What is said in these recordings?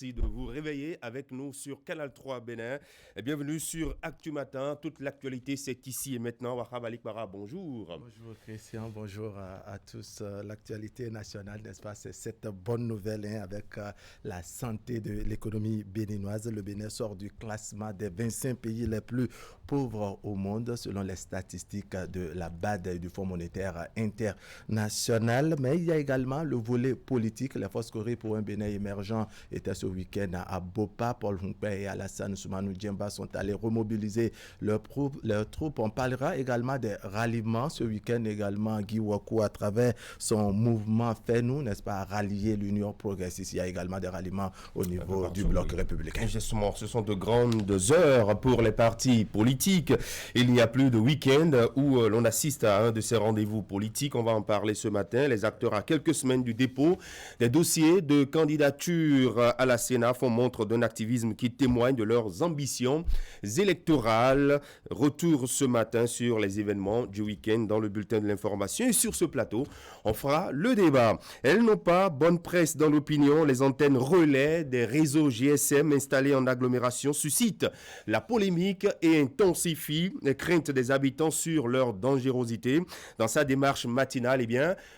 Merci de vous réveiller avec nous sur Canal 3 Bénin. Et bienvenue sur Actu Matin. Toute l'actualité, c'est ici et maintenant. Wahab Ali Bara, bonjour. Bonjour Christian, bonjour à tous. L'actualité nationale, n'est-ce pas, c'est cette bonne nouvelle avec la santé de l'économie béninoise. Le Bénin sort du classement des 25 pays les plus pauvres au monde selon les statistiques de la BAD et du Fonds monétaire international. Mais il y a également le volet politique. Les forces Corée pour un Bénin émergent étaient ce week-end à Bopa. Paul Hongpe et Alassane Soumanou Djemba sont allés remobiliser leurs troupes. On parlera également des ralliements. Ce week-end également, Guy Wakou, à travers son mouvement Fait Nous, n'est-ce pas, a rallié l'Union progressiste. Il y a également des ralliements au niveau du bloc républicain. Justement, ce sont de grandes heures pour les partis politiques. Il n'y a plus de week-end où l'on assiste à un de ces rendez-vous politiques. On va en parler ce matin. Les acteurs, à quelques semaines du dépôt des dossiers de candidature à la Sénat, font montre d'un activisme qui témoigne de leurs ambitions électorales. Retour ce matin sur les événements du week-end dans le bulletin de l'information. Et sur ce plateau, on fera le débat. Elles n'ont pas bonne presse dans l'opinion. Les antennes relais des réseaux GSM installés en agglomération suscitent la polémique et intensifient les craintes des habitants sur leur dangerosité. Dans sa démarche matinale,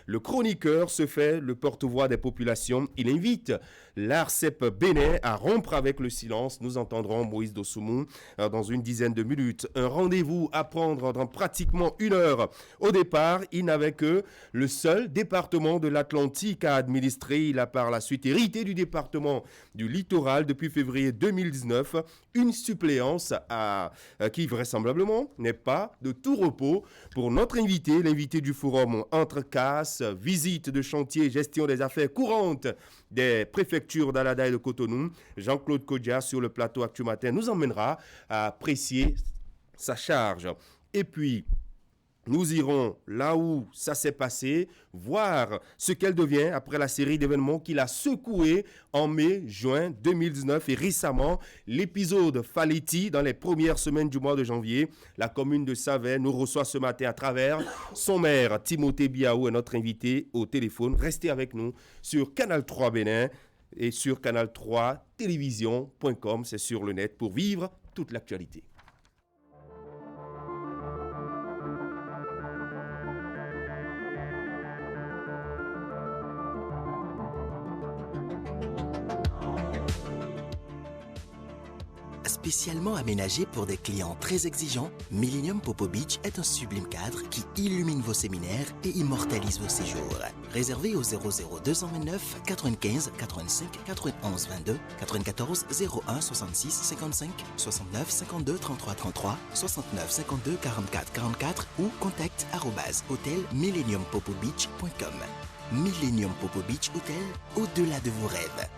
le chroniqueur se fait le porte-voix des populations. Il invite l'ARCEP Bénin à rompre avec le silence. Nous entendrons Moïse Dosoumou dans une dizaine de minutes. Un rendez-vous à prendre dans pratiquement une heure. Au départ, il n'avait que le seul département de l'Atlantique à administrer. Il a par la suite hérité du département du littoral depuis février 2019. Une suppléance qui vraisemblablement n'est pas de tout repos pour notre invité, l'invité du forum Entre Casses, visite de chantier, gestion des affaires courantes des préfectures d'Alada et de Cotonou. Jean-Claude Kodja sur le plateau Actu Matin nous emmènera à apprécier sa charge. Et puis, nous irons là où ça s'est passé, voir ce qu'elle devient après la série d'événements qu'il a secoué en mai-juin 2019 et récemment l'épisode Faleti dans les premières semaines du mois de janvier. La commune de Savè nous reçoit ce matin à travers son maire Timothée Biaou et notre invité au téléphone. Restez avec nous sur Canal 3 Bénin et sur canal3 télévision.com, c'est sur le net pour vivre toute l'actualité. Spécialement aménagé pour des clients très exigeants, Millennium Popo Beach est un sublime cadre qui illumine vos séminaires et immortalise vos séjours. Réservé au 00229 95 85 91 22 94 01 66 55 69 52 33 33 69 52 44 44 ou contact @hotel-millenniumpopobeach.com. Millennium Popo Beach Hotel, au-delà de vos rêves.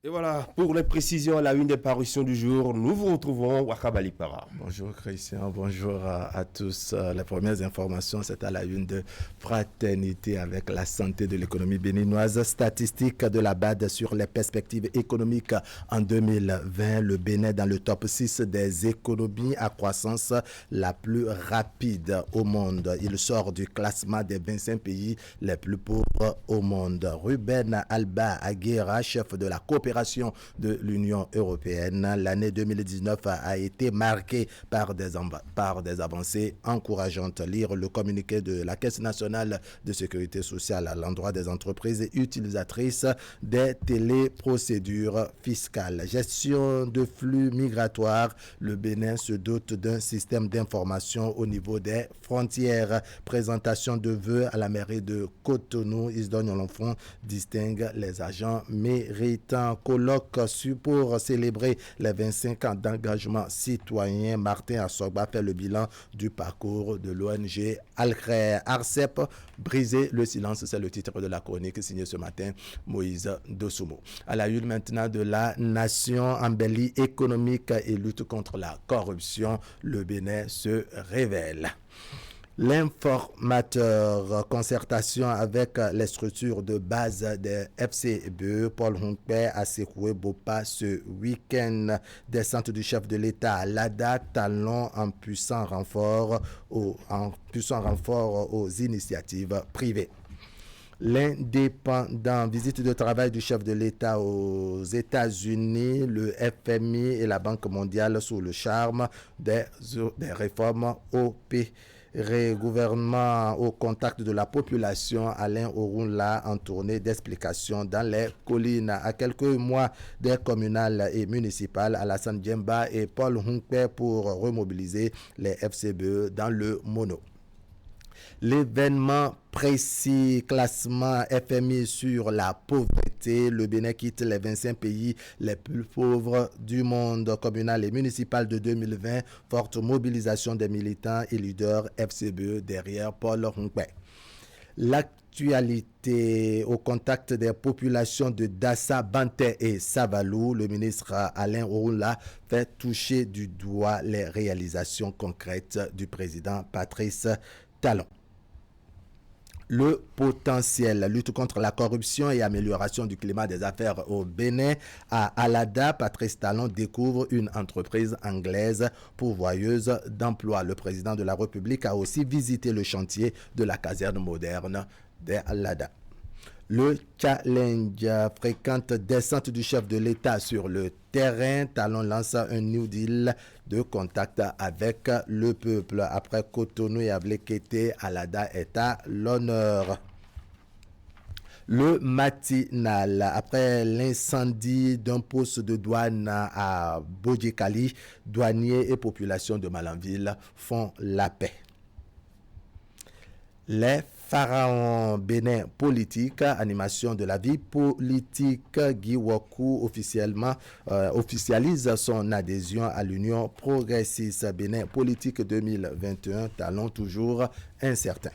Et voilà, pour les précisions à la une des parutions du jour, nous vous retrouvons Wahab Ali Para. Bonjour Christian, bonjour à tous. Les premières informations, c'est à la une de Fraternité avec la santé de l'économie béninoise. Statistiques de la BAD sur les perspectives économiques en 2020. Le Bénin dans le top 6 des économies à croissance la plus rapide au monde. Il sort du classement des 25 pays les plus pauvres au monde. Ruben Alba Aguera, chef de la coopération de l'Union européenne. L'année 2019 a été marquée par des avancées encourageantes. Lire le communiqué de la Caisse nationale de sécurité sociale à l'endroit des entreprises utilisatrices des téléprocédures fiscales. Gestion de flux migratoires. Le Bénin se dote d'un système d'information au niveau des frontières. Présentation de vœux à la mairie de Cotonou. Isdon Olonfon distingue les agents méritants. Colloque pour célébrer les 25 ans d'engagement citoyen. Martin Assogba fait le bilan du parcours de l'ONG Alcré. ARCEP, briser le silence, c'est le titre de la chronique signée ce matin Moïse Dosoumou. À la une maintenant de la nation, embellie économique et lutte contre la corruption, le Bénin se révèle. L'informateur, concertation avec les structures de base des FCBE, Paul Hunkpe a secoué Bopa ce week-end. Descente du chef de l'État à Lada, talon en puissant renfort aux initiatives privées. L'indépendant, visite de travail du chef de l'État aux États-Unis, le FMI et la Banque mondiale sous le charme des réformes gouvernement au contact de la population. Alain Orunla en tournée d'explication dans les collines. À quelques mois des communales et municipales, Alassane Djemba et Paul Hunkpe pour remobiliser les FCBE dans le mono. L'événement précis, classement FMI sur la pauvreté. Le Bénin quitte les 25 pays les plus pauvres du monde communal et municipal de 2020. Forte mobilisation des militants et leaders FCBE derrière Paul Hunkpe. L'actualité au contact des populations de Dassa, Banté et Savalou, le ministre Alain Orunla fait toucher du doigt les réalisations concrètes du président Patrice Talon. Le potentiel, lutte contre la corruption et amélioration du climat des affaires au Bénin. À Alada, Patrice Talon découvre une entreprise anglaise pourvoyeuse d'emploi. Le président de la République a aussi visité le chantier de la caserne moderne d'Alada. Le challenge, fréquente descente du chef de l'État sur le terrain. Talon lance un New Deal de contact avec le peuple. Après Cotonou et Avlekete, Alada est à l'honneur. Le matinal, après l'incendie d'un poste de douane à Bodjekali, douaniers et population de Malanville font la paix. Les pharaons bénin politique, animation de la vie politique, Guy Wakou officialise son adhésion à l'Union progressiste. Bénin politique 2021, talon toujours incertain.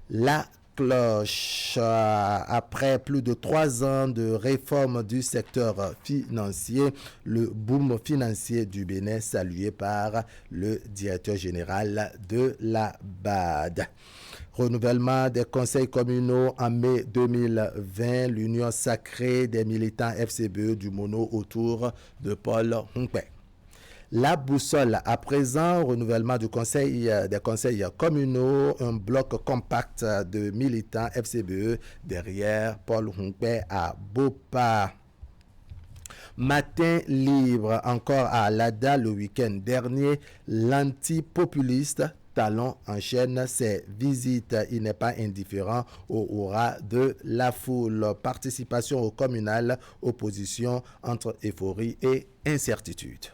La cloche, après plus de 3 ans de réforme du secteur financier, le boom financier du Bénin salué par le directeur général de la BAD. Renouvellement des conseils communaux en mai 2020, l'union sacrée des militants FCBE du Mono autour de Paul Hunkpe. La boussole, à présent, renouvellement des conseils communaux, un bloc compact de militants FCBE derrière Paul Hunkpe à Bopa. Matin libre, encore à Alada le week-end dernier, l'antipopuliste Talon enchaîne ses visites. Il n'est pas indifférent au aura de la foule. Participation au communal, opposition entre euphorie et incertitude.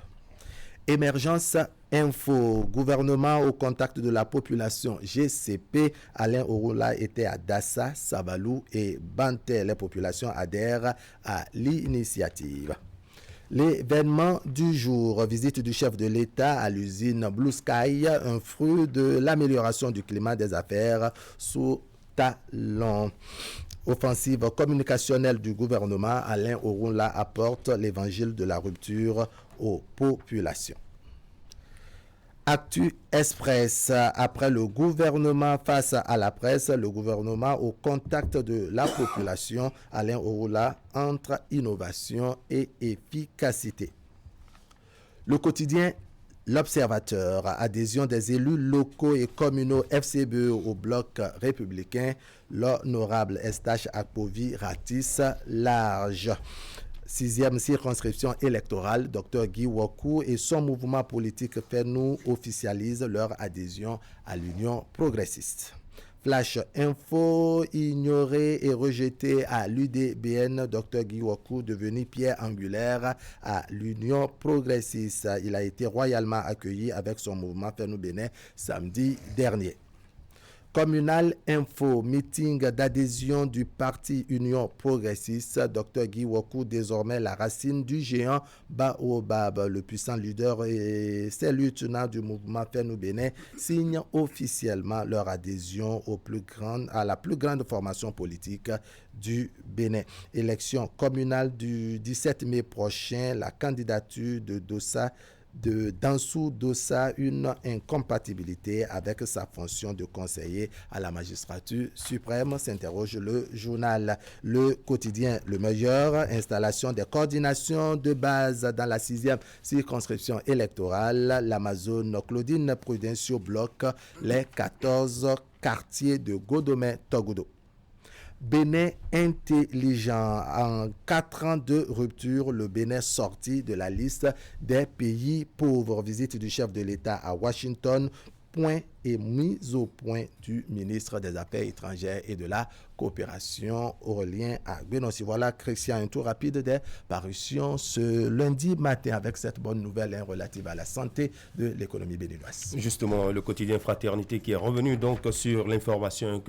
Émergence info, gouvernement au contact de la population GCP. Alain Orunla était à Dassa, Savalou et Banté. Les populations adhèrent à l'initiative. L'événement du jour, visite du chef de l'État à l'usine Blue Sky, un fruit de l'amélioration du climat des affaires sous Talon. Offensive communicationnelle du gouvernement, Alain Orunla apporte l'évangile de la rupture aux populations. Actu Express, après le gouvernement face à la presse, le gouvernement au contact de la population, Alain Orunla entre innovation et efficacité. Le quotidien L'Observateur, adhésion des élus locaux et communaux FCBE au bloc républicain, l'honorable Estache Akpovi ratisse large. 6e circonscription électorale, Dr Guy Wakou et son mouvement politique FENU officialisent leur adhésion à l'Union progressiste. Flash info, ignoré et rejeté à l'UDBN, Dr Guy Wakou devenu pierre angulaire à l'Union progressiste. Il a été royalement accueilli avec son mouvement FENU Bénin samedi dernier. Communal info, meeting d'adhésion du parti Union progressiste. Dr Guy Wakou, désormais la racine du géant Baobab, le puissant leader et ses lieutenants du mouvement FENU Bénin signent officiellement leur adhésion à la plus grande formation politique du Bénin. Élection communale du 17 mai prochain, la candidature de Dossa de Dansou Dossa une incompatibilité avec sa fonction de conseiller à la magistrature suprême, s'interroge le journal. Le quotidien Le Meilleur, installation des coordinations de base dans la 6e circonscription électorale. L'Amazone Claudine Prudencio bloque les 14 quartiers de Godomé-Togodo. Bénin intelligent. En 4 ans de rupture, le Bénin sorti de la liste des pays pauvres. Visite du chef de l'État à Washington. Point et mise au point du ministre des Affaires étrangères et de la coopération Aurélien Agbenossi. Voilà, Christian, un tour rapide des parutions ce lundi matin avec cette bonne nouvelle relative à la santé de l'économie béninoise. Justement, le quotidien Fraternité qui est revenu donc sur l'information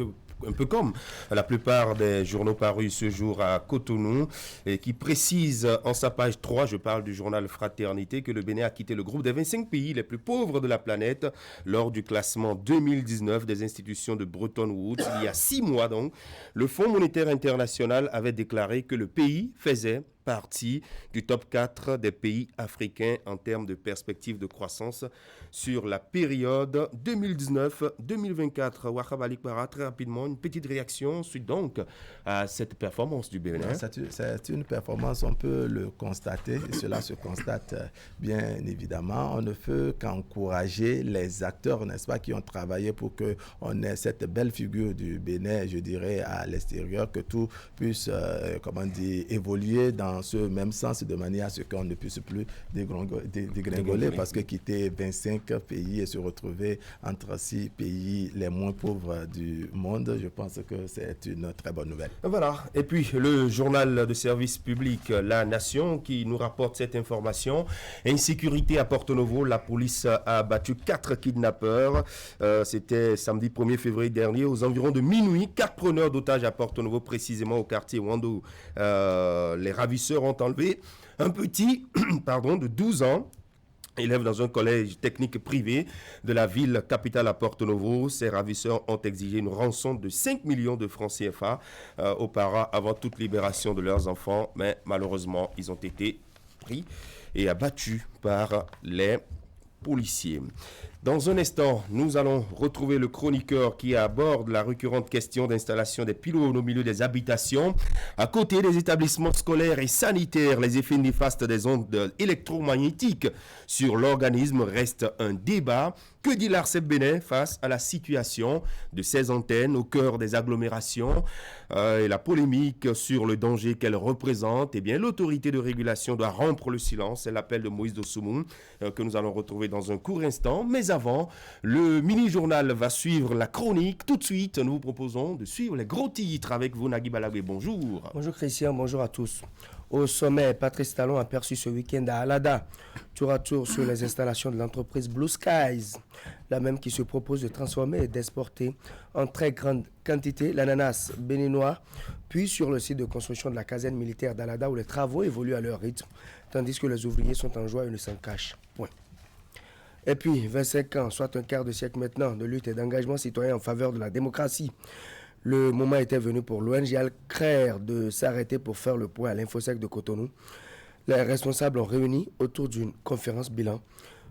un peu comme la plupart des journaux parus ce jour à Cotonou et qui précise en sa page 3, je parle du journal Fraternité, que le Bénin a quitté le groupe des 25 pays les plus pauvres de la planète lors du classement 2019 des institutions de Bretton Woods. Il y a 6 mois donc, le Fonds monétaire international avait déclaré que le pays faisait partie du top 4 des pays africains en termes de perspectives de croissance sur la période 2019-2024. Wakabalik Bara, très rapidement, une petite réaction suite donc à cette performance du Bénin. C'est une performance, on peut le constater, et cela se constate bien évidemment. On ne peut qu'encourager les acteurs, n'est-ce pas, qui ont travaillé pour qu'on ait cette belle figure du Bénin, je dirais, à l'extérieur, que tout puisse, évoluer dans ce même sens, de manière à ce qu'on ne puisse plus dégringoler, parce que quitter 25 pays et se retrouver entre 6 pays les moins pauvres du monde, je pense que c'est une très bonne nouvelle. Voilà, et puis le journal de service public La Nation qui nous rapporte cette information. Insécurité à Porto Novo, la police a abattu 4 kidnappeurs. C'était samedi 1er février dernier aux environs de minuit. 4 preneurs d'otages à Porto Novo, précisément au quartier Wando. Les ravisseurs ont enlevé un petit de 12 ans, élève dans un collège technique privé de la ville capitale à Porto Novo. Ces ravisseurs ont exigé une rançon de 5 millions de francs CFA aux parents avant toute libération de leurs enfants, mais malheureusement, ils ont été pris et abattus par les policiers. Dans un instant, nous allons retrouver le chroniqueur qui aborde la récurrente question d'installation des pylônes au milieu des habitations. À côté des établissements scolaires et sanitaires, les effets néfastes des ondes électromagnétiques sur l'organisme restent un débat. Que dit l'ARCEP Bénin face à la situation de ces antennes au cœur des agglomérations et la polémique sur le danger qu'elles représentent? Eh bien, l'autorité de régulation doit rompre le silence. C'est l'appel de Moïse Dossoumoun que nous allons retrouver dans un court instant. Mais avant, le mini-journal va suivre la chronique. Tout de suite, nous vous proposons de suivre les gros titres avec vous, Nagui Balagwe. Bonjour. Bonjour Christian, bonjour à tous. Au sommet, Patrice Talon aperçu ce week-end à Alada, tour à tour sur les installations de l'entreprise Blue Skies, la même qui se propose de transformer et d'exporter en très grande quantité l'ananas béninois, puis sur le site de construction de la caserne militaire d'Alada où les travaux évoluent à leur rythme, tandis que les ouvriers sont en joie et ne s'en cachent point. Et puis, 25 ans, soit un quart de siècle maintenant, de lutte et d'engagement citoyen en faveur de la démocratie. Le moment était venu pour l'ONG Al-Khair de s'arrêter pour faire le point à l'Infosec de Cotonou. Les responsables ont réuni autour d'une conférence bilan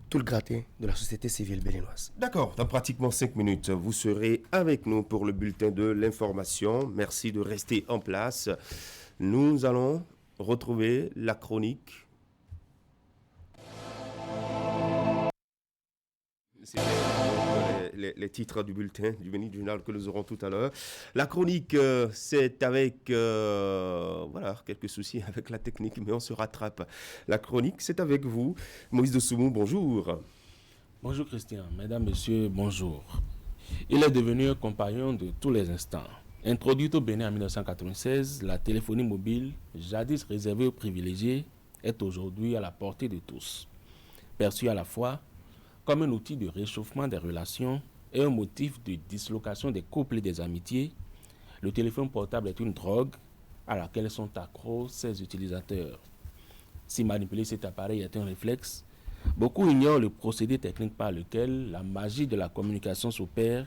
tout le gratin de la société civile béninoise. D'accord, dans pratiquement 5 minutes, vous serez avec nous pour le bulletin de l'information. Merci de rester en place. Nous allons retrouver la chronique. C'est les titres du bulletin du mini-journal que nous aurons tout à l'heure. La chronique, c'est avec... voilà, quelques soucis avec la technique, mais on se rattrape. La chronique, c'est avec vous. Moïse Dossoumoun, bonjour. Bonjour Christian, mesdames, messieurs, bonjour. Il est devenu un compagnon de tous les instants. Introduite au Bénin en 1996, la téléphonie mobile, jadis réservée aux privilégiés, est aujourd'hui à la portée de tous. Perçue à la fois comme un outil de réchauffement des relations et un motif de dislocation des couples et des amitiés, le téléphone portable est une drogue à laquelle sont accros ses utilisateurs. Si manipuler cet appareil est un réflexe, beaucoup ignorent le procédé technique par lequel la magie de la communication s'opère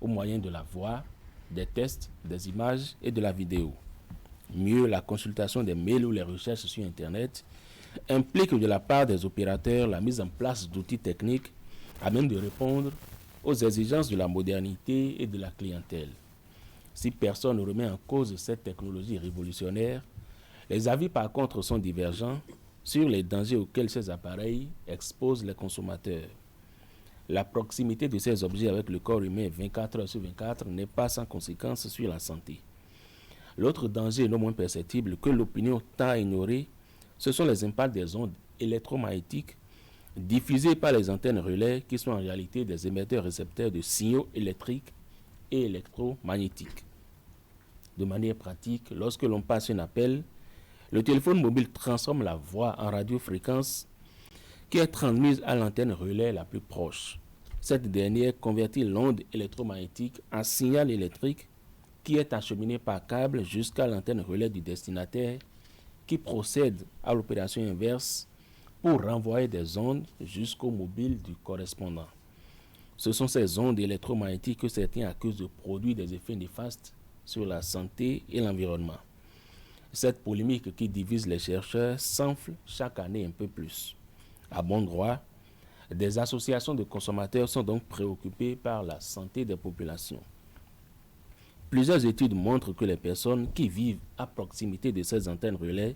au moyen de la voix, des tests, des images et de la vidéo. Mieux, la consultation des mails ou les recherches sur Internet implique de la part des opérateurs la mise en place d'outils techniques à même de répondre aux exigences de la modernité et de la clientèle. Si personne ne remet en cause cette technologie révolutionnaire, les avis par contre sont divergents sur les dangers auxquels ces appareils exposent les consommateurs. La proximité de ces objets avec le corps humain 24 heures sur 24 n'est pas sans conséquence sur la santé. L'autre danger non moins perceptible que l'opinion tend à ignorer, ce sont les impacts des ondes électromagnétiques diffusées par les antennes relais qui sont en réalité des émetteurs-récepteurs de signaux électriques et électromagnétiques. De manière pratique, lorsque l'on passe un appel, le téléphone mobile transforme la voix en radiofréquence qui est transmise à l'antenne relais la plus proche. Cette dernière convertit l'onde électromagnétique en signal électrique qui est acheminé par câble jusqu'à l'antenne relais du destinataire qui procède à l'opération inverse pour renvoyer des ondes jusqu'au mobile du correspondant. Ce sont ces ondes électromagnétiques que certains accusent de produire des effets néfastes sur la santé et l'environnement. Cette polémique qui divise les chercheurs s'enfle chaque année un peu plus. À bon droit, des associations de consommateurs sont donc préoccupées par la santé des populations. Plusieurs études montrent que les personnes qui vivent à proximité de ces antennes relais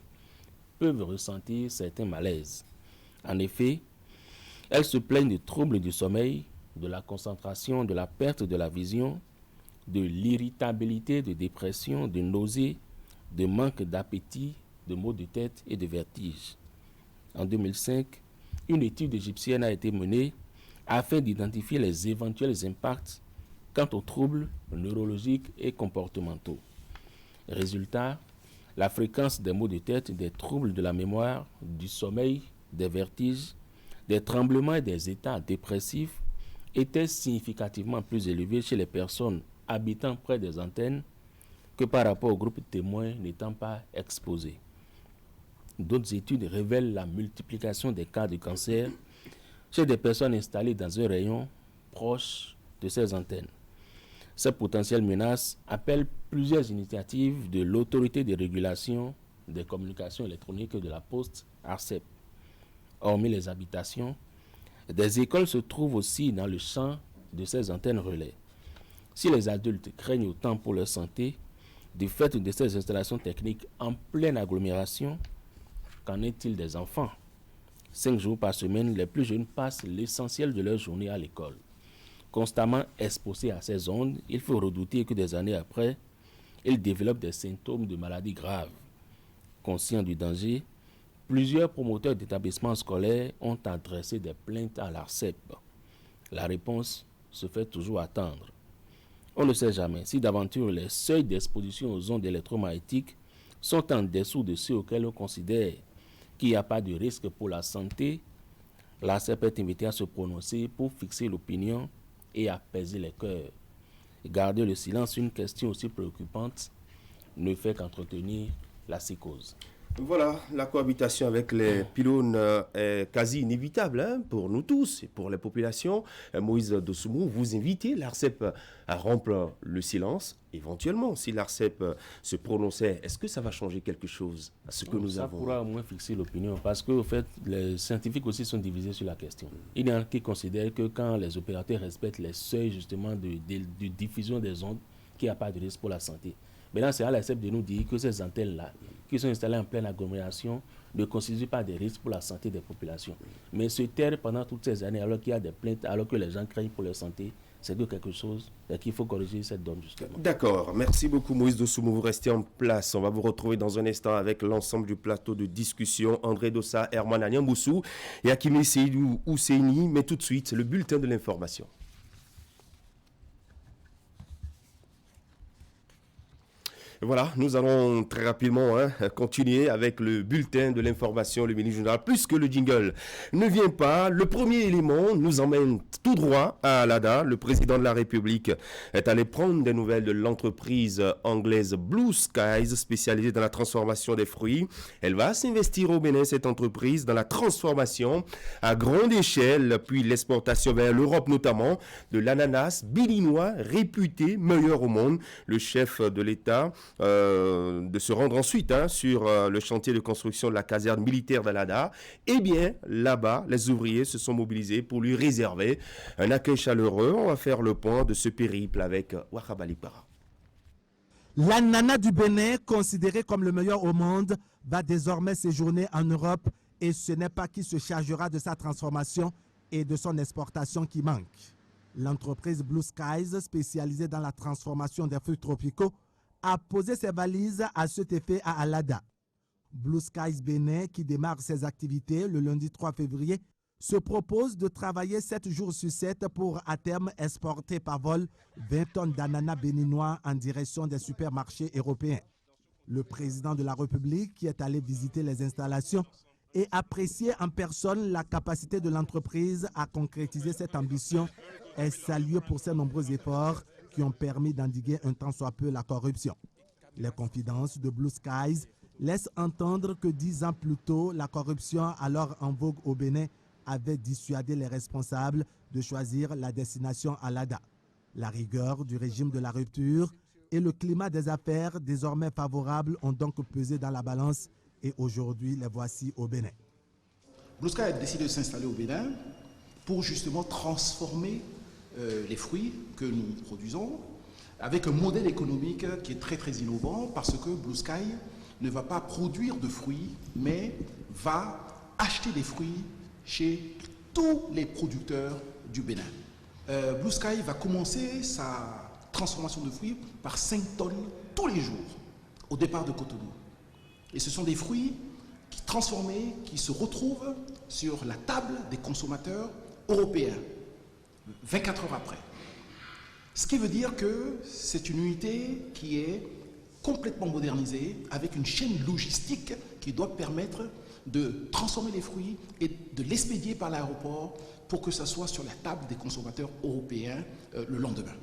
peuvent ressentir certains malaises. En effet, elles se plaignent de troubles du sommeil, de la concentration, de la perte de la vision, de l'irritabilité, de dépression, de nausées, de manque d'appétit, de maux de tête et de vertiges. En 2005, une étude égyptienne a été menée afin d'identifier les éventuels impacts quant aux troubles neurologiques et comportementaux. Résultat, la fréquence des maux de tête, des troubles de la mémoire, du sommeil, des vertiges, des tremblements et des états dépressifs était significativement plus élevée chez les personnes habitant près des antennes que par rapport aux groupes témoins n'étant pas exposés. D'autres études révèlent la multiplication des cas de cancer chez des personnes installées dans un rayon proche de ces antennes. Ces potentielles menaces appellent plusieurs initiatives de l'autorité de régulation des communications électroniques de la Poste, ARCEP. Hormis les habitations, des écoles se trouvent aussi dans le champ de ces antennes relais. Si les adultes craignent autant pour leur santé, du fait de ces installations techniques en pleine agglomération, qu'en est-il des enfants? 5 jours par semaine, les plus jeunes passent l'essentiel de leur journée à l'école. Constamment exposés à ces ondes, il faut redouter que des années après, ils développent des symptômes de maladies graves. Conscients du danger, plusieurs promoteurs d'établissements scolaires ont adressé des plaintes à l'ARCEP. La réponse se fait toujours attendre. On ne sait jamais si d'aventure les seuils d'exposition aux ondes électromagnétiques sont en dessous de ceux auxquels on considère qu'il n'y a pas de risque pour la santé. L'ARCEP est invité à se prononcer pour fixer l'opinion et apaiser les cœurs. Garder le silence sur une question aussi préoccupante ne fait qu'entretenir la psychose. Voilà, la cohabitation avec les pylônes est quasi inévitable pour nous tous et pour les populations. Moïse Dosoumou, vous invitez l'ARCEP à rompre le silence. Éventuellement, si l'ARCEP se prononçait, est-ce que ça va changer quelque chose à ce que nous avons? Ça pourra au moins fixer l'opinion parce qu'au fait, les scientifiques aussi sont divisés sur la question. Il y en a qui considèrent que quand les opérateurs respectent les seuils justement de diffusion des ondes, qu'il n'y a pas de risque pour la santé. Maintenant, c'est à l'ARCEP de nous dire que ces antennes-là, qui sont installées en pleine agglomération, ne constituent pas des risques pour la santé des populations. Mais se taire pendant toutes ces années, alors qu'il y a des plaintes, alors que les gens craignent pour leur santé, c'est de quelque chose qu'il faut corriger cette donne, justement. D'accord. Merci beaucoup, Moïse Dosoumou. Vous restez en place. On va vous retrouver dans un instant avec l'ensemble du plateau de discussion. André Dossa, Herman Anyamboussou et Hakimi Seydou Ousseini. Mais tout de suite, le bulletin de l'information. Voilà, nous allons très rapidement continuer avec le bulletin de l'information, le mini-journal. Puisque le jingle ne vient pas, le premier élément nous emmène tout droit à Alada. Le président de la République est allé prendre des nouvelles de l'entreprise anglaise Blue Skies, spécialisée dans la transformation des fruits. Elle va s'investir au Bénin, cette entreprise, dans la transformation à grande échelle, puis l'exportation vers l'Europe notamment, de l'ananas béninois réputé meilleur au monde. Le chef de l'État de se rendre ensuite sur le chantier de construction de la caserne militaire d'Alada. Eh bien, là-bas, les ouvriers se sont mobilisés pour lui réserver un accueil chaleureux. On va faire le point de ce périple avec Wakabali Para. L'ananas du Bénin, considéré comme le meilleur au monde, va désormais séjourner en Europe et ce n'est pas qui se chargera de sa transformation et de son exportation qui manque. L'entreprise Blue Skies, spécialisée dans la transformation des fruits tropicaux, a posé ses valises à cet effet à Alada. Blue Skies Bénin, qui démarre ses activités le lundi 3 février, se propose de travailler 7 jours sur 7 pour à terme exporter par vol 20 tonnes d'ananas béninois en direction des supermarchés européens. Le président de la République, qui est allé visiter les installations, et apprécier en personne la capacité de l'entreprise à concrétiser cette ambition, est salué pour ses nombreux efforts qui ont permis d'endiguer un tant soit peu la corruption. Les confidences de Blue Skies laissent entendre que 10 ans plus tôt, la corruption alors en vogue au Bénin avait dissuadé les responsables de choisir la destination Alada. La rigueur du régime de la rupture et le climat des affaires désormais favorables ont donc pesé dans la balance et aujourd'hui les voici au Bénin. Blue Sky a décidé de s'installer au Bénin pour justement transformer les fruits que nous produisons avec un modèle économique qui est très innovant parce que Blue Sky ne va pas produire de fruits mais va acheter des fruits chez tous les producteurs du Bénin. Blue Sky va commencer sa transformation de fruits par 5 tonnes tous les jours au départ de Cotonou. Et ce sont des fruits transformés qui se retrouvent sur la table des consommateurs européens 24 heures après. Ce qui veut dire que c'est une unité qui est complètement modernisée avec une chaîne logistique qui doit permettre de transformer les fruits et de l'expédier par l'aéroport pour que ça soit sur la table des consommateurs européens le lendemain.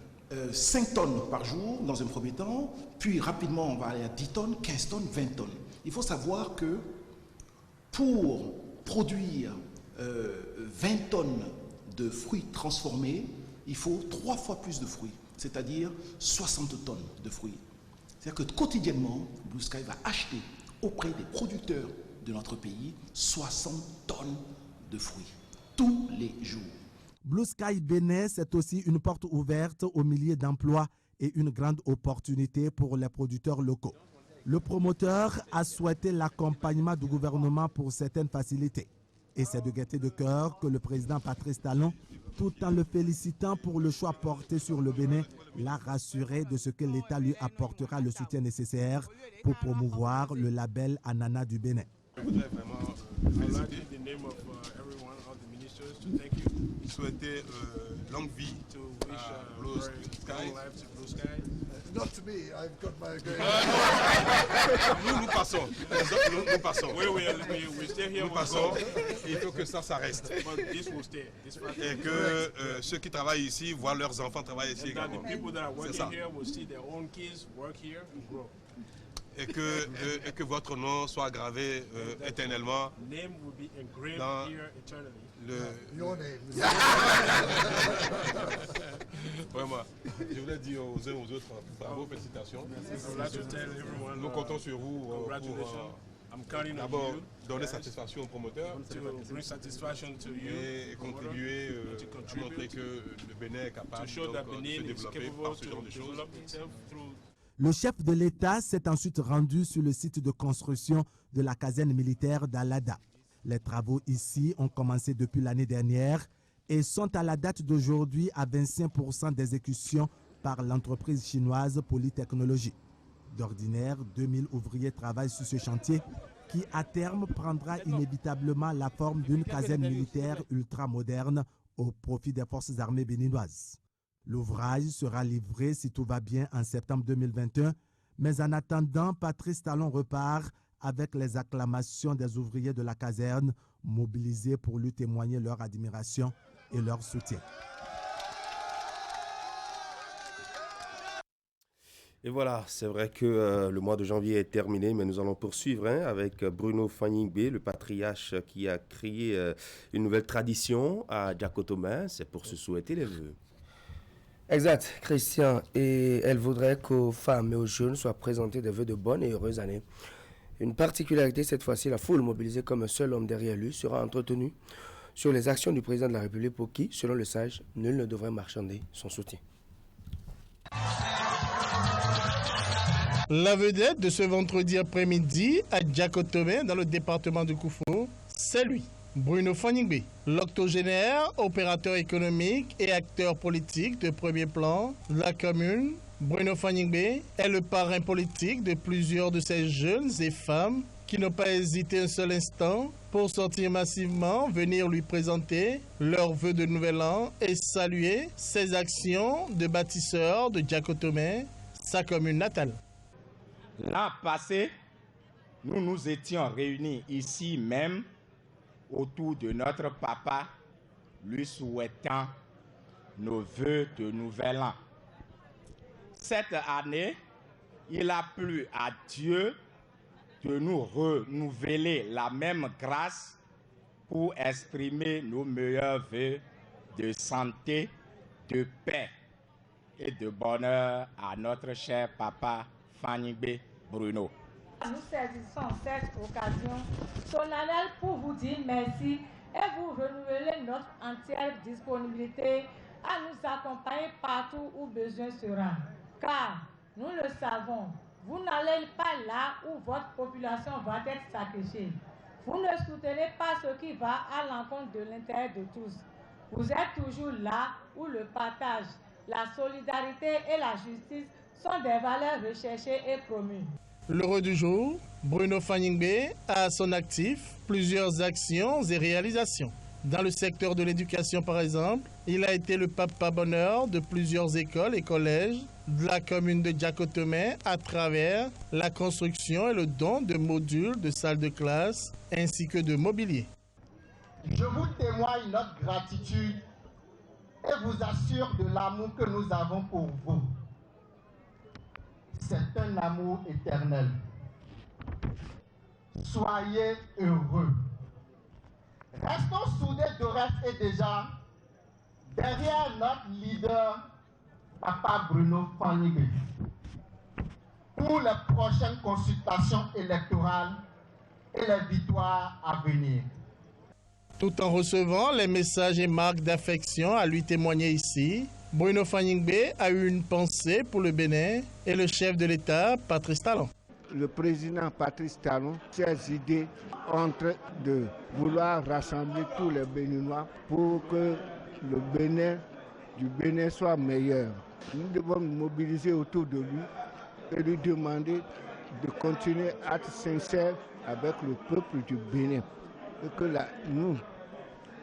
5 tonnes par jour dans un premier temps, puis rapidement on va aller à 10 tonnes, 15 tonnes, 20 tonnes. Il faut savoir que pour produire 20 tonnes de fruits transformés, il faut 3 fois plus de fruits, c'est-à-dire 60 tonnes de fruits. C'est-à-dire que quotidiennement, Blue Sky va acheter auprès des producteurs de notre pays 60 tonnes de fruits, tous les jours. Blue Sky Bénin, c'est aussi une porte ouverte aux milliers d'emplois et une grande opportunité pour les producteurs locaux. Le promoteur a souhaité l'accompagnement du gouvernement pour certaines facilités. Et c'est de gaieté de cœur que le président Patrice Talon, tout en le félicitant pour le choix porté sur le Bénin, l'a rassuré de ce que l'État lui apportera le soutien nécessaire pour promouvoir le label Ananas du Bénin. Je voudrais vraiment féliciter souhaiter longue vie à Blue Sky. Not to me, I've got my Nous passons. Nous passons. We stay here. Nous passons. Il faut que ça reste. Et que ceux qui travaillent ici voient leurs enfants travailler ici également. C'est ça. Et que votre nom soit gravé éternellement dans Your name. Vraiment. Je voulais dire aux uns aux autres, bravo, félicitations. Nous comptons sur vous pour d'abord donner satisfaction aux promoteurs et contribuer à montrer que le Bénin est capable de se développer par ce genre de choses. Le chef de l'État s'est ensuite rendu sur le site de construction de la caserne militaire d'Alada. Les travaux ici ont commencé depuis l'année dernière et sont à la date d'aujourd'hui à 25% d'exécution par l'entreprise chinoise Polytechnologie. D'ordinaire, 2000 ouvriers travaillent sur ce chantier qui à terme prendra inévitablement la forme d'une caserne militaire ultra-moderne au profit des forces armées béninoises. L'ouvrage sera livré, si tout va bien, en septembre 2021, mais en attendant, Patrice Talon repart avec les acclamations des ouvriers de la caserne, mobilisés pour lui témoigner leur admiration et leur soutien. Et voilà, c'est vrai que le mois de janvier est terminé, mais nous allons poursuivre avec Bruno Fanyingbe, le patriarche qui a créé une nouvelle tradition à Diakotomé. C'est pour se souhaiter les vœux. Exact, Christian. Et elle voudrait qu'aux femmes et aux jeunes soient présentés des vœux de bonne et heureuse année. Une particularité cette fois-ci, la foule mobilisée comme un seul homme derrière lui sera entretenue sur les actions du président de la République pour qui, selon le sage, nul ne devrait marchander son soutien. La vedette de ce vendredi après-midi à Djakotomé, dans le département de Koufou, c'est lui, Bruno Fanyingbe, l'octogénaire, opérateur économique et acteur politique de premier plan de la commune. Bruno Fanyingbe est le parrain politique de plusieurs de ces jeunes et femmes qui n'ont pas hésité un seul instant pour sortir massivement, venir lui présenter leurs vœux de nouvel an et saluer ses actions de bâtisseur de Djakotomé, sa commune natale. L'an passé, nous nous étions réunis ici même autour de notre papa, lui souhaitant nos vœux de nouvel an. Cette année, il a plu à Dieu de nous renouveler la même grâce pour exprimer nos meilleurs vœux de santé, de paix et de bonheur à notre cher papa Fanyingbe Bruno. Nous saisissons cette occasion solennelle pour vous dire merci et vous renouveler notre entière disponibilité à nous accompagner partout où besoin sera. Car, nous le savons, vous n'allez pas là où votre population va être sacrifiée. Vous ne soutenez pas ce qui va à l'encontre de l'intérêt de tous. Vous êtes toujours là où le partage, la solidarité et la justice sont des valeurs recherchées et promues. L'heureux du jour, Bruno Fanyingbe a à son actif plusieurs actions et réalisations. Dans le secteur de l'éducation, par exemple, il a été le papa bonheur de plusieurs écoles et collèges de la commune de Djakotomé à travers la construction et le don de modules de salles de classe ainsi que de mobilier. Je vous témoigne notre gratitude et vous assure de l'amour que nous avons pour vous. C'est un amour éternel. Soyez heureux. Restons soudés de reste et déjà derrière notre leader, Papa Bruno Fanyingbe, pour les prochaines consultations électorales et les victoires à venir. Tout en recevant les messages et marques d'affection à lui témoigner ici, Bruno Fanyingbe a eu une pensée pour le Bénin et le chef de l'État, Patrice Talon. Le président Patrice Talon, ses idées entre de vouloir rassembler tous les Béninois pour que le Bénin soit meilleur. Nous devons nous mobiliser autour de lui et lui demander de continuer à être sincère avec le peuple du Bénin. Et que nous,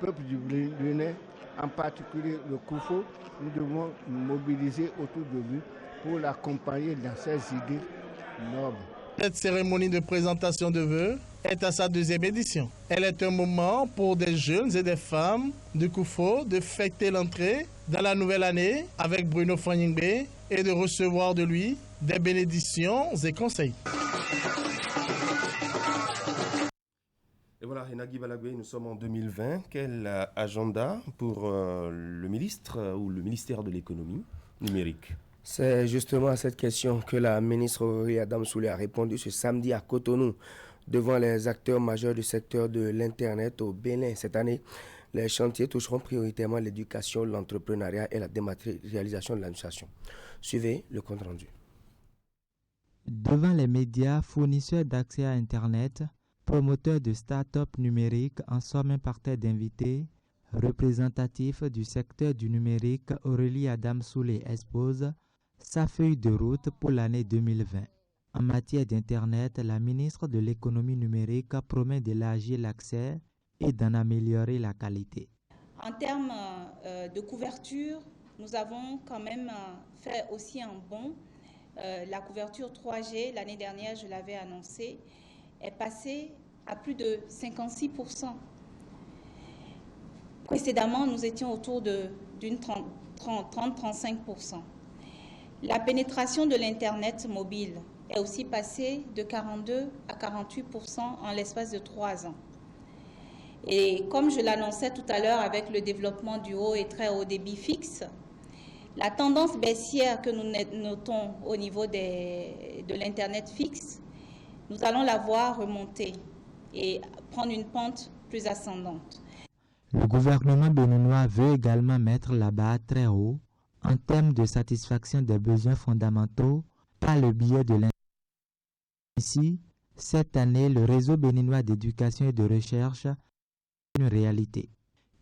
peuple du Bénin, en particulier le Koufou, nous devons nous mobiliser autour de lui pour l'accompagner dans ses idées nobles. Cette cérémonie de présentation de vœux est à sa deuxième édition. Elle est un moment pour des jeunes et des femmes de Koufou de fêter l'entrée dans la nouvelle année avec Bruno Fanyingbe et de recevoir de lui des bénédictions et conseils. Et voilà, Nagui Balagwe, nous sommes en 2020. Quel agenda pour le ministre ou le ministère de l'économie numérique? C'est justement à cette question que la ministre Aurélie Adamsoulé a répondu ce samedi à Cotonou devant les acteurs majeurs du secteur de l'Internet au Bénin. Cette année, les chantiers toucheront prioritairement l'éducation, l'entrepreneuriat et la dématérialisation de l'administration. Suivez le compte rendu. Devant les médias, fournisseurs d'accès à Internet, promoteurs de start-up numériques, en somme un parterre d'invités, représentatifs du secteur du numérique, Aurélie Adamsoulé expose sa feuille de route pour l'année 2020. En matière d'Internet, la ministre de l'économie numérique promet d'élargir l'accès et d'en améliorer la qualité. En termes de couverture, nous avons quand même fait aussi un bond. La couverture 3G, l'année dernière, je l'avais annoncé, est passée à plus de 56%. Précédemment, nous étions autour d'une 30-35%. La pénétration de l'Internet mobile est aussi passée de 42 à 48% en l'espace de 3 ans. Et comme je l'annonçais tout à l'heure avec le développement du haut et très haut débit fixe, La tendance baissière que nous notons au niveau de l'Internet fixe, nous allons la voir remonter et prendre une pente plus ascendante. Le gouvernement béninois veut également mettre la barre très haut en termes de satisfaction des besoins fondamentaux par le biais de l'internet. Ainsi, cette année, le réseau béninois d'éducation et de recherche est une réalité.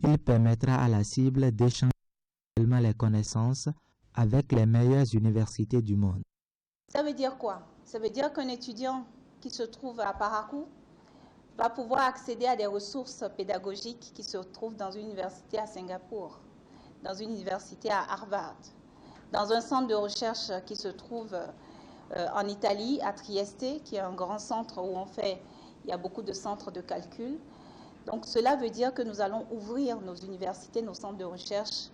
Il permettra à la cible d'échanger les connaissances avec les meilleures universités du monde. Ça veut dire quoi? Ça veut dire qu'un étudiant qui se trouve à Parakou va pouvoir accéder à des ressources pédagogiques qui se trouvent dans une université à Singapour, dans une université à Harvard, dans un centre de recherche qui se trouve en Italie, à Trieste, qui est un grand centre où il y a beaucoup de centres de calcul. Donc cela veut dire que nous allons ouvrir nos universités, nos centres de recherche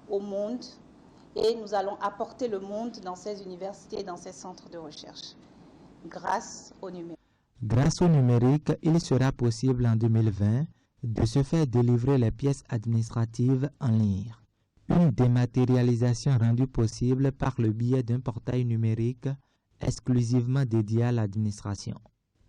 au monde et nous allons apporter le monde dans ces universités et dans ces centres de recherche grâce au numérique. Grâce au numérique, il sera possible en 2020 de se faire délivrer les pièces administratives en ligne. Une dématérialisation rendue possible par le biais d'un portail numérique exclusivement dédié à l'administration.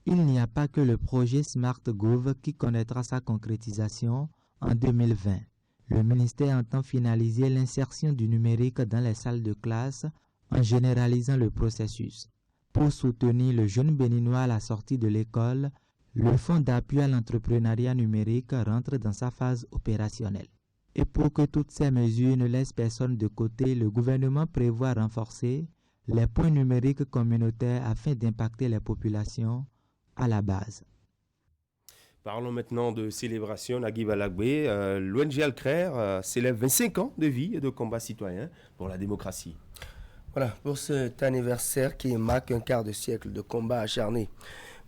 Il n'y a pas que le projet SmartGov qui connaîtra sa concrétisation en 2020. Le ministère entend finaliser l'insertion du numérique dans les salles de classe en généralisant le processus. Pour soutenir le jeune béninois à la sortie de l'école, le Fonds d'appui à l'entrepreneuriat numérique rentre dans sa phase opérationnelle. Et pour que toutes ces mesures ne laissent personne de côté, le gouvernement prévoit renforcer les points numériques communautaires afin d'impacter les populations à la base. Parlons maintenant de célébration. Nagui Balagbe, l'ONG Alcrer célèbre 25 ans de vie et de combat citoyen pour la démocratie. Voilà, pour cet anniversaire qui marque un quart de siècle de combat acharné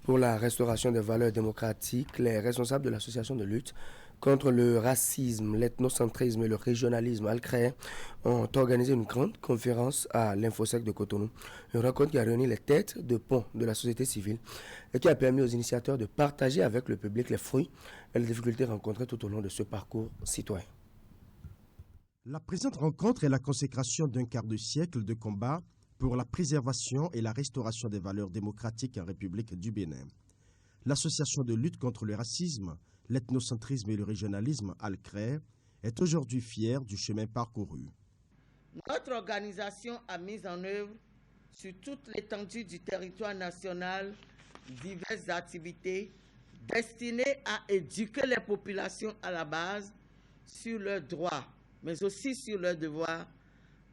pour la restauration des valeurs démocratiques, les responsables de l'association de lutte contre le racisme, l'ethnocentrisme et le régionalisme Alcrer ont organisé une grande conférence à l'Infosec de Cotonou. Une rencontre qui a réuni les têtes de pont de la société civile et qui a permis aux initiateurs de partager avec le public les fruits et les difficultés rencontrées tout au long de ce parcours citoyen. La présente rencontre est la consécration d'un quart de siècle de combat pour la préservation et la restauration des valeurs démocratiques en République du Bénin. L'association de lutte contre le racisme, l'ethnocentrisme et le régionalisme Alcrer est aujourd'hui fière du chemin parcouru. Notre organisation a mis en œuvre sur toute l'étendue du territoire national diverses activités destinées à éduquer les populations à la base sur leurs droits, mais aussi sur leurs devoirs,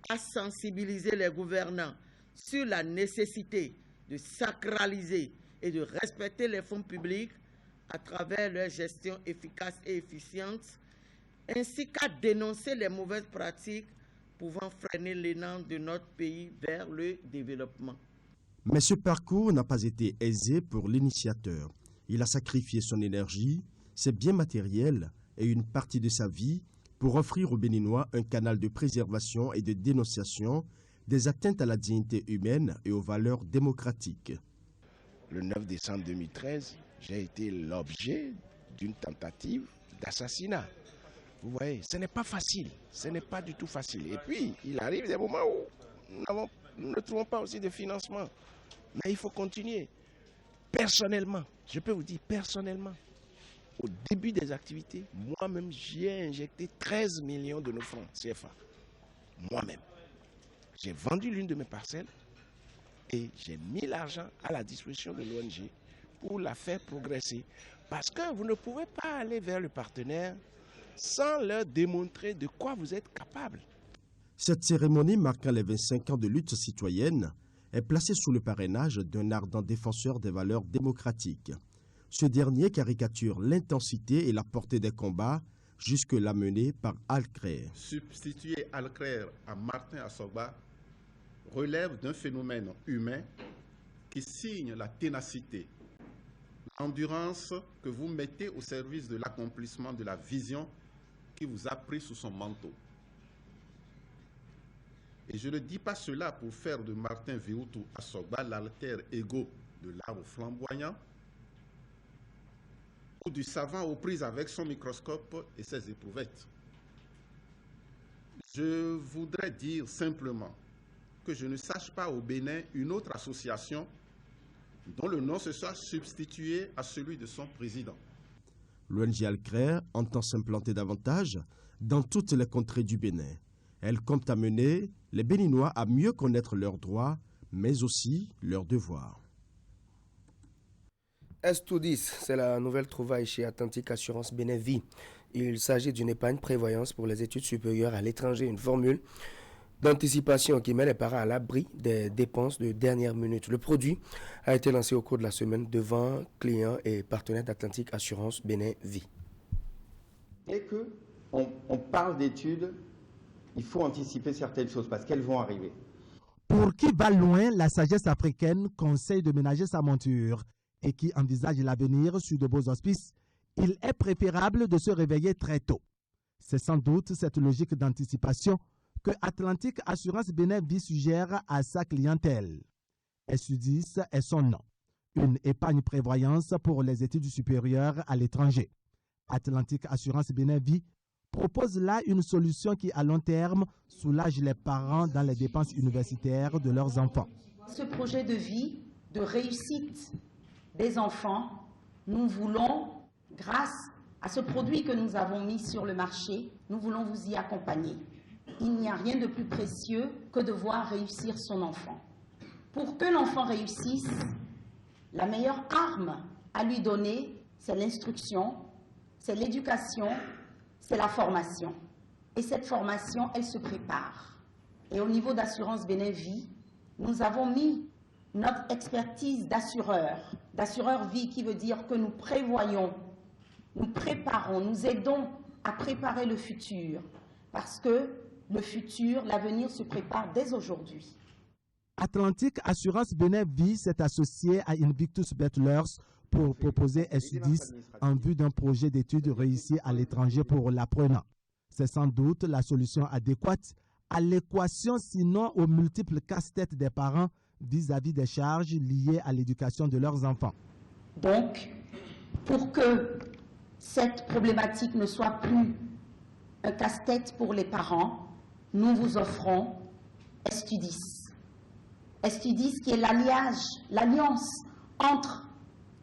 à sensibiliser les gouvernants sur la nécessité de sacraliser et de respecter les fonds publics à travers leur gestion efficace et efficiente, ainsi qu'à dénoncer les mauvaises pratiques pouvant freiner l'élan de notre pays vers le développement. Mais ce parcours n'a pas été aisé pour l'initiateur. Il a sacrifié son énergie, ses biens matériels et une partie de sa vie pour offrir aux Béninois un canal de préservation et de dénonciation des atteintes à la dignité humaine et aux valeurs démocratiques. Le 9 décembre 2013, j'ai été l'objet d'une tentative d'assassinat. Vous voyez, ce n'est pas facile, ce n'est pas du tout facile. Et puis, il arrive des moments où nous ne trouvons pas aussi de financement. Mais il faut continuer. Personnellement, je peux vous dire personnellement, au début des activités, moi-même, j'ai injecté 13 millions de nos francs CFA. Moi-même. J'ai vendu l'une de mes parcelles et j'ai mis l'argent à la disposition de l'ONG pour la faire progresser. Parce que vous ne pouvez pas aller vers le partenaire sans leur démontrer de quoi vous êtes capable. Cette cérémonie marquant les 25 ans de lutte citoyenne est placée sous le parrainage d'un ardent défenseur des valeurs démocratiques. Ce dernier caricature l'intensité et la portée des combats jusque-là menés par Alcrer. Substituer Alcrer à Martin Assogba relève d'un phénomène humain qui signe la ténacité, l'endurance que vous mettez au service de l'accomplissement de la vision qui vous a pris sous son manteau. Et je ne dis pas cela pour faire de Martin Viutu Assogba l'alter ego de l'arbre flamboyant ou du savant aux prises avec son microscope et ses éprouvettes. Je voudrais dire simplement que je ne sache pas au Bénin une autre association dont le nom se soit substitué à celui de son président. L'ONG Alcrer entend s'implanter davantage dans toutes les contrées du Bénin. Elle compte amener les Béninois à mieux connaître leurs droits, mais aussi leurs devoirs. S210, c'est la nouvelle trouvaille chez Atlantique Assurance Bénin Vie. Il s'agit d'une épargne prévoyance pour les études supérieures à l'étranger, une formule d'anticipation qui met les parents à l'abri des dépenses de dernière minute. Le produit a été lancé au cours de la semaine devant clients et partenaires d'Atlantique Assurance Bénin Vie. Dès qu'on parle d'études, il faut anticiper certaines choses parce qu'elles vont arriver. Pour qui va loin, la sagesse africaine conseille de ménager sa monture et qui envisage l'avenir sur de beaux auspices, il est préférable de se réveiller très tôt. C'est sans doute cette logique d'anticipation que Atlantique Assurance Bénin Vie suggère à sa clientèle. S10 est son nom, une épargne prévoyance pour les études supérieures à l'étranger. Atlantique Assurance Bénin Vie propose là une solution qui, à long terme, soulage les parents dans les dépenses universitaires de leurs enfants. Ce projet de vie, de réussite des enfants, nous voulons, grâce à ce produit que nous avons mis sur le marché, nous voulons vous y accompagner. Il n'y a rien de plus précieux que de voir réussir son enfant. Pour que l'enfant réussisse, la meilleure arme à lui donner, c'est l'instruction, c'est l'éducation, c'est la formation. Et cette formation, elle se prépare. Et au niveau d'Assurance Bénin Vie, nous avons mis notre expertise d'assureur vie, qui veut dire que nous prévoyons, nous préparons, nous aidons à préparer le futur. Parce que le futur, l'avenir se prépare dès aujourd'hui. Atlantique Assurance Bénin Vie s'est associé à Invictus Butlers pour proposer S10 en vue d'un projet d'études réussi à l'étranger pour l'apprenant. C'est sans doute la solution adéquate à l'équation, sinon aux multiples casse-têtes des parents vis-à-vis des charges liées à l'éducation de leurs enfants. Donc, pour que cette problématique ne soit plus un casse-tête pour les parents, nous vous offrons S10. S10 qui est l'alliance entre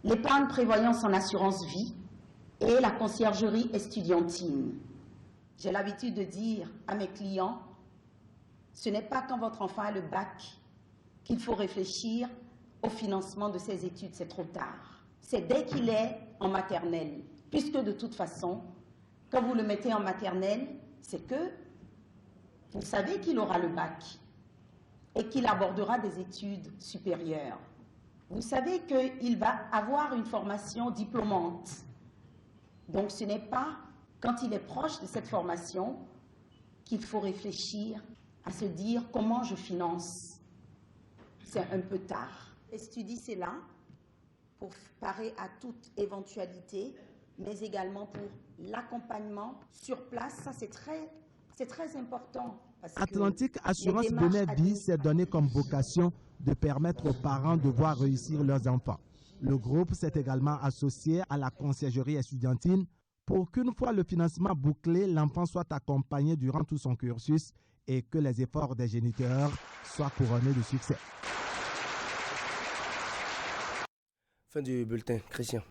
l'épargne prévoyance en assurance vie et la conciergerie estudiantine. J'ai l'habitude de dire à mes clients, ce n'est pas quand votre enfant a le bac qu'il faut réfléchir au financement de ses études, c'est trop tard. C'est dès qu'il est en maternelle, puisque de toute façon, quand vous le mettez en maternelle, c'est que vous savez qu'il aura le bac et qu'il abordera des études supérieures. Vous savez qu'il va avoir une formation diplômante. Donc ce n'est pas quand il est proche de cette formation qu'il faut réfléchir à se dire comment je finance. C'est un peu tard. S10 c'est là pour parer à toute éventualité, mais également pour l'accompagnement sur place. Ça c'est très important. Atlantique Assurance Bénin Vie s'est donné comme vocation de permettre aux parents de voir réussir leurs enfants. Le groupe s'est également associé à la conciergerie estudiantine pour qu'une fois le financement bouclé, l'enfant soit accompagné durant tout son cursus et que les efforts des géniteurs soient couronnés de succès. Fin du bulletin, Christian.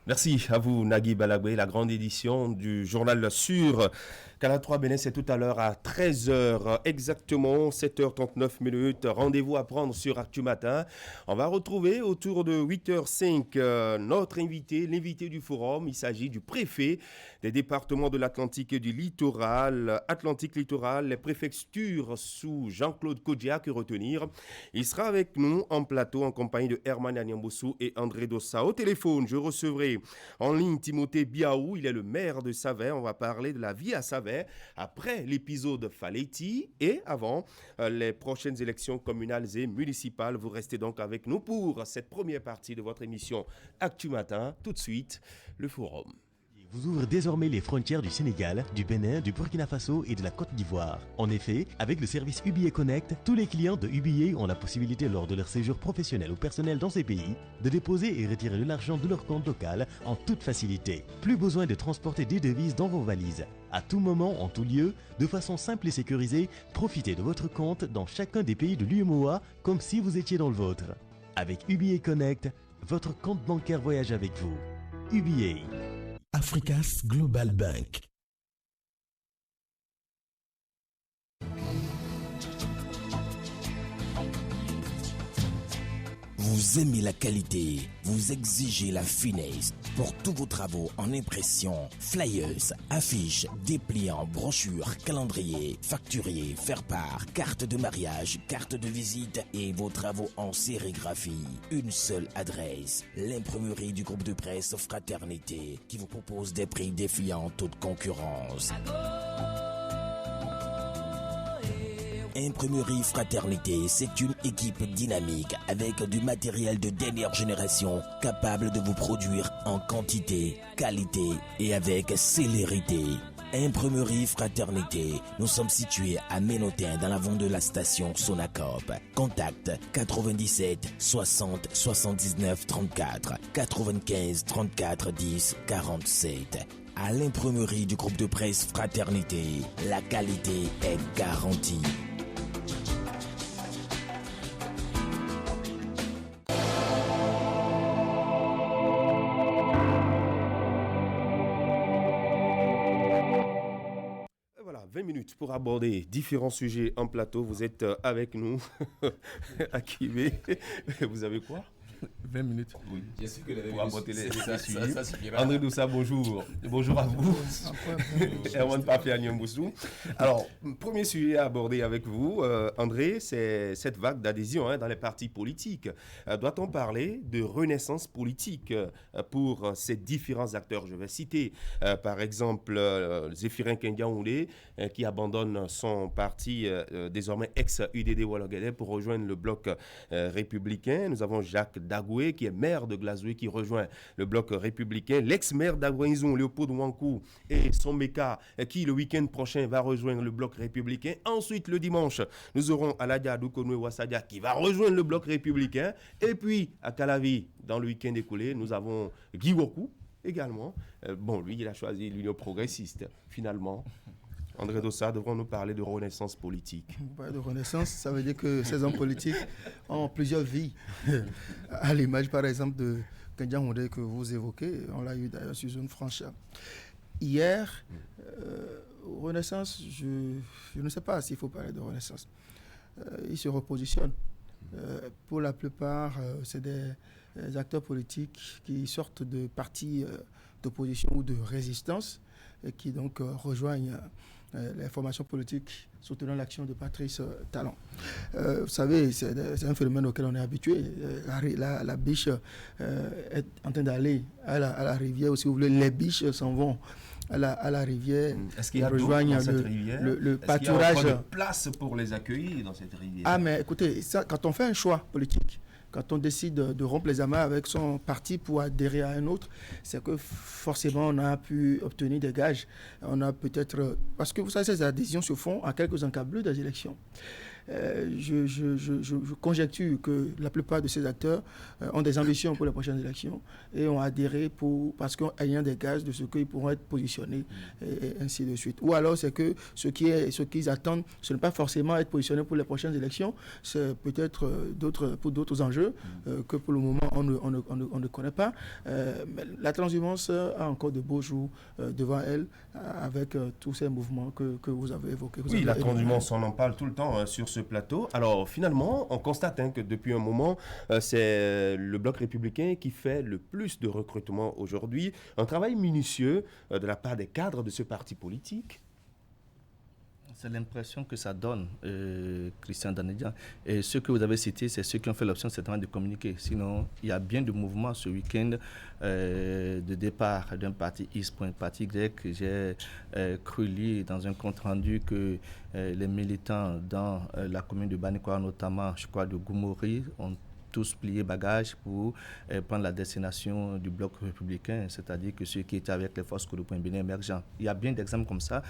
Merci à vous, Nagui Balagwe. La grande édition du journal sur Canal 3 Bénin, c'est tout à l'heure à 13h, exactement 7h39. Rendez-vous à prendre sur Actu Matin. On va retrouver autour de 8h05 notre invité, l'invité du forum. Il s'agit du préfet des départements de l'Atlantique et du littoral, Atlantique Littoral, les préfectures sous Jean-Claude Kodja, que retenir. Il sera avec nous en plateau en compagnie de Herman Anyamboussou et André Dossa. Au téléphone, je recevrai en ligne Timothée Biaou, il est le maire de Savè. On va parler de la vie à Savè après l'épisode Faletti et avant les prochaines élections communales et municipales. Vous restez donc avec nous pour cette première partie de votre émission Actu Matin. Tout de suite, le forum vous ouvre désormais les frontières du Sénégal, du Bénin, du Burkina Faso et de la Côte d'Ivoire. En effet, avec le service UBA Connect, tous les clients de UBA ont la possibilité lors de leur séjour professionnel ou personnel dans ces pays de déposer et retirer de l'argent de leur compte local en toute facilité. Plus besoin de transporter des devises dans vos valises. À tout moment, en tout lieu, de façon simple et sécurisée, profitez de votre compte dans chacun des pays de l'UMOA comme si vous étiez dans le vôtre. Avec UBA Connect, votre compte bancaire voyage avec vous. UBA. Africa's Global Bank. Vous aimez la qualité, vous exigez la finesse. Pour tous vos travaux en impression, flyers, affiches, dépliants, brochures, calendriers, facturiers, faire-part, cartes de mariage, cartes de visite et vos travaux en sérigraphie. Une seule adresse, l'imprimerie du groupe de presse Fraternité qui vous propose des prix défiant toute concurrence. Imprimerie Fraternité, c'est une équipe dynamique avec du matériel de dernière génération capable de vous produire en quantité, qualité et avec célérité. Imprimerie Fraternité, nous sommes situés à Ménotin dans l'avant de la station Sonacop. Contact 97 60 79 34 95 34 10 47. À l'imprimerie du groupe de presse Fraternité, la qualité est garantie. Voilà, 20 minutes pour aborder différents sujets en plateau. Vous êtes avec nous, Akibé. Vous avez quoi 20 minutes. Oui, bien sûr que pour aborder les sujets. Ça suffira. André Doussa, bonjour. Bonjour à vous. Erwan Papia Nyamboussou. Alors, premier sujet à aborder avec vous, André, c'est cette vague d'adhésion dans les partis politiques. Doit-on parler de renaissance politique pour ces différents acteurs? Je vais citer par exemple Zéphirin Kendiaoundé qui abandonne son parti désormais ex-UDD Ouattara pour rejoindre le bloc républicain. Nous avons Jacques Dagoué, qui est maire de Glazoué, qui rejoint le bloc républicain. L'ex-maire d'Aguaïzon, Léopold Wankou, et son méca, qui le week-end prochain va rejoindre le bloc républicain. Ensuite, le dimanche, nous aurons Aladia Doukonou Wassadia, qui va rejoindre le bloc républicain. Et puis, à Calavi, dans le week-end écoulé, nous avons Guy Wokou également. Bon, lui, il a choisi l'Union progressiste, finalement. André Doussa, devront nous parler de renaissance politique. De renaissance, ça veut dire que ces hommes politiques ont plusieurs vies. À l'image, par exemple, de Kendiaoundé que vous évoquez, on l'a eu d'ailleurs sur Zone Franche. Hier, renaissance, je ne sais pas s'il faut parler de renaissance. Ils se repositionnent. Pour la plupart, c'est des acteurs politiques qui sortent de partis d'opposition ou de résistance et qui donc rejoignent les formations politiques soutenant l'action de Patrice Talon. Vous savez, c'est un phénomène auquel on est habitué. La biche est en train d'aller à la rivière, ou si vous voulez, les biches s'en vont à la rivière. Est-ce qu'il y a rejoignent le pâturage. Est-ce qu'il y a de place pour les accueillir dans cette rivière? Ah, mais écoutez, ça, quand on fait un choix politique, quand on décide de rompre les amarres avec son parti pour adhérer à un autre, c'est que forcément on a pu obtenir des gages. On a peut-être... Parce que vous savez, ces adhésions se font à quelques encablures des élections. Je conjecture que la plupart de ces acteurs ont des ambitions pour les prochaines élections et ont adhéré parce qu'ayant des gages de ce qu'ils pourront être positionnés et ainsi de suite. Ou alors c'est que ce qu'ils attendent, ce n'est pas forcément être positionnés pour les prochaines élections, c'est peut-être pour d'autres enjeux que pour le moment on ne connaît pas. Mais la transhumance a encore de beaux jours devant elle avec tous ces mouvements que vous avez évoqués. Oui, la transhumance, on en parle tout le temps sur ce plateau. Alors finalement, on constate que depuis un moment, c'est le bloc républicain qui fait le plus de recrutement aujourd'hui. Un travail minutieux de la part des cadres de ce parti politique. C'est l'impression que ça donne, Christian Danedian. Et ceux que vous avez cités, c'est ceux qui ont fait l'option certainement de communiquer. Sinon, il y a bien de mouvements ce week-end de départ d'un parti X pour un parti Y. J'ai cru lire dans un compte rendu que les militants dans la commune de Banikwa, notamment, je crois, de Goumori, ont tous plié bagage pour prendre la destination du bloc républicain, c'est-à-dire que ceux qui étaient avec les forces Kouroukouen Bénin émergents. Il y a bien d'exemples comme ça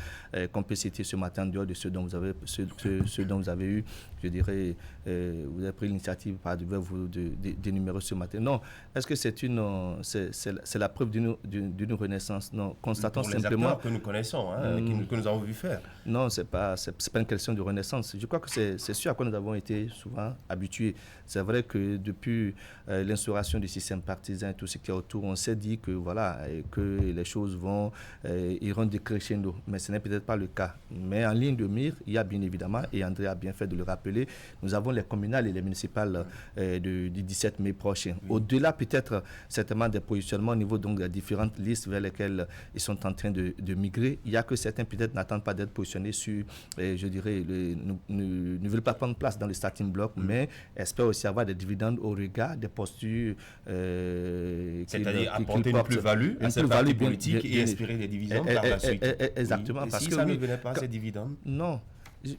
qu'on peut citer ce matin en dehors de ceux dont vous avez eu, je dirais, vous avez pris l'initiative par devers vous d'énumérer ce matin. Non, est-ce que c'est la preuve d'une renaissance? Non, constatons pour les simplement acteurs que nous connaissons, que nous avons vu faire. Non, c'est pas une question de renaissance. Je crois que c'est ce à quoi nous avons été souvent habitués. C'est vrai que depuis l'instauration du système partisan et tout ce qui est autour, on s'est dit que voilà, que les choses iront décrescendo, mais ce n'est peut-être pas le cas. Mais en ligne de mire, il y a bien évidemment, et André a bien fait de le rappeler, nous avons les communales et les municipales du 17 mai prochain. Oui. Au-delà peut-être certainement des positionnements au niveau donc des différentes listes vers lesquelles ils sont en train de migrer, il y a que certains peut-être n'attendent pas d'être positionnés sur, je dirais, ne veulent pas prendre place dans le starting block, mais espèrent aussi avoir des dividendes au regard des postures. C'est-à-dire apporter une plus-value à cette partie politique et espérer des dividendes par la suite. Exactement. Oui. Parce que ça ne venait pas, ces dividendes? Non.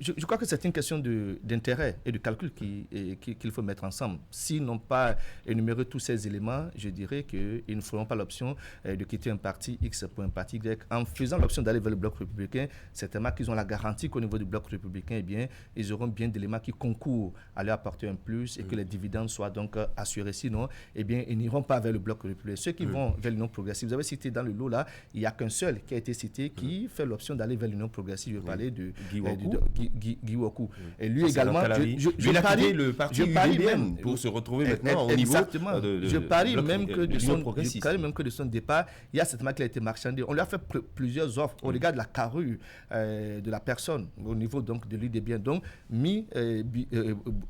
Je crois que c'est une question d'intérêt et de calcul qu'il faut mettre ensemble. S'ils n'ont pas énuméré tous ces éléments, je dirais qu'ils ne feront pas l'option de quitter un parti X pour un parti Y. En faisant l'option d'aller vers le bloc républicain, certainement qu'ils ont la garantie qu'au niveau du bloc républicain, eh bien, ils auront bien d'éléments qui concourent à leur apporter un plus et que les dividendes soient donc assurés. Sinon, eh bien, ils n'iront pas vers le bloc républicain. Ceux qui vont vers l'Union progressive, vous avez cité dans le lot là, il n'y a qu'un seul qui a été cité qui fait l'option d'aller vers l'Union progressive. Je vais parler de Guy Wakou. Et lui également, il a quitté le parti UDBN pour se retrouver maintenant au niveau de je parie même que de son départ, il y a certainement qu'il a été marchandé. On lui a fait plusieurs offres au regard de la carrure de la personne au niveau donc de l'UDBN. Donc, mis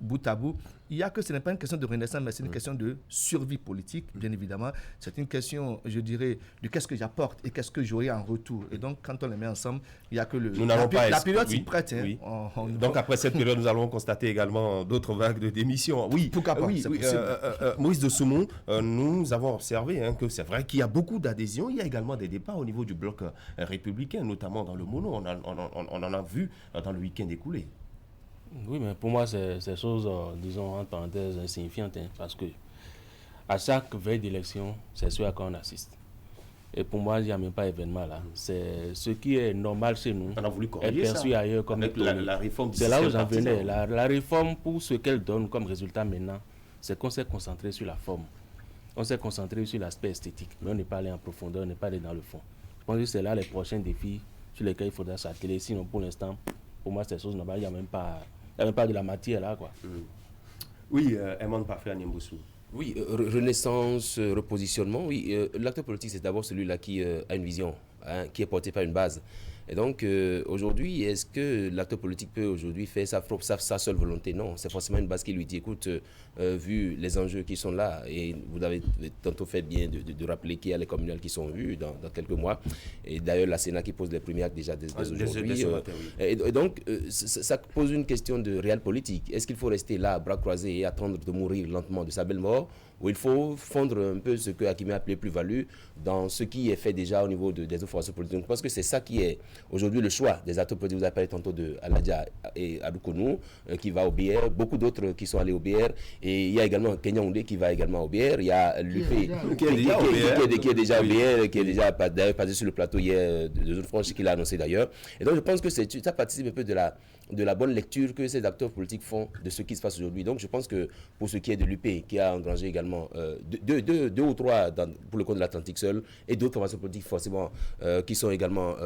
bout à bout, il y a que ce n'est pas une question de renaissance, mais c'est une question de survie politique, bien évidemment. C'est une question, je dirais, de qu'est-ce que j'apporte et qu'est-ce que j'aurai en retour. Et donc, quand on les met ensemble, il n'y a que la période s'y prête. Oui. Donc, après cette période, nous allons constater également d'autres vagues de démission. Oui, pourquoi pas, Maurice de Soumont, nous avons observé que c'est vrai qu'il y a beaucoup d'adhésions. Il y a également des départs au niveau du bloc républicain, notamment dans le Mono. On en a vu dans le week-end écoulé. Oui, mais pour moi, c'est chose, disons, en parenthèse, insignifiante, parce que à chaque veille d'élection, c'est ce à quoi on assiste. Et pour moi, il n'y a même pas d'événement là. C'est ce qui est normal chez nous. On a voulu est perçu ça ailleurs comme la réforme. C'est là où j'en venais. La réforme, pour ce qu'elle donne comme résultat maintenant, c'est qu'on s'est concentré sur la forme. On s'est concentré sur l'aspect esthétique, mais on n'est pas allé en profondeur, on n'est pas allé dans le fond. Je pense que c'est là les prochains défis sur lesquels il faudra s'atteler. Sinon, pour l'instant, pour moi, c'est chose normale. Il n'y a même pas de la matière là, quoi. Oui, Eman Parfait à Niamboussou. Oui, renaissance, repositionnement. Oui, l'acteur politique, c'est d'abord celui-là qui a une vision, qui est porté par une base. Et donc, aujourd'hui, est-ce que l'acteur politique peut aujourd'hui faire sa seule volonté? Non, c'est forcément une base qui lui dit, écoute, vu les enjeux qui sont là, et vous avez tantôt fait bien de rappeler qu'il y a les communales qui sont vues dans quelques mois, et d'ailleurs la Sénat qui pose les premiers actes déjà dès aujourd'hui. Et donc, ça pose une question de réel politique. Est-ce qu'il faut rester là, bras croisés, et attendre de mourir lentement de sa belle mort, ou il faut fondre un peu ce que Hakimi a appelé plus-value dans ce qui est fait déjà au niveau des autres forces politiques? Je pense que c'est ça qui est aujourd'hui le choix des acteurs politiques. Vous avez parlé tantôt de Aladja et Adoukonou qui va au BR, beaucoup d'autres qui sont allés au BR, et il y a également Kenya Oundé qui va également au BR, il y a Lupé qui est déjà au BR, qui est déjà passé sur le plateau hier de Zone Franche, qu'il a annoncé d'ailleurs. Et donc je pense que ça participe un peu de la bonne lecture que ces acteurs politiques font de ce qui se passe aujourd'hui. Donc je pense que pour ce qui est de l'UP, qui a engrangé également deux ou trois pour le compte de l'Atlantique seul, et d'autres formations politiques forcément qui sont également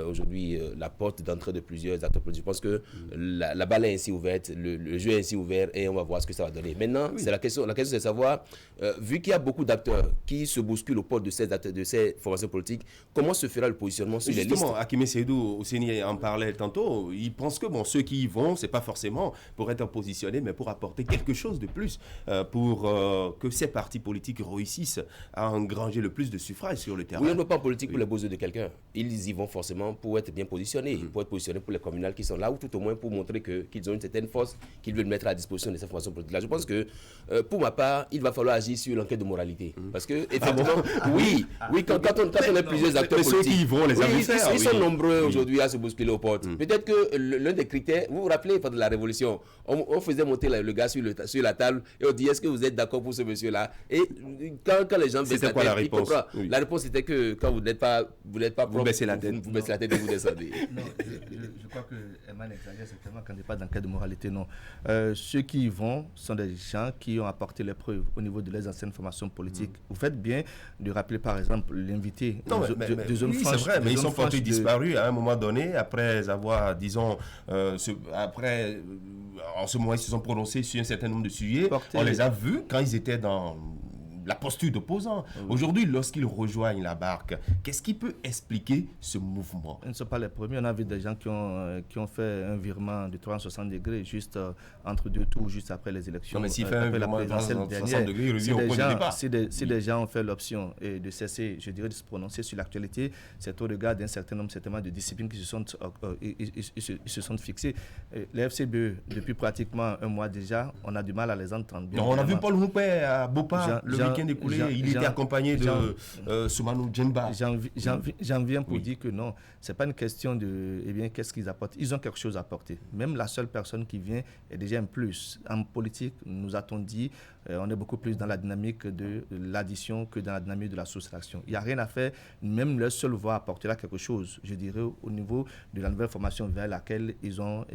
aujourd'hui la porte d'entrée de plusieurs acteurs politiques. Je pense que la balle est ainsi ouverte, le jeu est ainsi ouvert, et on va voir ce que ça va donner. Maintenant, c'est la question c'est de savoir, vu qu'il y a beaucoup d'acteurs qui se bousculent au portes de ces formations politiques, comment se fera le positionnement sur les listes? Justement, Hakimi Seydou Ouseni en parlait tantôt, il pense que ceux qui y vont, c'est pas forcément pour être positionnés, mais pour apporter quelque chose de plus, pour que ces partis politiques réussissent à engranger le plus de suffrages sur le terrain. Oui, on ne va pas en politique pour les beaux yeux de quelqu'un. Ils y vont forcément pour pour être bien positionnés, pour être positionnés pour les communales qui sont là, ou tout au moins pour montrer qu'ils ont une certaine force qu'ils veulent mettre à disposition de cette formation politique-là. Je pense que, pour ma part, il va falloir agir sur l'enquête de moralité. Parce que, effectivement, quand on a plusieurs acteurs politiques, ceux qui vont les ils sont nombreux aujourd'hui à se bousculer aux portes. Peut-être que l'un des critères, vous vous rappelez, pendant la Révolution, on faisait monter le gars sur la table et on dit, est-ce que vous êtes d'accord pour ce monsieur-là? Et quand les gens baissent la tête, ils comprennent. La réponse était que quand vous n'êtes pas propre, vous baissez la tête et vous descendez. Non, je crois que Emmanuel exagère certainement quand il n'y a pas d'enquête de moralité, non. Ceux qui y vont sont des gens qui ont apporté les preuves au niveau de leurs anciennes formations politiques. Vous faites bien de rappeler par exemple l'invité de zone franche. C'est vrai, mais ils sont portés disparus à un moment donné, après avoir, disons, en ce moment, ils se sont prononcés sur un certain nombre de sujets. On les a vus quand ils étaient dans la posture d'opposant. Aujourd'hui, lorsqu'ils rejoignent la barque, qu'est-ce qui peut expliquer ce mouvement? Ils ne sont pas les premiers. On a vu des gens qui ont fait un virement de 360 degrés juste entre deux tours, juste après les élections. Non, mais s'il fait un virement de 360 degrés, il revient au point de départ. Si des gens ont fait l'option de cesser, je dirais, de se prononcer sur l'actualité, c'est au regard d'un certain nombre certainement de disciplines qui se sont fixées. Les FCBE, depuis pratiquement un mois déjà, on a du mal à les entendre. Non, on a vu Paul Houpé à Bopa le week-end écoulé, il était accompagné de Soumanou Djemba. J'en viens pour dire que non, ce n'est pas une question de qu'est-ce qu'ils apportent. Ils ont quelque chose à apporter. Même la seule personne qui vient est déjà un plus. En politique, nous a-t-on dit, on est beaucoup plus dans la dynamique de l'addition que dans la dynamique de la soustraction. Il n'y a rien à faire. Même leur seule voix apportera quelque chose, je dirais, au niveau de la nouvelle formation vers laquelle ils sont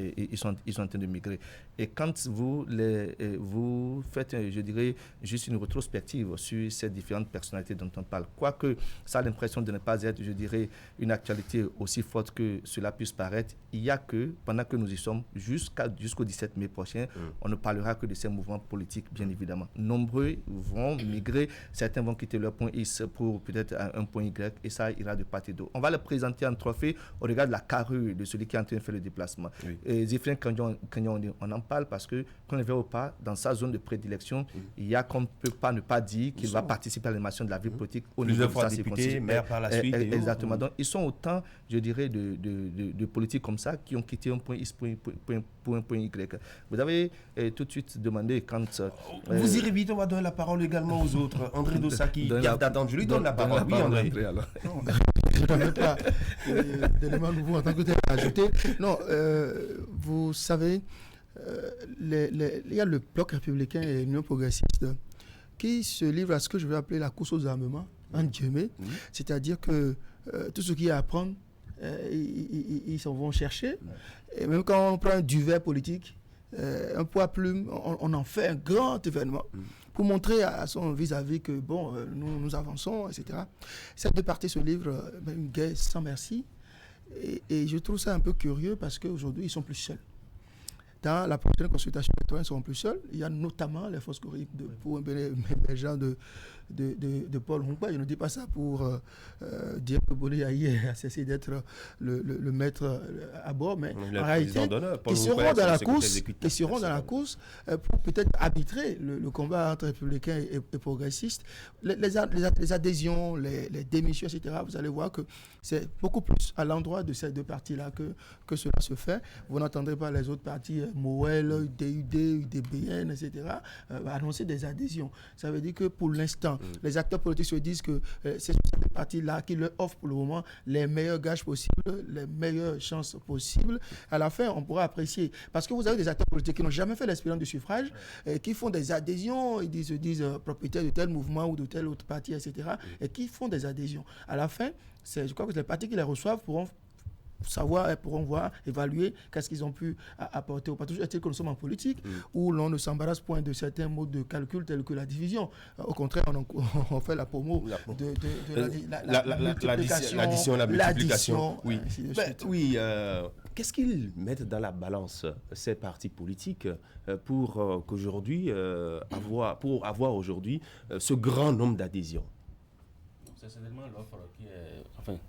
en train de migrer. Et quand vous faites, je dirais, juste une rétrospective sur ces différentes personnalités dont on parle, quoique ça a l'impression de ne pas être, je dirais, une actualité aussi forte que cela puisse paraître, il y a que, pendant que nous y sommes, jusqu'au 17 mai prochain, on ne parlera que de ces mouvements politiques, bien évidemment. Nombreux vont migrer, certains vont quitter leur point X pour peut-être un point Y, et ça ira de part et d'autre. On va le présenter en trophée au regard de la carrure de celui qui est en train de faire le déplacement. Et Zéphirin Kagnon, on en parle parce que, qu'on le veut ou pas, dans sa zone de prédilection, il y a qu'on ne peut pas ne pas dire qu'il va participer à l'animation de la vie politique au niveau de sa circonscription. Maire par la suite. Exactement. Donc, ils sont autant, je dirais, de politiques comme ça qui ont quitté un point X pour un point Y. Vous avez tout de suite demandé quand... vous irez vite, on va donner la parole également aux autres. André Dossaki, je lui donne la parole. Oui, André. Je n'avais pas d'éléments nouveaux en tant que tel à ajouter. Non, vous savez, il y a le bloc républicain et l'Union progressiste qui se livrent à ce que je vais appeler la course aux armements, en guillemets. C'est-à-dire que tout ce qu'il y a à prendre, ils s'en vont chercher. Et même quand on prend un duvet politique, un poids plume, on en fait un grand événement pour montrer à son vis-à-vis que, bon, nous avançons, etc. Ces deux parties se livrent une guerre sans merci. Et je trouve ça un peu curieux parce qu'aujourd'hui, ils sont plus seuls. Dans la prochaine consultation électorale, ils seront plus seuls. Il y a notamment les forces choriques pour un émergent de Paul Houpé. Je ne dis pas ça pour dire que Boni Yahi a cessé d'être le maître à bord, mais en réalité, ils seront dans la course pour peut-être arbitrer le combat entre républicains et progressistes. Les adhésions, les démissions, etc., vous allez voir que c'est beaucoup plus à l'endroit de ces deux partis-là que cela se fait. Vous n'entendrez pas les autres partis, MOEL, UDUD, UDBN, etc., annoncer des adhésions. Ça veut dire que pour l'instant, les acteurs politiques se disent que c'est ces partis-là qui leur offrent pour le moment les meilleurs gages possibles, les meilleures chances possibles. À la fin, on pourra apprécier. Parce que vous avez des acteurs politiques qui n'ont jamais fait l'expérience du suffrage, qui font des adhésions, ils se disent propriétaires de tel mouvement ou de tel autre parti, etc., et qui font des adhésions. À la fin, je crois que les partis qui les reçoivent pourront savoir, pourront voir, évaluer qu'est-ce qu'ils ont pu apporter. Pas toujours est-il que nous sommes en politique où l'on ne s'embarrasse point de certains modes de calcul tels que la division. Au contraire, on fait la promo de l'addition, la multiplication. Oui. Qu'est-ce qu'ils mettent dans la balance, ces partis politiques, pour qu'aujourd'hui, avoir aujourd'hui ce grand nombre d'adhésions? C'est certainement l'offre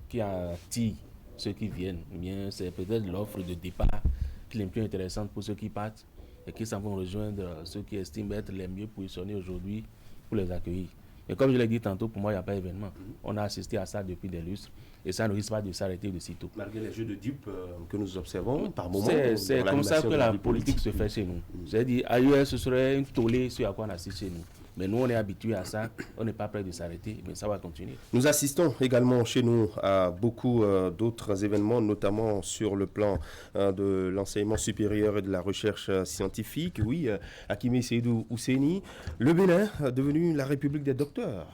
qui attire ceux qui viennent, bien c'est peut-être l'offre de départ qui est plus intéressante pour ceux qui partent et qui s'en vont rejoindre ceux qui estiment être les mieux positionnés aujourd'hui pour les accueillir. Mais comme je l'ai dit tantôt, pour moi, il n'y a pas d'événement. On a assisté à ça depuis des lustres et ça ne risque pas de s'arrêter de sitôt. Malgré les jeux de dupes que nous observons par moments. C'est comme ça que la politique se fait chez nous. C'est-à-dire, ailleurs, ce serait une tollée sur à quoi on assiste chez nous. Mais nous, on est habitués à ça, on n'est pas prêt de s'arrêter, mais ça va continuer. Nous assistons également chez nous à beaucoup d'autres événements, notamment sur le plan de l'enseignement supérieur et de la recherche scientifique. Oui, Hakimi Seydou Ouseni, le Bénin est devenu la République des docteurs.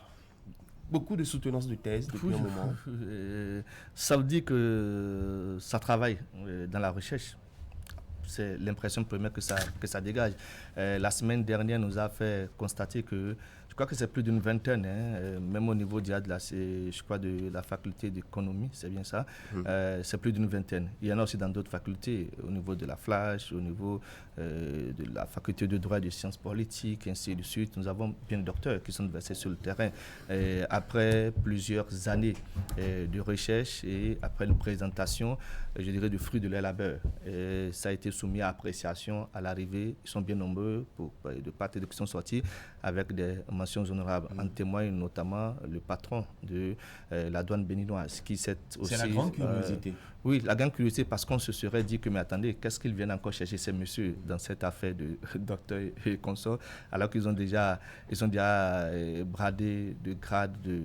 Beaucoup de soutenance de thèse depuis un moment. Ça veut dire que ça travaille dans la recherche. C'est l'impression première que ça dégage. La semaine dernière nous a fait constater que, je crois que c'est plus d'une vingtaine, même au niveau de la faculté d'économie, c'est bien ça, c'est plus d'une vingtaine. Il y en a aussi dans d'autres facultés, au niveau de la Flash, au niveau de la faculté de droit et de sciences politiques, ainsi de suite. Nous avons bien des docteurs qui sont versés sur le terrain. Après plusieurs années de recherche et après une présentation, je dirais, du fruit de leur labeur. Ça a été soumis à appréciation à l'arrivée. Ils sont bien nombreux de part et d'autre qui sont sortis avec des mentions honorables. En témoigne notamment le patron de la douane béninoise qui s'est aussi... C'est la grande curiosité. Oui, la grande curiosité parce qu'on se serait dit que, mais attendez, qu'est-ce qu'ils viennent encore chercher ces messieurs dans cette affaire de docteur et consorts, alors qu'ils ont déjà bradé de grade de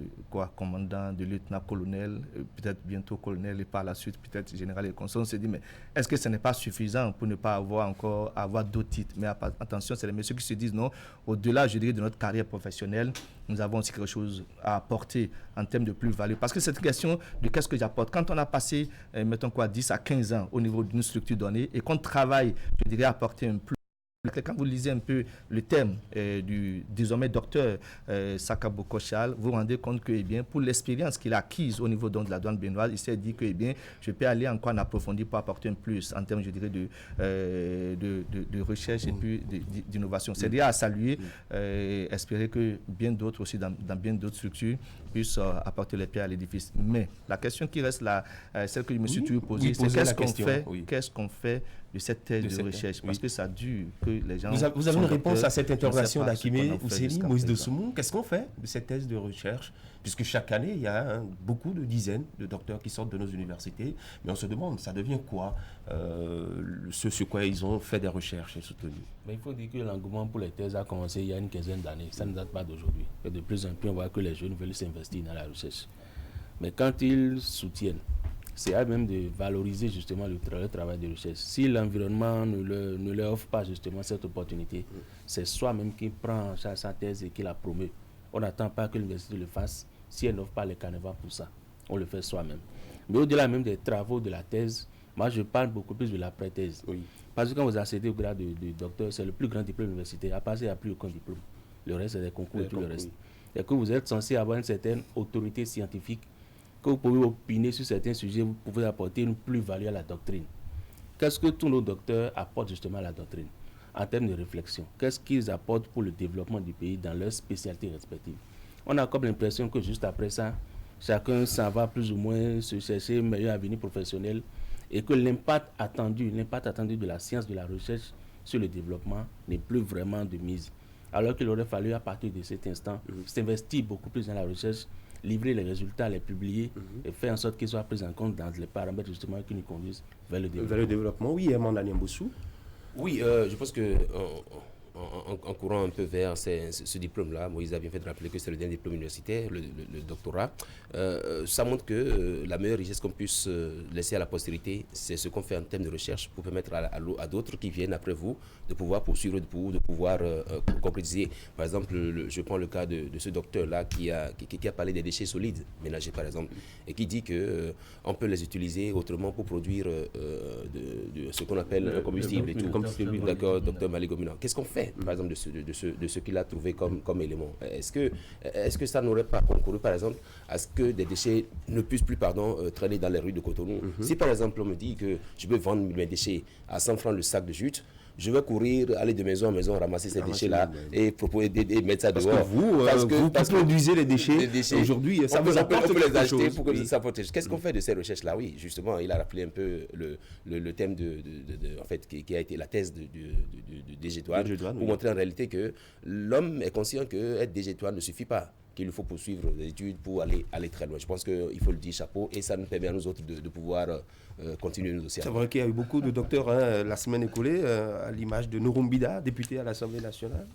commandant, de lieutenant-colonel, peut-être bientôt colonel et par la suite peut-être général et consorts. On s'est dit, mais est-ce que ce n'est pas suffisant pour ne pas avoir d'autres titres? Mais attention, c'est les messieurs qui se disent non, au-delà, je dirais, de notre carrière professionnelle, nous avons aussi quelque chose à apporter en termes de plus-value. Parce que cette question de qu'est-ce que j'apporte, quand on a passé, mettons 10 à 15 ans au niveau d'une structure donnée et qu'on travaille, je dirais, à apporter un plus. Quand vous lisez un peu le thème du désormais docteur Sakabo Kochal, vous vous rendez compte que, pour l'expérience qu'il a acquise au niveau de la douane béninoise, il s'est dit que, je peux aller encore en approfondir pour apporter un plus en termes, je dirais, de recherche et puis d'innovation. C'est déjà à saluer, espérer que bien d'autres aussi, dans bien d'autres structures, puissent apporter les pierres à l'édifice. Mais la question qui reste là, celle que je me suis toujours posée, c'est qu'est-ce qu'on fait de cette thèse de recherche, parce que ça dure que les gens... Vous avez une réponse à cette interrogation d'Hakimi Ouseni, Moïse Dossoumoun. Qu'est-ce qu'on fait de cette thèse de recherche? Puisque chaque année, il y a beaucoup de dizaines de docteurs qui sortent de nos universités, mais on se demande, ça devient quoi ce sur quoi ils ont fait des recherches et soutenu? Mais il faut dire que l'engouement pour les thèses a commencé il y a une quinzaine d'années, ça ne date pas d'aujourd'hui. Et de plus en plus, on voit que les jeunes veulent s'investir dans la recherche. Mais quand ils soutiennent, c'est à même de valoriser justement le travail de recherche. Si l'environnement ne leur offre pas justement cette opportunité, c'est soi-même qui prend sa thèse et qui la promeut. On n'attend pas que l'université le fasse si elle n'offre pas les canevas pour ça. On le fait soi-même. Mais au-delà même des travaux de la thèse, moi je parle beaucoup plus de la pré-thèse. Oui. Parce que quand vous accédez au grade de docteur, c'est le plus grand diplôme universitaire. À passer, il n'y a plus aucun diplôme. Le reste, c'est des concours et tout le reste. Et que vous êtes censé avoir une certaine autorité scientifique, que vous pouvez opiner sur certains sujets, vous pouvez apporter une plus-value à la doctrine. Qu'est-ce que tous nos docteurs apportent justement à la doctrine en termes de réflexion? Qu'est-ce qu'ils apportent pour le développement du pays dans leurs spécialités respectives? On a comme l'impression que juste après ça, chacun s'en va plus ou moins se chercher un meilleur avenir professionnel et que l'impact attendu de la science, de la recherche sur le développement n'est plus vraiment de mise. Alors qu'il aurait fallu à partir de cet instant s'investir beaucoup plus dans la recherche, livrer les résultats, les publier et faire en sorte qu'ils soient pris en compte dans les paramètres justement qui nous conduisent vers le développement. Vers le développement, oui, Amanda Niamboussou. Oui, je pense que en courant un peu vers ce diplôme-là, Moïse a bien fait de rappeler que c'est le dernier diplôme universitaire, le doctorat. Ça montre que la meilleure richesse qu'on puisse laisser à la postérité, c'est ce qu'on fait en termes de recherche pour permettre à d'autres qui viennent après vous de pouvoir poursuivre, de pouvoir concrétiser. Par exemple, je prends le cas de ce docteur-là qui a parlé des déchets solides ménagers, par exemple, et qui dit qu'on peut les utiliser autrement pour produire de ce qu'on appelle un combustible et tout. D'accord, docteur Maligomina. Qu'est-ce qu'on fait, par exemple, de ce qu'il a trouvé comme élément? Est-ce que ça n'aurait pas concouru, par exemple, à ce que des déchets ne puissent plus traîner dans les rues de Cotonou? Si, par exemple, on me dit que je peux vendre mes déchets à 100 francs le sac de jute, je vais courir, aller de maison en maison, ramasser ces déchets-là et mettre ça dehors. Parce que vous produisez les déchets aujourd'hui, ça vous apporte on peut les acheter chose. pour que ça protège. Qu'est-ce qu'on fait de ces recherches-là? Oui, justement, il a rappelé un peu le thème en fait, qui a été la thèse de DG Douane, pour montrer en réalité que l'homme est conscient que être DG Douane ne suffit pas. qu'il faut poursuivre des études pour aller très loin. Je pense qu'il faut le dire chapeau et ça nous permet à nous autres de pouvoir continuer nos dossiers. C'est vrai qu'il y a eu beaucoup de docteurs la semaine écoulée, à l'image de Norumbida, député à l'Assemblée nationale.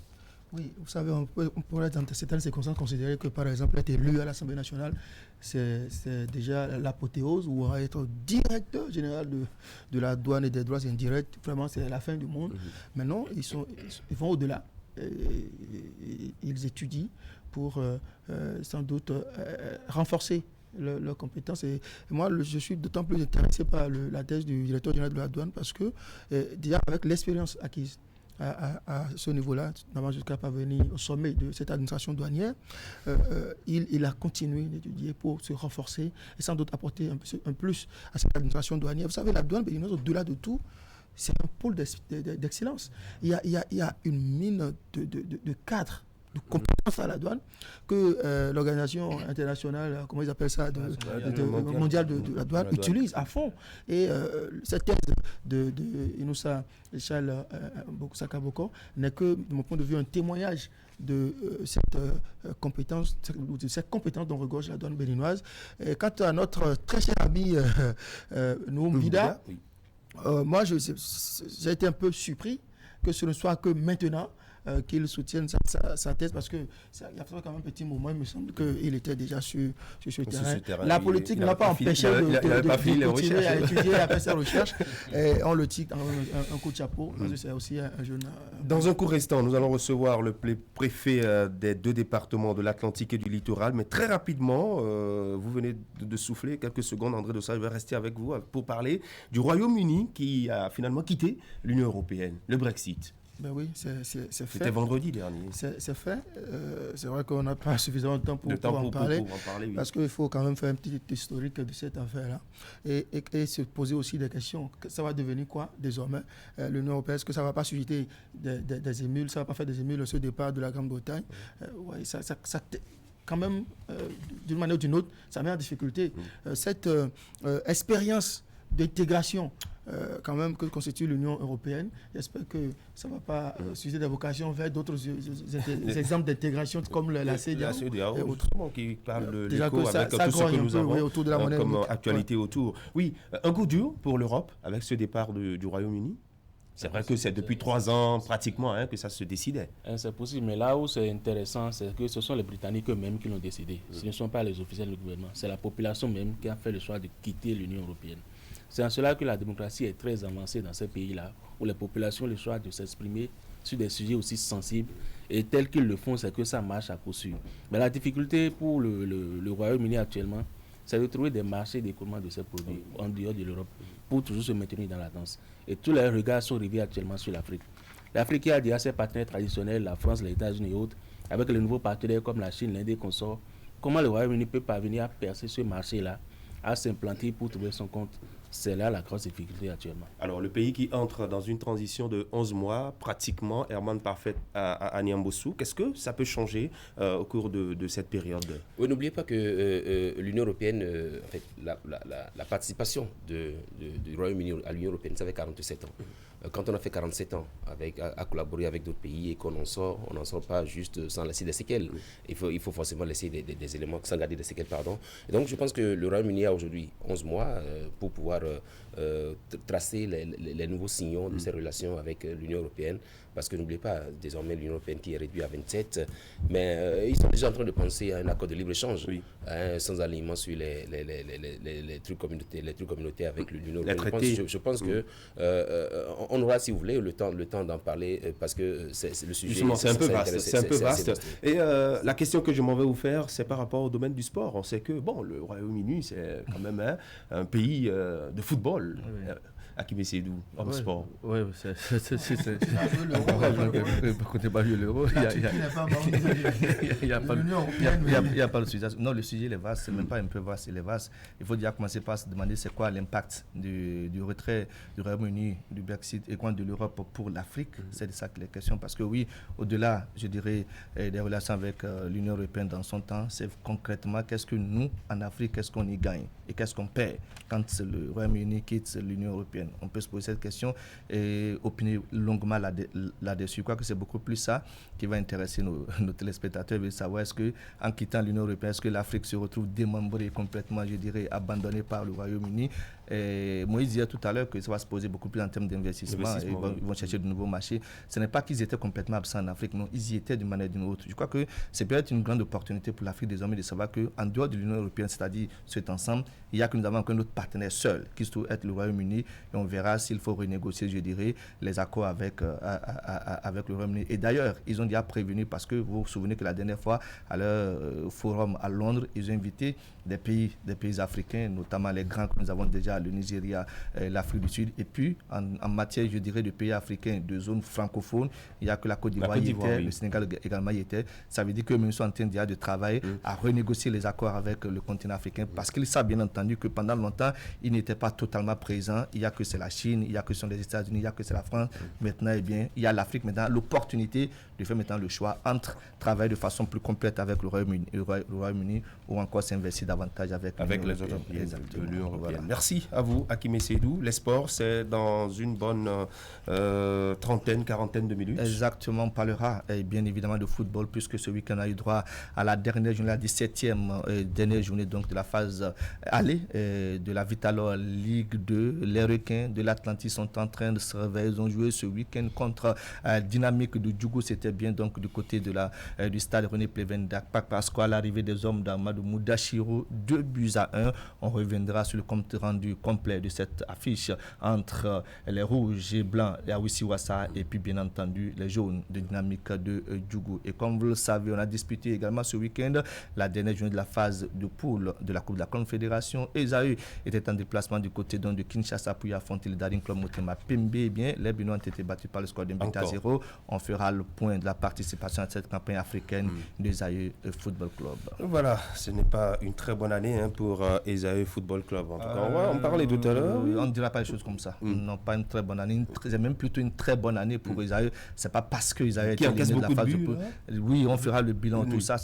Oui, vous savez, on pourrait dans certaines circonstances considérer que, par exemple, être élu à l'Assemblée nationale, c'est déjà l'apothéose, ou être directeur général de la douane et des droits indirects, vraiment, c'est la fin du monde. Maintenant, ils vont au-delà. Ils étudient pour sans doute renforcer leurs compétences. Et moi, je suis d'autant plus intéressé par la thèse du directeur général de la douane parce que, déjà, avec l'expérience acquise à ce niveau-là, notamment jusqu'à parvenir au sommet de cette administration douanière, il a continué d'étudier pour se renforcer et sans doute apporter un plus à cette administration douanière. Vous savez, la douane béninoise, au-delà de tout, c'est un pôle d'excellence. Il y a une mine de cadres, de compétences à la douane que l'organisation internationale, comment ils appellent ça, mondiale de la douane utilise à fond. Et cette thèse de Inoussa Charles Sakaboko n'est que, de mon point de vue, un témoignage de cette compétence dont regorge la douane béninoise. Et quant à notre très cher ami Norumbida, moi j'ai été un peu surpris que ce ne soit que maintenant qu'il soutienne sa thèse, parce qu'il y a quand même un petit moment, il me semble qu'il était déjà sur ce terrain. La politique ne l'a pas empêché de continuer à étudier, à faire ses recherches. Et on le tire un coup de chapeau, parce que c'est aussi un jeune... Dans un court instant, nous allons recevoir le préfet des 2 départements de l'Atlantique et du littoral, mais très rapidement, vous venez de souffler quelques secondes, André Dossat, je vais rester avec vous pour parler du Royaume-Uni qui a finalement quitté l'Union européenne, le Brexit. Ben oui, c'est fait. C'était vendredi dernier. C'est fait. C'est vrai qu'on n'a pas suffisamment de temps pour en parler. Oui. Parce qu'il faut quand même faire un petit historique de cette affaire-là. Et se poser aussi des questions. Ça va devenir quoi désormais, l'Union européenne? Est-ce que ça ne va pas susciter des émules? Ça ne va pas faire des émules ce départ de la Grande-Bretagne? Ouais, ça quand même, d'une manière ou d'une autre, ça met en difficulté cette expérience d'intégration quand même que constitue l'Union européenne. J'espère que ça ne va pas susciter des vocations vers d'autres exemples d'intégration comme la CEDEAO et autres qui parlent de l'éco avec tout ce que nous avons autour de la monnaie comme actualité autour. Oui, un coup dur pour l'Europe avec ce départ du Royaume-Uni. C'est vrai que c'est depuis 3 ans pratiquement que ça se décidait. C'est possible, mais là où c'est intéressant, c'est que ce sont les Britanniques eux-mêmes qui l'ont décidé. Ce ne sont pas les officiels du gouvernement. C'est la population même qui a fait le choix de quitter l'Union européenne. C'est en cela que la démocratie est très avancée dans ces pays-là, où les populations ont le choix de s'exprimer sur des sujets aussi sensibles. Et tels qu'ils le font, c'est que ça marche à coup sûr. Mais la difficulté pour le Royaume-Uni actuellement, c'est de trouver des marchés d'écoulement de ces produits en dehors de l'Europe pour toujours se maintenir dans la danse. Et tous les regards sont rivés actuellement sur l'Afrique. L'Afrique qui a déjà ses partenaires traditionnels, la France, les États-Unis et autres, avec les nouveaux partenaires comme la Chine, l'Inde et consorts. Comment le Royaume-Uni peut parvenir à percer ce marché-là, à s'implanter pour trouver son compte? C'est là la grosse difficulté actuellement. Alors, le pays qui entre dans une transition de 11 mois, pratiquement, Herman Parfait à Niambossou, qu'est-ce que ça peut changer au cours de cette période? Oui, n'oubliez pas que l'Union européenne, en fait, la participation du Royaume-Uni à l'Union européenne, ça fait 47 ans. Quand on a fait 47 ans à collaborer avec d'autres pays et qu'on en sort, on n'en sort pas juste sans laisser des séquelles. Il faut forcément laisser des éléments, sans garder des séquelles, pardon. Et donc, je pense que le Royaume-Uni a aujourd'hui 11 mois pour pouvoir tracer les nouveaux signaux de ces relations avec l'Union européenne. Parce que n'oubliez pas, désormais, l'Union européenne qui est réduite à 27, mais ils sont déjà en train de penser à un accord de libre-échange, sans alignement sur les trucs communautaires avec l'Union européenne. Je pense que on aura, si vous voulez, le temps d'en parler, parce que c'est le sujet. Justement, c'est un peu vaste. Et la question que je m'en vais vous faire, c'est par rapport au domaine du sport. On sait que, bon, le Royaume-Uni, c'est quand même un pays de football. Hakim Seydou, homme sport. Oui, c'est côté pas l'euro. Il n'y a pas le sujet. Non, le sujet il est vaste, c'est même pas un peu vaste, il est vaste. Il faut déjà commencer par se demander c'est quoi l'impact du retrait du Royaume-Uni, du Brexit et de l'Europe pour l'Afrique. C'est de ça que les questions. Parce que oui, au-delà, je dirais, des relations avec l'Union européenne dans son temps, c'est concrètement qu'est-ce que nous, en Afrique, qu'est-ce qu'on y gagne et qu'est-ce qu'on perd quand le Royaume-Uni quitte l'Union européenne. européenne. On peut se poser cette question et opiner longuement là-dessus. Je crois que c'est beaucoup plus ça qui va intéresser nos téléspectateurs, de savoir est-ce qu'en quittant l'Union européenne, est-ce que l'Afrique se retrouve démembrée complètement, je dirais, abandonnée par le Royaume-Uni. Et Moïse disait tout à l'heure que ça va se poser beaucoup plus en termes d'investissement. Ils vont chercher de nouveaux marchés. Ce n'est pas qu'ils étaient complètement absents en Afrique, non, ils y étaient d'une manière ou d'une autre. Je crois que c'est peut-être une grande opportunité pour l'Afrique désormais de savoir qu'en dehors de l'Union européenne, c'est-à-dire cet ensemble, il y a que nous avons encore notre partenaire seul, qui se trouve être le Royaume-Uni, et on verra s'il faut renégocier, je dirais, les accords avec le Royaume-Uni. Et d'ailleurs, ils ont déjà prévenu, parce que vous vous souvenez que la dernière fois, à leur forum à Londres, ils ont invité des pays africains, notamment les grands que nous avons déjà, le Nigeria, l'Afrique du Sud. Et puis, en matière, je dirais, de pays africains, de zones francophones, il n'y a que la Côte d'Ivoire y était, le Sénégal également y était. Ça veut dire qu'eux-mêmes sont en train déjà de travailler à renégocier les accords avec le continent africain, parce qu'ils savent bien entendu que pendant longtemps, ils n'étaient pas totalement présents. Il n'y a que c'est la Chine, il n'y a que ce sont les États-Unis, il n'y a que c'est la France. Maintenant, eh bien, il y a l'Afrique maintenant, l'opportunité de faire maintenant le choix entre travailler de façon plus complète avec le Royaume-Uni ou encore s'investir davantage avec les autres pays de l'Union européenne. Voilà. Merci à vous, Hakim Seydou. Les sports, c'est dans une bonne trentaine, quarantaine de minutes. Exactement, on parlera bien évidemment de football, puisque ce week-end on a eu droit à la dernière journée, la 17e dernière journée donc, de la phase aller de la Vitalor Ligue 2. Les requins de l'Atlantique sont en train de se réveiller. Ils ont joué ce week-end contre Dynamique de Djougou. C'était bien donc du côté de du stade René Pleven d'Akpak, parce qu'à l'arrivée des hommes d'Amadou Moudachiro, 2-1. On reviendra sur le compte rendu complet de cette affiche entre les rouges et blancs, les Awisi-Wassa, et puis bien entendu les jaunes de Dynamique de Djougou. Et comme vous le savez, on a disputé également ce week-end la dernière journée de la phase de poule de la Coupe de la Confédération. Esaü était en déplacement du côté de Kinshasa pour y affronter le Daring Club Motema Pembe. Eh bien, les Béninois ont été battus par le score d'un but à 0. On fera le point de la participation à cette campagne africaine d'Esaü Football Club. Voilà, ce n'est pas une très bonne année pour Esaü Football Club. En tout cas, on parlait tout à l'heure. On ne dira pas les choses comme ça. Non, pas une très bonne année. C'est même plutôt une très bonne année pour Esaü. Ce n'est pas parce que Esaü qui encaisse beaucoup de buts. Oui, on fera le bilan, tout ça.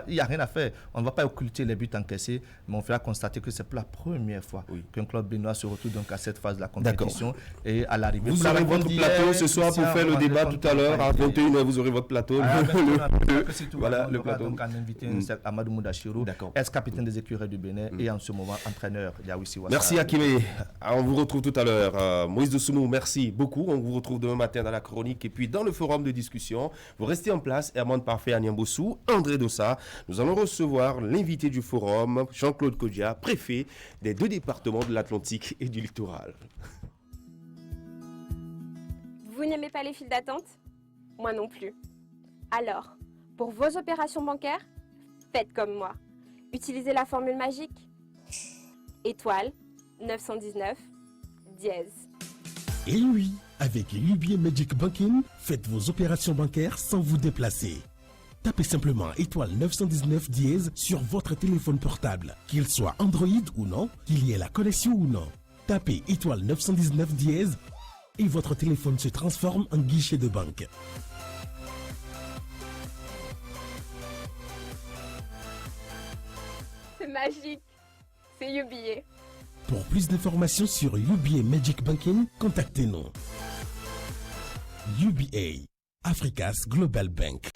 Il n'y a rien à faire. On ne va pas occulter les buts encaissés, mais on fera constater que c'est pour la première fois qu'un club béninois se retrouve donc à cette phase de la compétition. Et à l'arrivée, vous aurez votre plateau ce soir pour faire le débat tout à l'heure. À 21h, vous aurez votre plateau. Voilà le plateau. Donc, on a invité Amadou Moudachiro, ex-capitaine des écureuils du Bénin et en ce moment entraîneur d'Awisi Wassa. Merci Hakimé. On vous retrouve tout à l'heure. Moïse Doussounou, merci beaucoup. On vous retrouve demain matin dans la chronique et puis dans le forum de discussion. Vous restez en place. Herman Parfait à Niambossou, André Dossa. Nous allons recevoir l'invité du forum, Jean-Claude Kodja, préfet des 2 départements de l'Atlantique et du littoral. Vous n'aimez pas les files d'attente? Moi non plus. Alors, pour vos opérations bancaires, faites comme moi. Utilisez la formule magique étoile 919 dièse. Et oui, avec UBA Magic Banking, faites vos opérations bancaires sans vous déplacer. Tapez simplement étoile 919 dièse sur votre téléphone portable, qu'il soit Android ou non, qu'il y ait la connexion ou non. Tapez étoile 919 dièse et votre téléphone se transforme en guichet de banque. C'est magique, c'est UBA. Pour plus d'informations sur UBA Magic Banking, contactez-nous. UBA, Africa's Global Bank.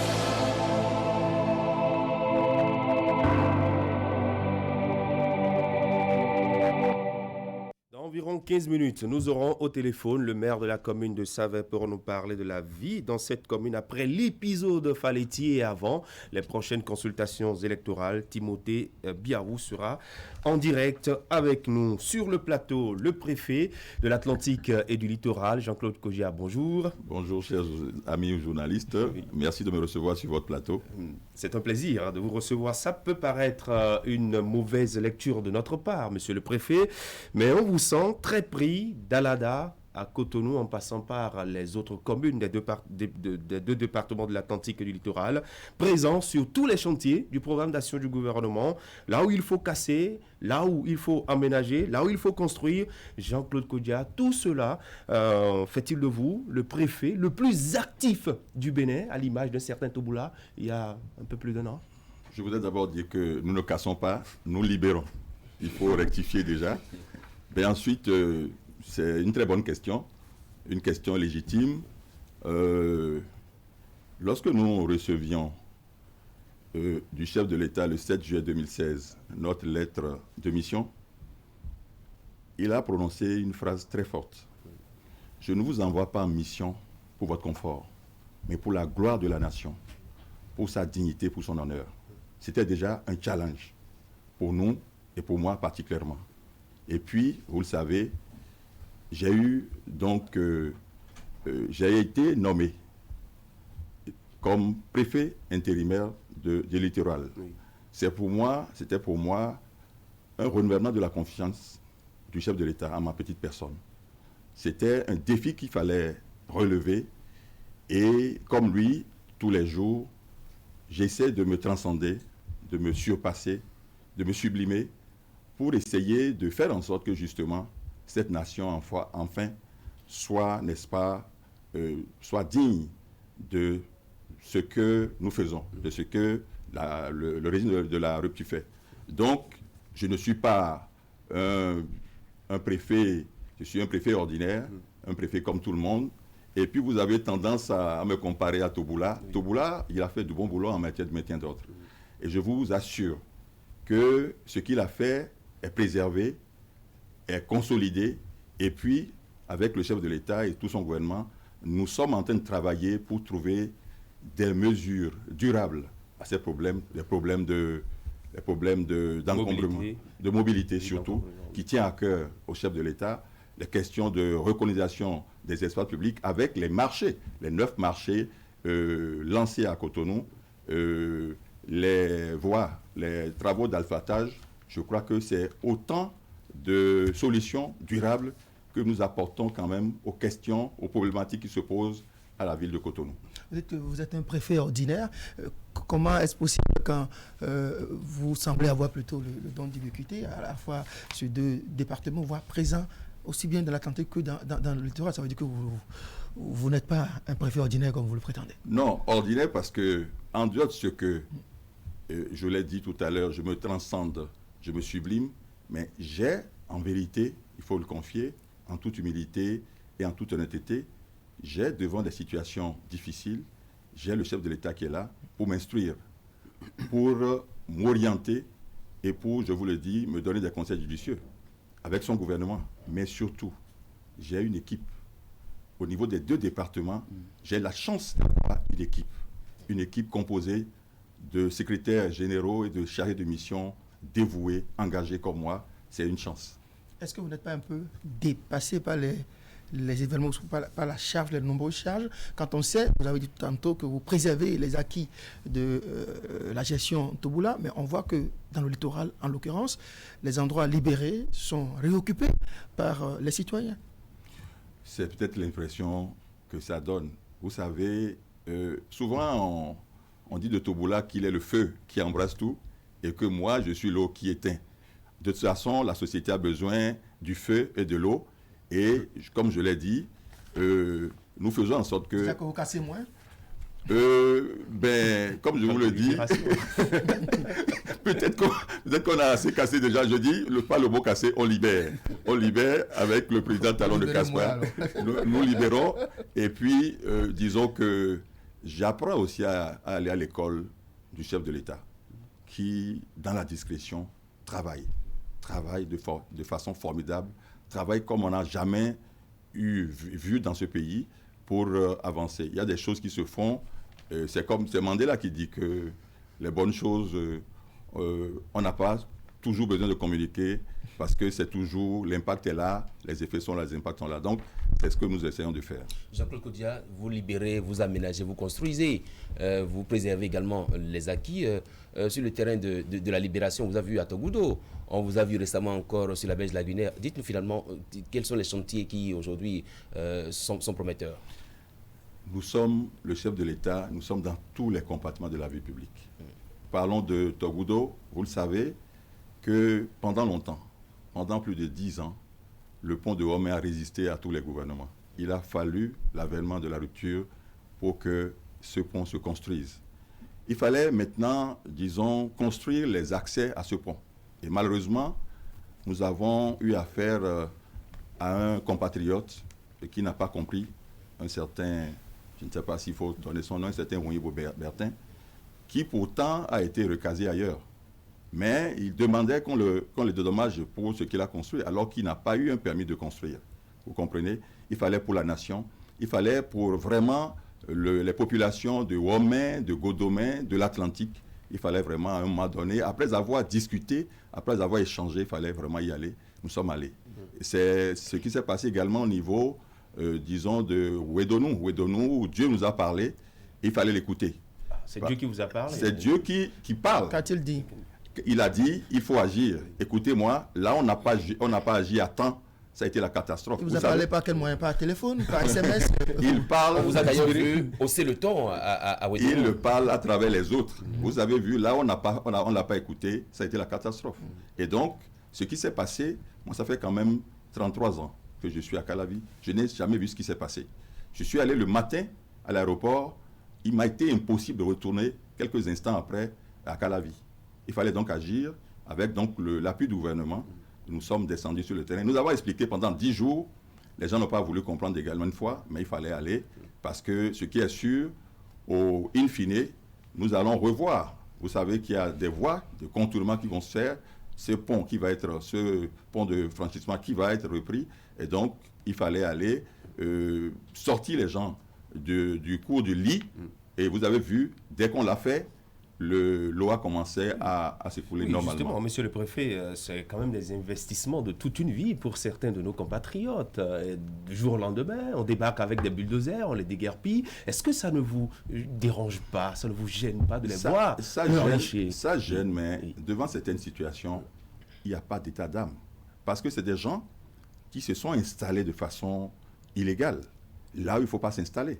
Environ 15 minutes, nous aurons au téléphone le maire de la commune de Savin pour nous parler de la vie dans cette commune après l'épisode Faletti et avant les prochaines consultations électorales. Timothée Biarou sera en direct avec nous sur le plateau. Le préfet de l'Atlantique et du littoral, Jean-Claude Kodja, bonjour. Bonjour chers amis journalistes, merci de me recevoir sur votre plateau. C'est un plaisir de vous recevoir. Ça peut paraître une mauvaise lecture de notre part, monsieur le préfet, mais on vous sent très pris d'Alada à Cotonou en passant par les autres communes des 2 départements de l'Atlantique et du littoral, présents sur tous les chantiers du programme d'action du gouvernement, là où il faut casser, là où il faut aménager, là où il faut construire. Jean-Claude Kodja, tout cela fait-il de vous le préfet le plus actif du Bénin, à l'image d'un certain Toboula il y a un peu plus d'1 an? Je voudrais d'abord dire que nous ne cassons pas, nous libérons. Il faut rectifier déjà. Mais ensuite, c'est une très bonne question, une question légitime. Lorsque nous recevions du chef de l'État le 7 juillet 2016 notre lettre de mission, il a prononcé une phrase très forte. Je ne vous envoie pas en mission pour votre confort, mais pour la gloire de la nation, pour sa dignité, pour son honneur. C'était déjà un challenge pour nous et pour moi particulièrement. Et puis, vous le savez, j'ai été nommé comme préfet intérimaire de littoral. Oui. C'était pour moi un renouvellement de la confiance du chef de l'État à ma petite personne. C'était un défi qu'il fallait relever et comme lui, tous les jours, j'essaie de me transcender, de me surpasser, de me sublimer pour essayer de faire en sorte que justement cette nation enfin soit, n'est-ce pas, soit digne de ce que nous faisons, de ce que le régime de la rupture fait. Donc, je ne suis pas un préfet, je suis un préfet ordinaire, un préfet comme tout le monde. Et puis, vous avez tendance à me comparer à Toboula. Oui. Toboula, il a fait du bon boulot en matière de maintien d'ordre. Oui. Et je vous assure que ce qu'il a fait est préservé, est consolidé. Et puis, avec le chef de l'État et tout son gouvernement, nous sommes en train de travailler pour trouver des mesures durables à ces problèmes, les problèmes d'encombrement, de mobilité surtout, qui tient à cœur au chef de l'État, les questions de recolonisation des espaces publics avec les marchés, les 9 marchés lancés à Cotonou, les voies, les travaux d'alphatage. Je crois que c'est autant de solutions durables que nous apportons quand même aux questions, aux problématiques qui se posent à la ville de Cotonou. Vous êtes un préfet ordinaire. Comment est-ce possible quand vous semblez avoir plutôt le don d'ubiquité, à la fois sur 2 départements, voire présents aussi bien dans l'Atlantique que dans le littoral? Ça veut dire que vous n'êtes pas un préfet ordinaire comme vous le prétendez? Non, ordinaire parce que, en dehors de ce que je l'ai dit tout à l'heure, je me transcende, je me sublime, mais j'ai, en vérité, il faut le confier, en toute humilité et en toute honnêteté, j'ai devant des situations difficiles, j'ai le chef de l'État qui est là pour m'instruire, pour m'orienter et pour, je vous le dis, me donner des conseils judicieux avec son gouvernement. Mais surtout, j'ai une équipe. Au niveau des 2 départements, j'ai la chance d'avoir une équipe composée de secrétaires généraux et de chargés de mission dévoués, engagés comme moi. C'est une chance. Est-ce que vous n'êtes pas un peu dépassé par les événements, par la charge, les nombreuses charges, quand on sait, vous avez dit tantôt que vous préservez les acquis de la gestion Toboula, mais on voit que dans le littoral, en l'occurrence, les endroits libérés sont réoccupés par les citoyens. C'est peut-être l'impression que ça donne. Vous savez, souvent on dit de Toboula qu'il est le feu qui embrasse tout et que moi, je suis l'eau qui éteint. De toute façon, la société a besoin du feu et de l'eau. Et comme je l'ai dit, nous faisons en sorte que... C'est-à-dire que vous cassez moins? Comme je vous le dis, peut-être qu'on a assez cassé déjà. Je dis, pas le mot cassé, on libère. On libère avec le président Talon de Caspar. Nous libérons. Et puis, disons que j'apprends aussi à aller à l'école du chef de l'État, qui, dans la discrétion, travaille de façon formidable, travaille comme on n'a jamais vu dans ce pays pour avancer. Il y a des choses qui se font. C'est Mandela qui dit que les bonnes choses, on n'a pas toujours besoin de communiquer parce que c'est toujours, l'impact est là, les effets sont là, les impacts sont là. Donc, c'est ce que nous essayons de faire. Jean-Claude Kodia, vous libérez, vous aménagez, vous construisez, vous préservez également les acquis. Sur le terrain de la libération, vous avez vu à Togoudou, on vous a vu récemment encore sur la berge de la Guinée. Dites-nous finalement, quels sont les chantiers qui aujourd'hui sont prometteurs? Nous sommes le chef de l'État, nous sommes dans tous les compartiments de la vie publique. Parlons de Togoudou, vous le savez, que pendant longtemps, pendant plus de 10 ans, le pont de Homé a résisté à tous les gouvernements. Il a fallu l'avènement de la rupture pour que ce pont se construise. Il fallait maintenant, disons, construire les accès à ce pont. Et malheureusement, nous avons eu affaire à un compatriote qui n'a pas compris un certain, je ne sais pas s'il faut donner son nom, un certain Wonyibo Bertin, qui pourtant a été recasé ailleurs. Mais il demandait qu'on le dédommage pour ce qu'il a construit, alors qu'il n'a pas eu un permis de construire. Vous comprenez? Il fallait pour la nation, il fallait pour vraiment les populations de Womé, de Godomé, de l'Atlantique. Il fallait vraiment à un moment donné, après avoir discuté, après avoir échangé, il fallait vraiment y aller. Nous sommes allés. C'est ce qui s'est passé également au niveau, disons, de Ouedonou. Ouedonou, où Dieu nous a parlé, il fallait l'écouter. C'est Dieu qui vous a parlé? C'est Dieu qui parle. Qu'a-t-il dit? Il a dit, il faut agir. Écoutez-moi, là, on n'a pas agi à temps. Ça a été la catastrophe. Il vous a parlé par quel moyen? Par téléphone? Par SMS? Il parle... On vous a d'ailleurs vu hausser le ton à Ouedonou. Il le parle à travers les autres. Vous avez vu, là, on ne l'a pas écouté. Ça a été la catastrophe. Et donc, ce qui s'est passé, moi, ça fait quand même 33 ans que je suis à Calavi. Je n'ai jamais vu ce qui s'est passé. Je suis allé le matin à l'aéroport. Il m'a été impossible de retourner quelques instants après à Calavi. Il fallait donc agir avec donc l'appui du gouvernement. Nous sommes descendus sur le terrain. Nous avons expliqué pendant 10 jours. Les gens n'ont pas voulu comprendre également une fois, mais il fallait aller parce que ce qui est sûr, au in fine, nous allons revoir. Vous savez qu'il y a des voies de contournement qui vont se faire. Ce pont de franchissement qui va être repris. Et donc, il fallait aller sortir les gens du cours du lit. Et vous avez vu, dès qu'on l'a fait, l'eau a commencé à s'écouler normalement. Justement, monsieur le préfet, c'est quand même des investissements de toute une vie pour certains de nos compatriotes. Du jour au lendemain, on débarque avec des bulldozers, on les déguerpille. Est-ce que ça ne vous dérange pas, ça ne vous gêne pas de les voir? Ça gêne, mais devant certaines situations, il n'y a pas d'état d'âme. Parce que c'est des gens qui se sont installés de façon illégale, là où il ne faut pas s'installer.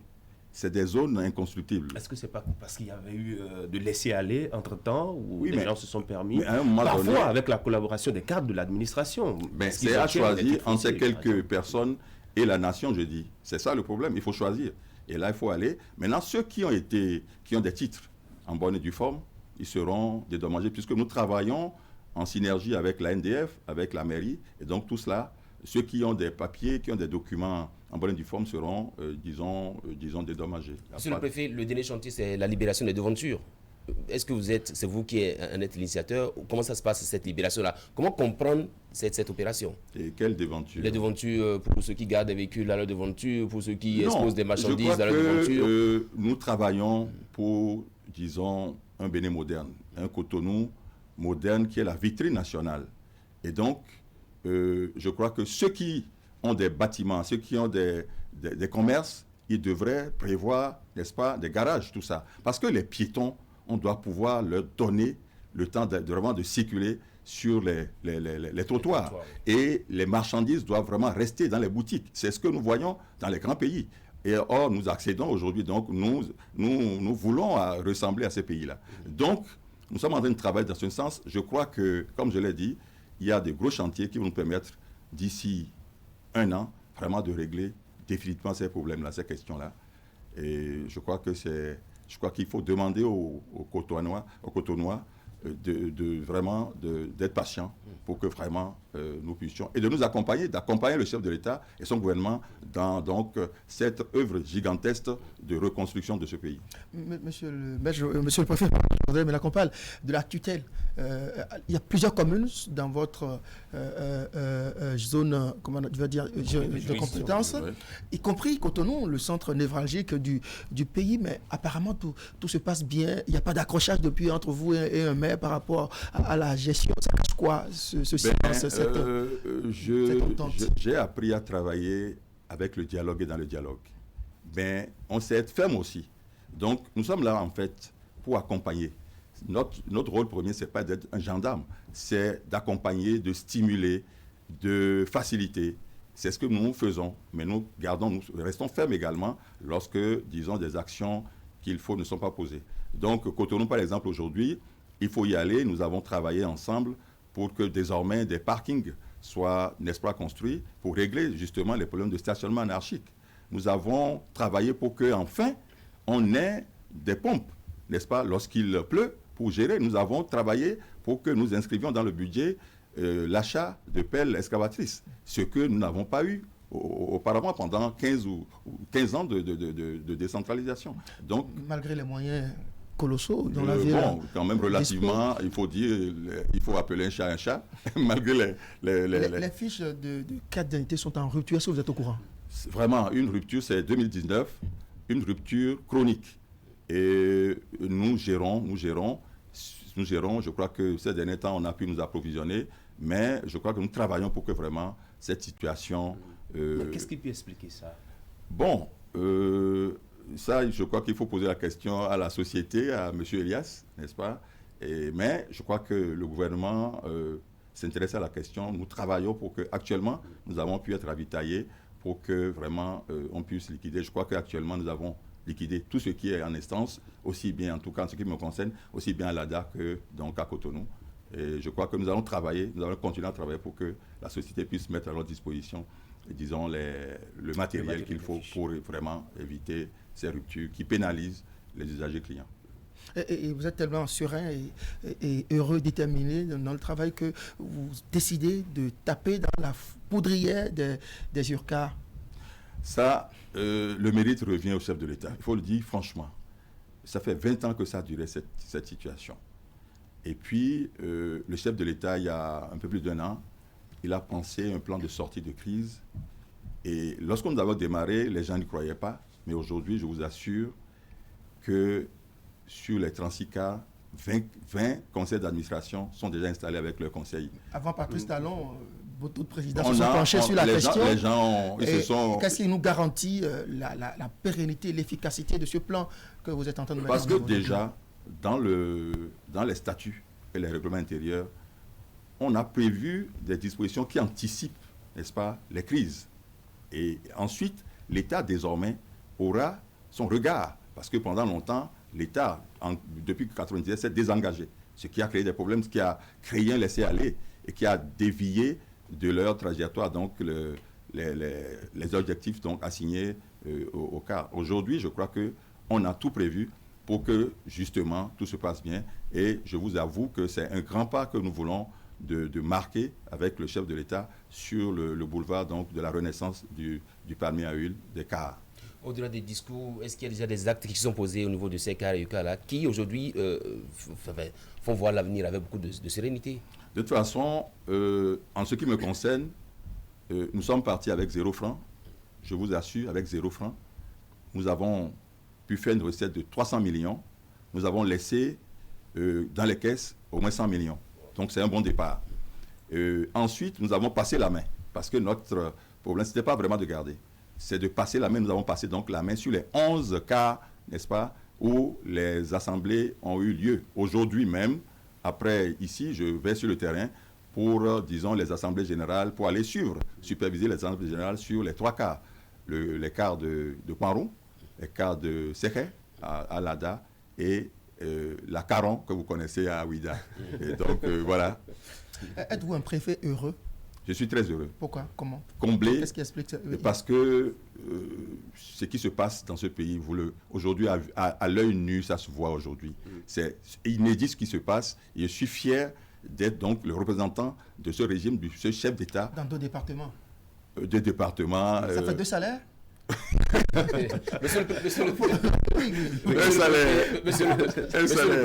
C'est des zones inconstructibles. Est-ce que c'est pas parce qu'il y avait eu de laisser-aller entre-temps où les gens se sont permis, parfois donné, avec la collaboration des cadres de l'administration? C'est à choisir entre ces quelques personnes et la nation, je dis. C'est ça le problème, il faut choisir. Et là, il faut aller. Maintenant, ceux qui ont des titres en bonne et due forme, ils seront dédommagés puisque nous travaillons en synergie avec la NDF, avec la mairie. Et donc, tout cela, ceux qui ont des papiers, qui ont des documents en bonne et due forme seront, disons, dédommagés. Monsieur le préfet, le dernier chantier, c'est la libération des devantures. Est-ce que c'est vous qui êtes l'initiateur? Comment ça se passe, cette libération-là? Comment comprendre cette opération? Et quelles devantures? Les devantures pour ceux qui gardent des véhicules à leur devanture, pour ceux qui exposent des marchandises à leur devanture. Nous travaillons pour, disons, un Bénin moderne, un Cotonou moderne qui est la vitrine nationale. Et donc, je crois que ceux qui ont des bâtiments, ceux qui ont des commerces, ils devraient prévoir, n'est-ce pas, des garages, tout ça. Parce que les piétons, on doit pouvoir leur donner le temps vraiment de circuler sur les trottoirs. Et les marchandises doivent vraiment rester dans les boutiques. C'est ce que nous voyons dans les grands pays. Et or, nous accédons aujourd'hui, donc nous voulons ressembler à ces pays-là. Donc, nous sommes en train de travailler dans ce sens. Je crois que, comme je l'ai dit, il y a des gros chantiers qui vont nous permettre, d'ici 1 an, vraiment de régler définitivement ces problèmes-là, ces questions-là. Et je crois qu'il faut demander aux Cotonois d'être patients pour que vraiment nous puissions, et de nous accompagner, d'accompagner le chef de l'État et son gouvernement dans donc cette œuvre gigantesque de reconstruction de ce pays. Monsieur le préfet, mais là qu'on parle de la tutelle, il y a plusieurs communes dans votre zone, comment je veux dire, de compétence, y compris Cotonou, le centre névralgique du pays, mais apparemment tout se passe bien. Il n'y a pas d'accrochage depuis entre vous et un maire par rapport à la gestion. Ça cache quoi, ce silence, j'ai appris à travailler avec le dialogue et dans le dialogue. Mais on sait être ferme aussi. Donc, nous sommes là, en fait, pour accompagner. Notre rôle premier, ce n'est pas d'être un gendarme, c'est d'accompagner, de stimuler, de faciliter. C'est ce que nous faisons, mais nous restons fermes également lorsque, disons, des actions qu'il faut ne sont pas posées. Donc, Cotonou, par exemple, aujourd'hui, il faut y aller. Nous avons travaillé ensemble pour que désormais des parkings soient, n'est-ce pas, construits pour régler justement les problèmes de stationnement anarchique. Nous avons travaillé pour qu'enfin, on ait des pompes, n'est-ce pas, lorsqu'il pleut, pour gérer. Nous avons travaillé pour que nous inscrivions dans le budget l'achat de pelles excavatrices, ce que nous n'avons pas eu auparavant pendant 15 ans de décentralisation. Donc, malgré les moyens colossaux dans la ville. Bon, quand même relativement, il faut dire, il faut appeler un chat, malgré les fiches de carte d'identité sont en rupture. Est-ce que vous êtes au courant? Vraiment, une rupture, c'est 2019, une rupture chronique. Et nous gérons. Je crois que ces derniers temps, on a pu nous approvisionner, mais je crois que nous travaillons pour que vraiment cette situation... Qu'est-ce qui peut expliquer ça? Bon, ça, je crois qu'il faut poser la question à la société, à M. Elias, n'est-ce pas? Mais je crois que le gouvernement s'intéresse à la question. Nous travaillons pour que, actuellement, nous avons pu être ravitaillés pour que vraiment on puisse liquider. Je crois qu'actuellement, nous avons liquidé tout ce qui est en instance, aussi bien, en tout cas en ce qui me concerne, aussi bien à l'ADA que donc à Cotonou. Et je crois que nous allons continuer à travailler pour que la société puisse mettre à leur disposition, disons, le matériel qu'il faut pour vraiment éviter ces ruptures qui pénalisent les usagers clients. Et vous êtes tellement serein et heureux, déterminé dans le travail que vous décidez de taper dans la poudrière des URCA. Ça, le mérite revient au chef de l'État. Il faut le dire franchement. Ça fait 20 ans que ça a duré cette situation. Et puis, le chef de l'État, il y a un peu plus d'1 an, il a pensé un plan de sortie de crise. Et lorsque nous avons démarré, les gens n'y croyaient pas. Mais aujourd'hui, je vous assure que sur les 36 cas, 20 conseils d'administration sont déjà installés avec leur conseil. Avant Patrice Talon, beaucoup de présidents se sont penchés sur la question. Les gens, ils se sont... Qu'est-ce qui nous garantit la pérennité, l'efficacité de ce plan que vous êtes en train de mettre en œuvre? Parce que déjà, dans les statuts et les règlements intérieurs, on a prévu des dispositions qui anticipent, n'est-ce pas, les crises. Et ensuite, l'État, désormais, aura son regard. Parce que pendant longtemps, l'État, depuis 1997, s'est désengagé. Ce qui a créé des problèmes, ce qui a créé un laisser-aller et qui a dévié de leur trajectoire, donc les objectifs donc, assignés au cas. Aujourd'hui, je crois qu'on a tout prévu pour que, justement, tout se passe bien. Et je vous avoue que c'est un grand pas que nous voulons de marquer avec le chef de l'État sur le boulevard donc, de la renaissance du palmier à huile des cars. Au-delà des discours, est-ce qu'il y a déjà des actes qui sont posés au niveau de ces cars et UCA-là qui aujourd'hui font voir l'avenir avec beaucoup de sérénité? De toute façon, en ce qui me concerne, nous sommes partis avec 0 francs. Je vous assure, avec 0 francs. Nous avons pu faire une recette de 300 millions. Nous avons laissé dans les caisses au moins 100 millions. Donc c'est un bon départ. Ensuite, nous avons passé la main. Parce que notre problème, ce n'était pas vraiment de garder. C'est de passer la main. Nous avons passé donc la main sur les 11 cas, n'est-ce pas, où les assemblées ont eu lieu. Aujourd'hui même, après ici, je vais sur le terrain pour, disons, les assemblées générales, pour aller superviser les assemblées générales sur les 3 cas. Les cas de Panrou, les cas de Sekhé, à Lada, et la Caron, que vous connaissez à Ouida. Et donc, voilà. Êtes-vous un préfet heureux? Je suis très heureux. Pourquoi? Comment? Comblé. Qu'est-ce qui explique ça? Parce que ce qui se passe dans ce pays, aujourd'hui, à l'œil nu, ça se voit aujourd'hui. C'est inédit ce qui se passe. Et je suis fier d'être donc le représentant de ce régime, de ce chef d'État. Dans 2 départements? 2 départements. Ça fait 2 salaires? Monsieur le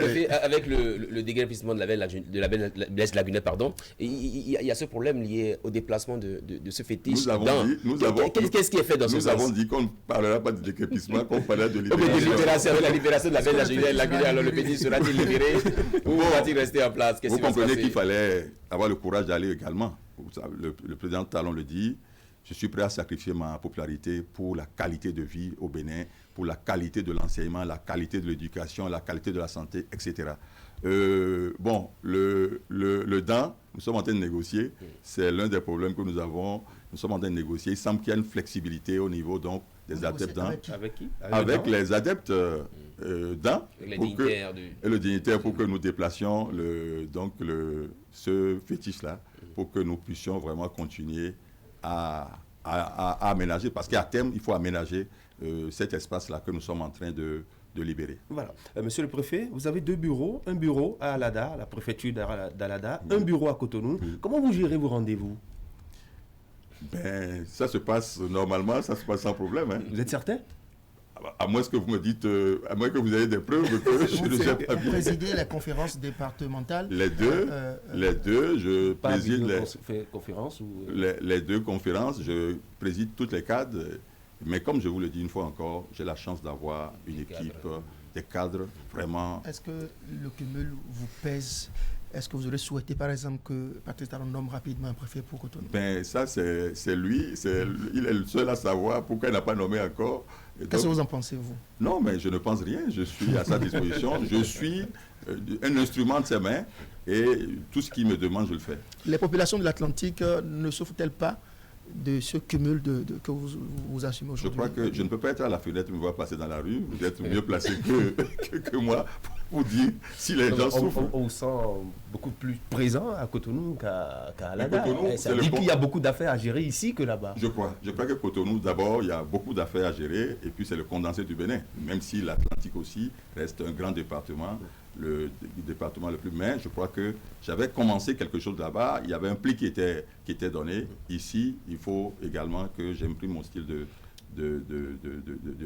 préfet, avec le déguerpissement de la Blaise Lagunette, pardon, il y a ce problème lié au déplacement de ce fétiche. Qu'est-ce qui est fait dans ce sens? Nous avons dit qu'on ne parlera pas de déguerpissement, qu'on parlera de libération. Avec la libération de la Blaise Lagunette, alors le fétiche sera-t-il libéré ou va-t-il rester en place? Vous comprenez qu'il fallait avoir le courage d'aller également. Le président Talon le dit. Je suis prêt à sacrifier ma popularité pour la qualité de vie au Bénin, pour la qualité de l'enseignement, la qualité de l'éducation, la qualité de la santé, etc. Bon, le DAN, nous sommes en train de négocier. C'est l'un des problèmes que nous avons. Nous sommes en train de négocier. Il semble qu'il y a une flexibilité au niveau donc, des adeptes DAN. Avec qui? Avec les adeptes DAN. Et le dignitaire pour que nous déplacions ce fétiche-là, pour que nous puissions vraiment continuer à aménager, parce qu'à terme, il faut aménager cet espace-là que nous sommes en train de de libérer. Voilà. Monsieur le préfet, vous avez 2 bureaux. Un bureau à Alada, la préfecture d'Alada, un bureau à Cotonou. Comment vous gérez vos rendez-vous? Ben, ça se passe normalement, ça se passe sans problème. Hein. Vous êtes certain? À moins que vous me dites, à moins que vous ayez des preuves que je ne sais pas bien. Vous présidez les conférences départementales? Les deux, je préside les 2 conférences, je préside toutes les cadres. Mais comme je vous le dis une fois encore, j'ai la chance d'avoir une équipe, des cadres vraiment... Est-ce que le cumul vous pèse? Est-ce que vous aurez souhaité, par exemple, que Patrice Talon nomme rapidement un préfet pour Cotonou? Ben, ça, c'est lui. Il est le seul à savoir pourquoi il n'a pas nommé encore. Qu'est-ce que vous en pensez, vous? Non, mais je ne pense rien. Je suis à sa disposition. Je suis un instrument de ses mains et tout ce qu'il me demande, je le fais. Les populations de l'Atlantique ne souffrent-elles pas de ce cumul que vous assumez aujourd'hui? Je crois que je ne peux pas être à la fenêtre et me voir passer dans la rue. Vous êtes mieux placé que moi pour dire si les gens souffrent. On vous sent beaucoup plus présent à Cotonou qu'à Alada. Ça dit qu'il y a beaucoup d'affaires à gérer ici que là-bas. Je crois que Cotonou, d'abord, il y a beaucoup d'affaires à gérer et puis c'est le condensé du Bénin. Même si l'Atlantique aussi reste un grand département, le département le plus... Mais je crois que j'avais commencé quelque chose là-bas. Il y avait un pli qui était donné. Ici, il faut également que j'imprime mon style de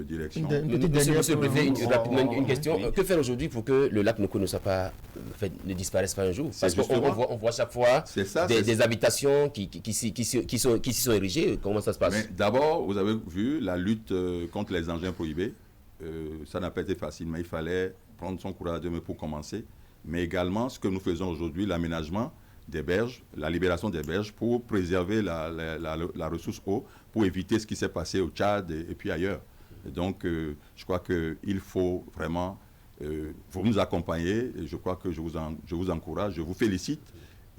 direction. Monsieur le préfet, rapidement une question. Oui. Que faire aujourd'hui pour que le lac Noko ne disparaisse pas un jour? Parce qu'on voit chaque fois des habitations qui s'y sont érigées. Comment ça se passe? D'abord, vous avez vu la lutte contre les engins prohibés. Ça n'a pas été facile, mais il fallait prendre son courage à deux mains pour commencer. Mais également, ce que nous faisons aujourd'hui, l'aménagement des berges, la libération des berges pour préserver la ressource eau, pour éviter ce qui s'est passé au Tchad et puis ailleurs. Et donc, je crois qu'il faut vraiment vous nous accompagner. Et je crois que je vous encourage, je vous félicite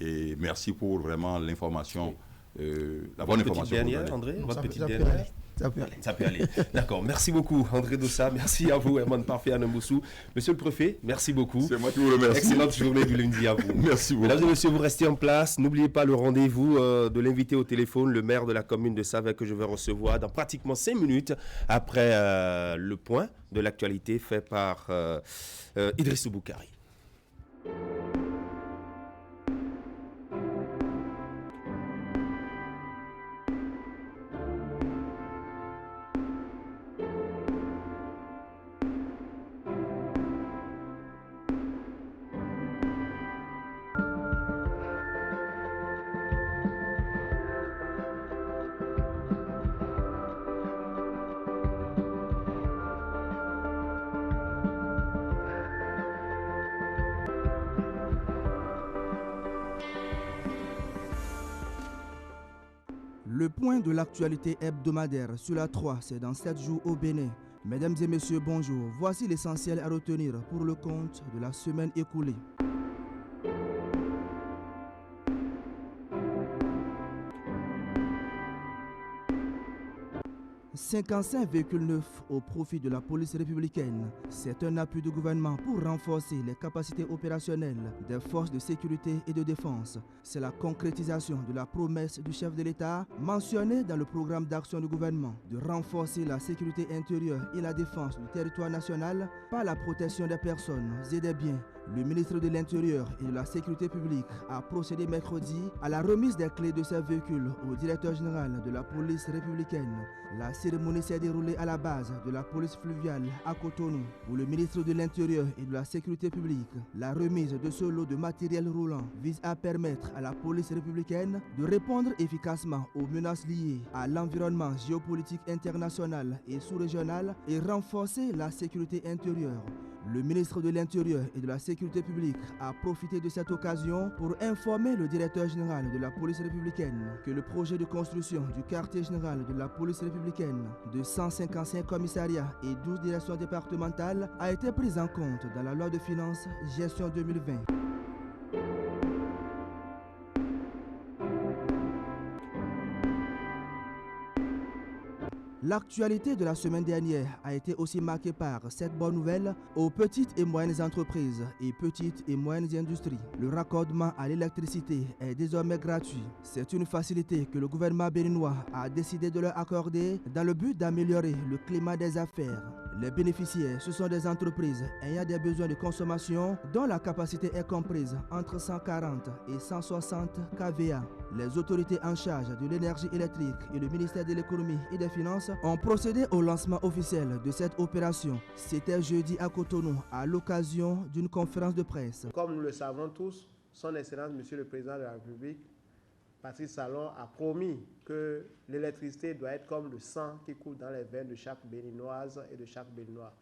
et merci pour vraiment l'information, la bonne information. Dernière, André, votre petite dernière. Ça peut aller. D'accord. Merci beaucoup, André Dossa. Merci à vous, Herman Parfait Anamboussou. Monsieur le préfet, merci beaucoup. C'est moi qui vous remercie. Excellente journée du lundi à vous. Merci beaucoup. Mesdames et messieurs, vous restez en place. N'oubliez pas le rendez-vous de l'invité au téléphone, le maire de la commune de Savès, que je vais recevoir dans pratiquement 5 minutes après le point de l'actualité fait par Idrissou Boukari. Le point de l'actualité hebdomadaire sur la 3, c'est dans 7 jours au Bénin. Mesdames et messieurs, bonjour. Voici l'essentiel à retenir pour le compte de la semaine écoulée. 55 véhicules neufs au profit de la police républicaine. C'est un appui du gouvernement pour renforcer les capacités opérationnelles des forces de sécurité et de défense. C'est la concrétisation de la promesse du chef de l'État mentionnée dans le programme d'action du gouvernement de renforcer la sécurité intérieure et la défense du territoire national par la protection des personnes et des biens. Le ministre de l'Intérieur et de la Sécurité publique a procédé mercredi à la remise des clés de ces véhicules au directeur général de la police républicaine. La cérémonie s'est déroulée à la base de la police fluviale à Cotonou. Pour le ministre de l'Intérieur et de la Sécurité publique, la remise de ce lot de matériel roulant vise à permettre à la police républicaine de répondre efficacement aux menaces liées à l'environnement géopolitique international et sous-régional et renforcer la sécurité intérieure. Le ministre de l'Intérieur et de la Sécurité publique a profité de cette occasion pour informer le directeur général de la police républicaine que le projet de construction du quartier général de la police républicaine de 155 commissariats et 12 directions départementales a été pris en compte dans la loi de finances gestion 2020. L'actualité de la semaine dernière a été aussi marquée par cette bonne nouvelle aux petites et moyennes entreprises et petites et moyennes industries. Le raccordement à l'électricité est désormais gratuit. C'est une facilité que le gouvernement béninois a décidé de leur accorder dans le but d'améliorer le climat des affaires. Les bénéficiaires, ce sont des entreprises ayant des besoins de consommation dont la capacité est comprise entre 140 et 160 kVA. Les autorités en charge de l'énergie électrique et le ministère de l'économie et des finances ont procédé au lancement officiel de cette opération. C'était jeudi à Cotonou à l'occasion d'une conférence de presse. Comme nous le savons tous, son Excellence Monsieur le Président de la République, Patrice Talon, a promis que l'électricité doit être comme le sang qui coule dans les veines de chaque Béninoise et de chaque Béninois.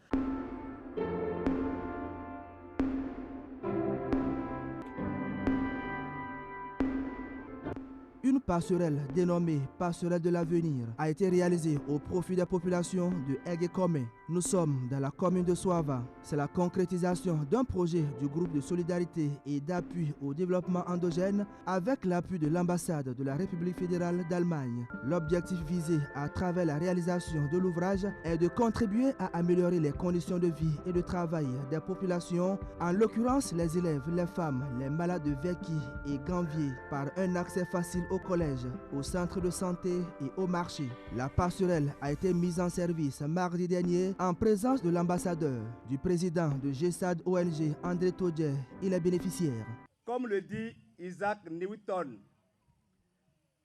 Une passerelle dénommée Passerelle de l'avenir a été réalisée au profit des populations de Aigué-Comé. Nous sommes dans la commune de Soava. C'est la concrétisation d'un projet du groupe de solidarité et d'appui au développement endogène avec l'appui de l'ambassade de la République fédérale d'Allemagne. L'objectif visé à travers la réalisation de l'ouvrage est de contribuer à améliorer les conditions de vie et de travail des populations, en l'occurrence les élèves, les femmes, les malades de Veki et Ganvier, par un accès facile au collège, au centre de santé et au marché. La passerelle a été mise en service mardi dernier en présence de l'ambassadeur, du président de GESAD ONG André Todje et les bénéficiaires. Comme le dit Isaac Newton,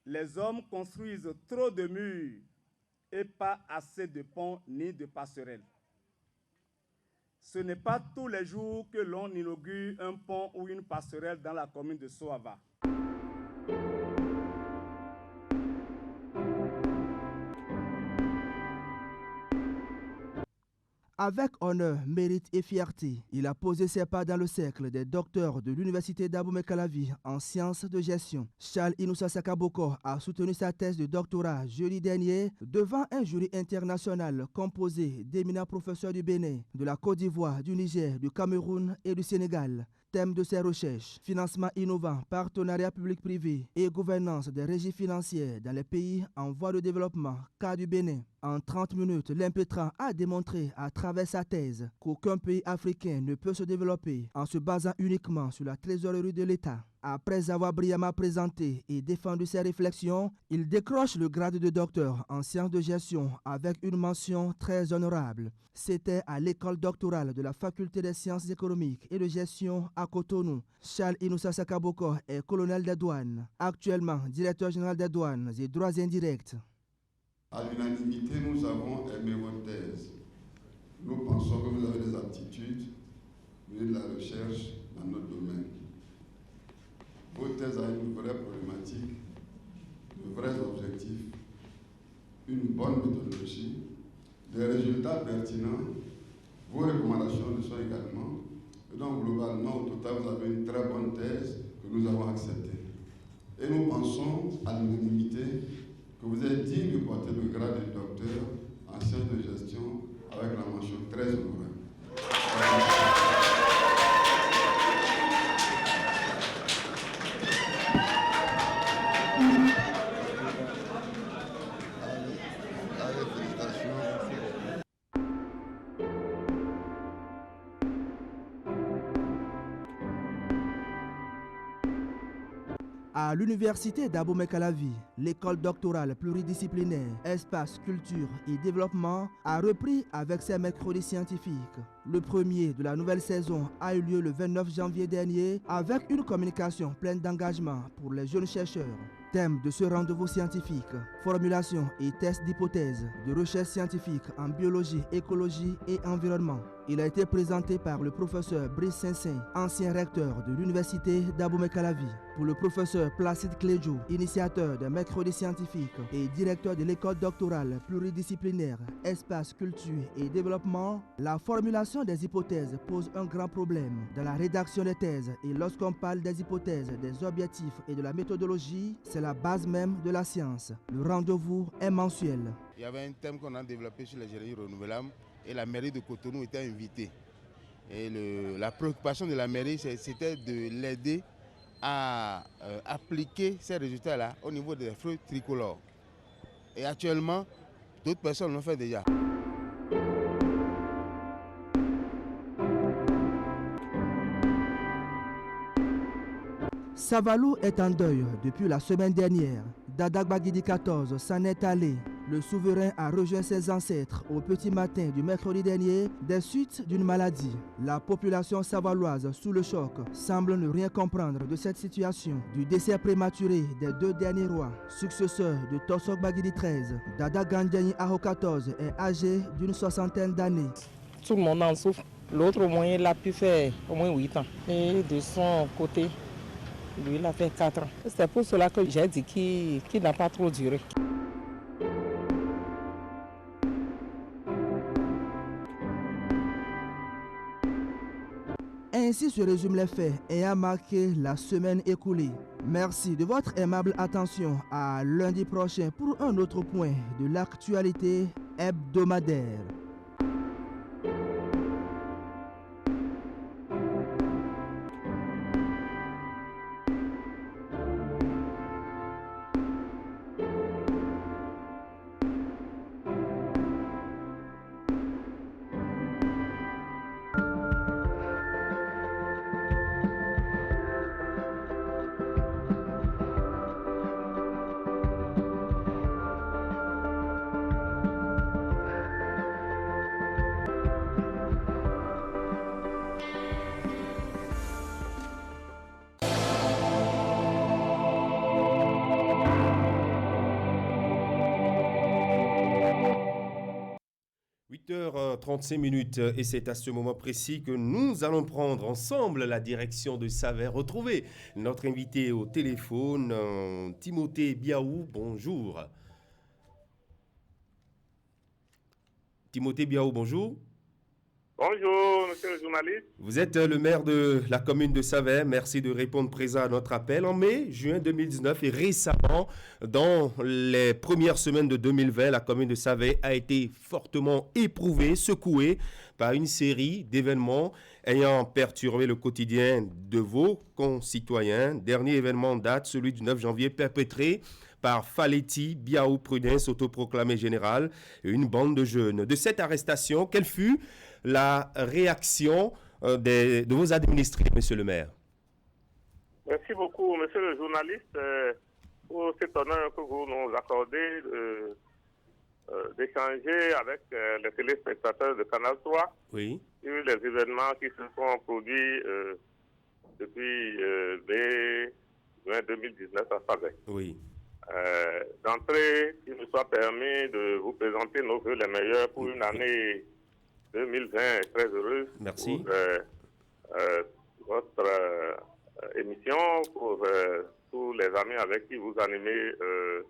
les hommes construisent trop de murs et pas assez de ponts ni de passerelles. Ce n'est pas tous les jours que l'on inaugure un pont ou une passerelle dans la commune de Soava. Avec honneur, mérite et fierté, il a posé ses pas dans le cercle des docteurs de l'université d'Abomey-Calavi en sciences de gestion. Charles Inoussa Sakaboko a soutenu sa thèse de doctorat jeudi dernier devant un jury international composé d'éminents professeurs du Bénin, de la Côte d'Ivoire, du Niger, du Cameroun et du Sénégal. Thème de ses recherches, financement innovant, partenariat public-privé et gouvernance des régies financières dans les pays en voie de développement, cas du Bénin. En 30 minutes, l'impétrant a démontré à travers sa thèse qu'aucun pays africain ne peut se développer en se basant uniquement sur la trésorerie de l'État. Après avoir brillamment présenté et défendu ses réflexions, il décroche le grade de docteur en sciences de gestion avec une mention très honorable. C'était à l'école doctorale de la faculté des sciences économiques et de gestion à Cotonou. Charles Inoussa Sakaboko est colonel des douanes, actuellement directeur général des douanes et droits indirects. À l'unanimité, nous avons aimé votre thèse. Nous pensons que vous avez des aptitudes, vous avez de la recherche dans notre domaine. Votre thèse a une vraie problématique, de vrais objectifs, une bonne méthodologie, des résultats pertinents, vos recommandations le sont également. Et donc, globalement, au total, vous avez une très bonne thèse que nous avons acceptée. Et nous pensons, à l'unanimité, que vous êtes digne de porter le grade de docteur en sciences de gestion avec la mention très honorable. À l'université d'Abomey-Calavi, l'école doctorale pluridisciplinaire Espace, Culture et Développement a repris avec ses mercredis scientifiques. Le premier de la nouvelle saison a eu lieu le 29 janvier dernier avec une communication pleine d'engagement pour les jeunes chercheurs. Thème de ce rendez-vous scientifique, formulation et test d'hypothèses de recherche scientifique en biologie, écologie et environnement. Il a été présenté par le professeur Brice Saint-Saint, ancien recteur de l'université d'Abomey-Calavi. Pour le professeur Placide Clédjou, initiateur d'un mercredi scientifique et directeur de l'école doctorale pluridisciplinaire Espace, Culture et Développement, la formulation des hypothèses pose un grand problème dans la rédaction des thèses. Et lorsqu'on parle des hypothèses, des objectifs et de la méthodologie, c'est la base même de la science. Le rendez-vous est mensuel. Il y avait un thème qu'on a développé sur les énergies renouvelables et la mairie de Cotonou était invitée. Et la préoccupation de la mairie, c'était de l'aider à appliquer ces résultats-là au niveau des fruits tricolores. Et actuellement, d'autres personnes l'ont fait déjà. Savalou est en deuil depuis la semaine dernière. Dadak Bagidi 14 s'en est allé Le souverain a rejoint ses ancêtres au petit matin du mercredi dernier des suites d'une maladie. La population savoyarde, sous le choc, semble ne rien comprendre de cette situation. Du décès prématuré des 2 derniers rois, successeurs de Tosok Bagidi XIII, Dada Gandiani Aho XIV est âgé d'une 60aine d'années. Tout le monde en souffre. L'autre, au moins, il a pu faire au moins 8 ans. Et de son côté, lui, il a fait 4 ans. C'est pour cela que j'ai dit qu'il n'a pas trop duré. Ainsi se résument les faits ayant marqué la semaine écoulée. Merci de votre aimable attention. À lundi prochain pour un autre point de l'actualité hebdomadaire. h 35 et c'est à ce moment précis que nous allons prendre ensemble la direction de Saverne. Retrouver notre invité au téléphone, Timothée Biaou. Bonjour. Timothée Biaou, bonjour. Bonjour, monsieur le journaliste. Vous êtes le maire de la commune de Saverne. Merci de répondre présent à notre appel. En juin 2019 et récemment, dans les premières semaines de 2020, la commune de Saverne a été fortement éprouvée, secouée par une série d'événements ayant perturbé le quotidien de vos concitoyens. Dernier événement en date, celui du 9 janvier, perpétré par Faletti Biaou Prudence, autoproclamé général, et une bande de jeunes. De cette arrestation, quelle fut la réaction de vos administrés, monsieur le maire? Merci beaucoup, monsieur le journaliste, pour cet honneur que vous nous accordez d'échanger avec les téléspectateurs de Canal 3 sur les événements qui se sont produits depuis mai 2019 à Saverne. Oui. D'entrée, il nous soit permis de vous présenter nos vœux les meilleurs pour une année 2020 très heureuse. Merci. Pour votre émission, pour tous les amis avec qui vous animez le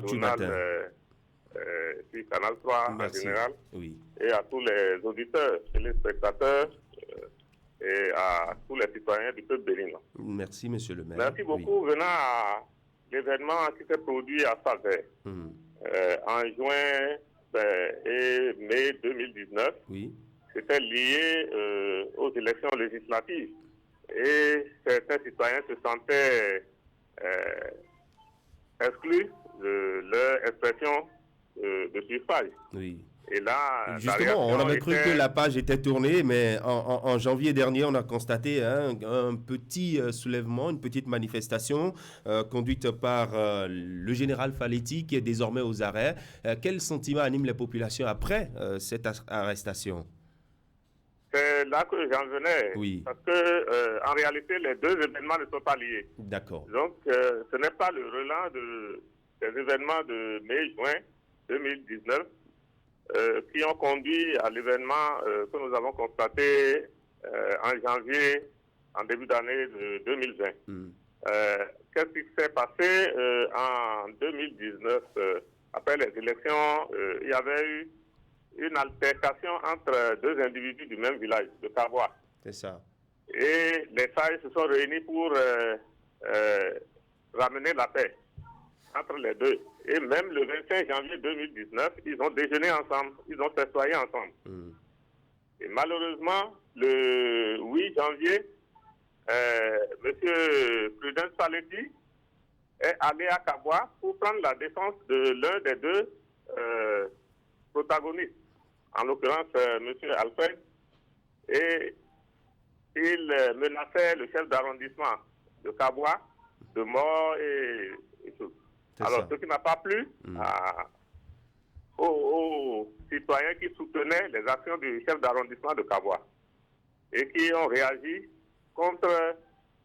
journal sur Canal 3 en général, et à tous les auditeurs et les spectateurs et à tous les citoyens du peuple béninois. Merci, monsieur le maire. Merci beaucoup. Venant à l'événement qui s'est produit à Saverne en juin et mai 2019, c'était lié aux élections législatives. Et certains citoyens se sentaient exclus de leur expression de suffrage. Oui. Et là, justement, on avait cru que la page était tournée, mais en janvier dernier, on a constaté un petit soulèvement, une petite manifestation conduite par le général Faletti, qui est désormais aux arrêts. Quel sentiment anime les populations après cette arrestation? C'est là que j'en venais. Oui. Parce que, en réalité, les deux événements ne sont pas liés. D'accord. Donc, ce n'est pas le relan des événements de mai-juin 2019 qui ont conduit à l'événement que nous avons constaté en janvier, en début d'année de 2020. Qu'est-ce qui s'est passé en 2019 après les élections? Il y avait eu une altercation entre deux individus du même village, de Kabois. C'est ça. Et les sages se sont réunis pour ramener la paix entre les deux. Et même le 25 janvier 2019, ils ont déjeuné ensemble, ils ont festoyé ensemble. Et malheureusement, le 8 janvier, M. Prudence Faletti est allé à Kabois pour prendre la défense de l'un des deux protagonistes, en l'occurrence M. Alfred, et il menaçait le chef d'arrondissement de Kabois de mort et tout. Alors, ce qui n'a pas plu à aux citoyens qui soutenaient les actions du chef d'arrondissement de Kaboua et qui ont réagi contre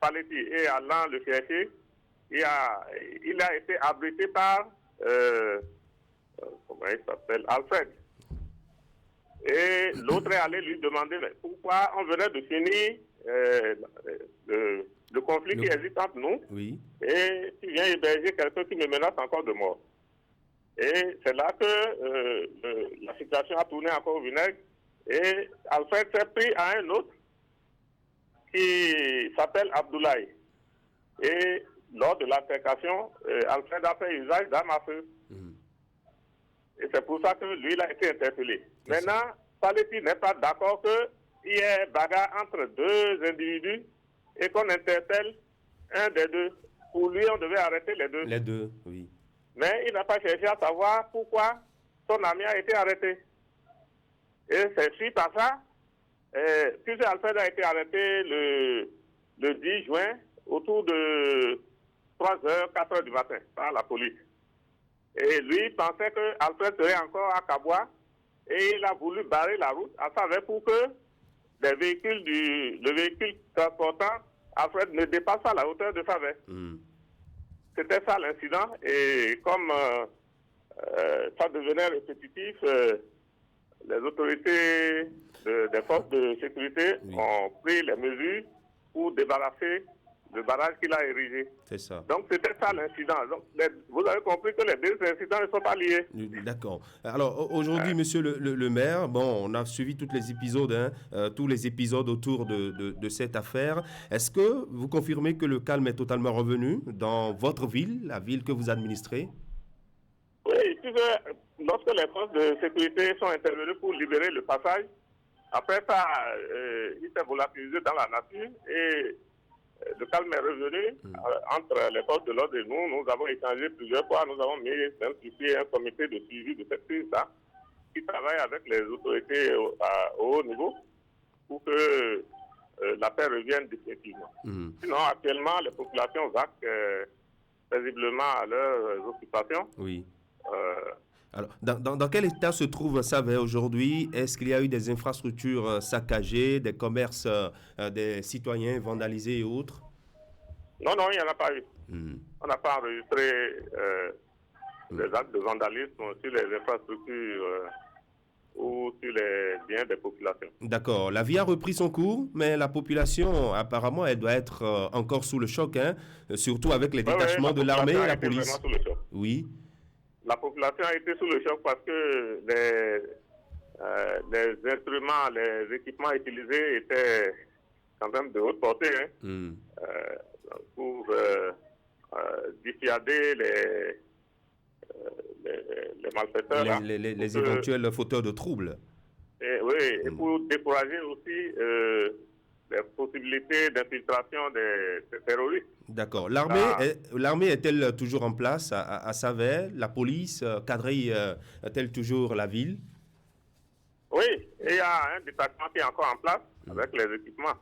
Paletti. Et allant le chercher, il a été abrité par comment il s'appelle, Alfred. Et l'autre est allé lui demander mais pourquoi on venait de finir le conflit qui existe entre nous. Oui. Et tu viens héberger quelqu'un qui me menace encore de mort. Et c'est là que la situation a tourné encore au vinaigre. Et Alfred s'est pris à un autre qui s'appelle Abdoulaye. Et lors de l'altercation, Alfred a fait usage d'armes à feu. Et c'est pour ça que lui, il a été interpellé. Maintenant, Paletti n'est pas d'accord qu'il y ait bagarre entre deux individus et qu'on interpelle un des deux. Pour lui, on devait arrêter les deux. Les deux, oui. Mais il n'a pas cherché à savoir pourquoi son ami a été arrêté. Et c'est suite à ça, puisque Alfred a été arrêté le 10 juin, autour de 3h, 4h du matin, par la police. Et lui pensait que Alfred serait encore à Kaboua et il a voulu barrer la route à travers pour que le véhicule transportant Alfred ne dépasse pas la hauteur de Favre. C'était ça l'incident et comme ça devenait répétitif, les autorités des forces de sécurité ont pris les mesures pour débarrasser le barrage qu'il a érigé. C'est ça. Donc c'était ça l'incident. Donc vous avez compris que les deux incidents ne sont pas liés. D'accord. Alors aujourd'hui, monsieur le maire, bon, on a suivi tous les épisodes, tous les épisodes autour de cette affaire. Est-ce que vous confirmez que le calme est totalement revenu dans votre ville, la ville que vous administrez? Oui, puisque lorsque les forces de sécurité sont intervenues pour libérer le passage, après ça, il s'est volatilisé dans la nature et le calme est revenu entre les forces de l'ordre et nous. Nous avons échangé plusieurs fois. Nous avons mis un comité de suivi de cette crise-là qui travaille avec les autorités au haut niveau pour que la paix revienne définitivement. Sinon, actuellement, les populations vaquent paisiblement à leurs occupations. Oui. Alors, dans quel état se trouve Savè aujourd'hui? Est-ce qu'il y a eu des infrastructures saccagées, des commerces des citoyens vandalisés et autres? Non, il n'y en a pas eu. On n'a pas enregistré des actes de vandalisme sur les infrastructures ou sur les biens des populations. D'accord. La vie a repris son cours, mais la population, apparemment, elle doit être encore sous le choc, surtout avec les détachements de l'armée et la police. Sous le choc. Oui. La population a été sous le choc parce que les instruments, les équipements utilisés étaient quand même de haute portée pour dissuader les malfaiteurs. Les éventuels fauteurs de troubles. Et pour décourager aussi les possibilités d'infiltration des terroristes. D'accord. L'armée est-elle toujours en place à Savè? La police quadrille est-elle toujours la ville? Oui, et il y a un détachement qui est encore en place avec les équipements.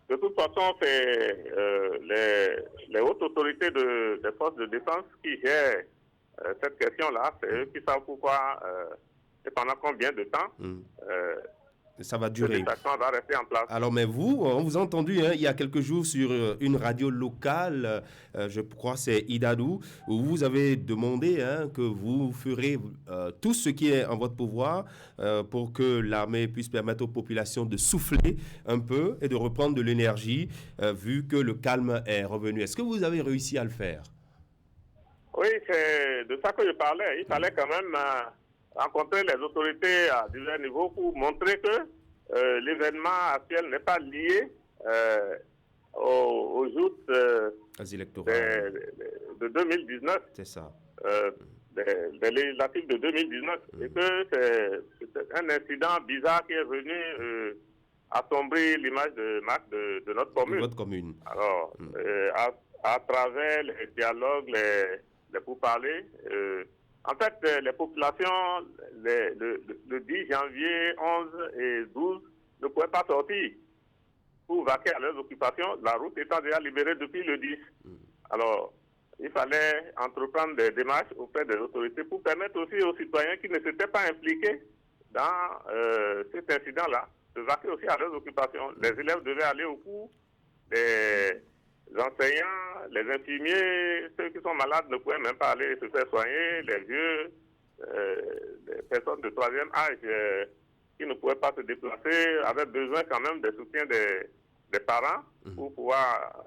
De toute façon, c'est les hautes autorités des forces de défense qui gèrent cette question-là. C'est eux qui savent pourquoi et pendant combien de temps ça va durer. Le détachement va rester en place. Alors, mais vous, on vous a entendu il y a quelques jours sur une radio locale, je crois c'est Idadou, où vous avez demandé que vous ferez tout ce qui est en votre pouvoir pour que l'armée puisse permettre aux populations de souffler un peu et de reprendre de l'énergie, vu que le calme est revenu. Est-ce que vous avez réussi à le faire? Oui, c'est de ça que je parlais. Il fallait quand même rencontrer les autorités à divers niveaux pour montrer que l'événement actuel n'est pas lié aux joutes de 2019. C'est ça. Des législatives de 2019. Et que c'est un incident bizarre qui est venu assombrir l'image de marque de notre commune. De votre commune. Alors, à travers les dialogues, les pourparlers, en fait, les populations, le 10 janvier, 11 et 12, ne pouvaient pas sortir pour vaquer à leurs occupations, la route étant déjà libérée depuis le 10. Alors, il fallait entreprendre des démarches auprès des autorités pour permettre aussi aux citoyens qui ne s'étaient pas impliqués dans cet incident-là de vaquer aussi à leurs occupations. Les élèves devaient aller au cours, les enseignants, les infirmiers, ceux qui sont malades ne pouvaient même pas aller se faire soigner, les vieux, les personnes de troisième âge qui ne pouvaient pas se déplacer, avaient besoin quand même des soutiens des parents pour pouvoir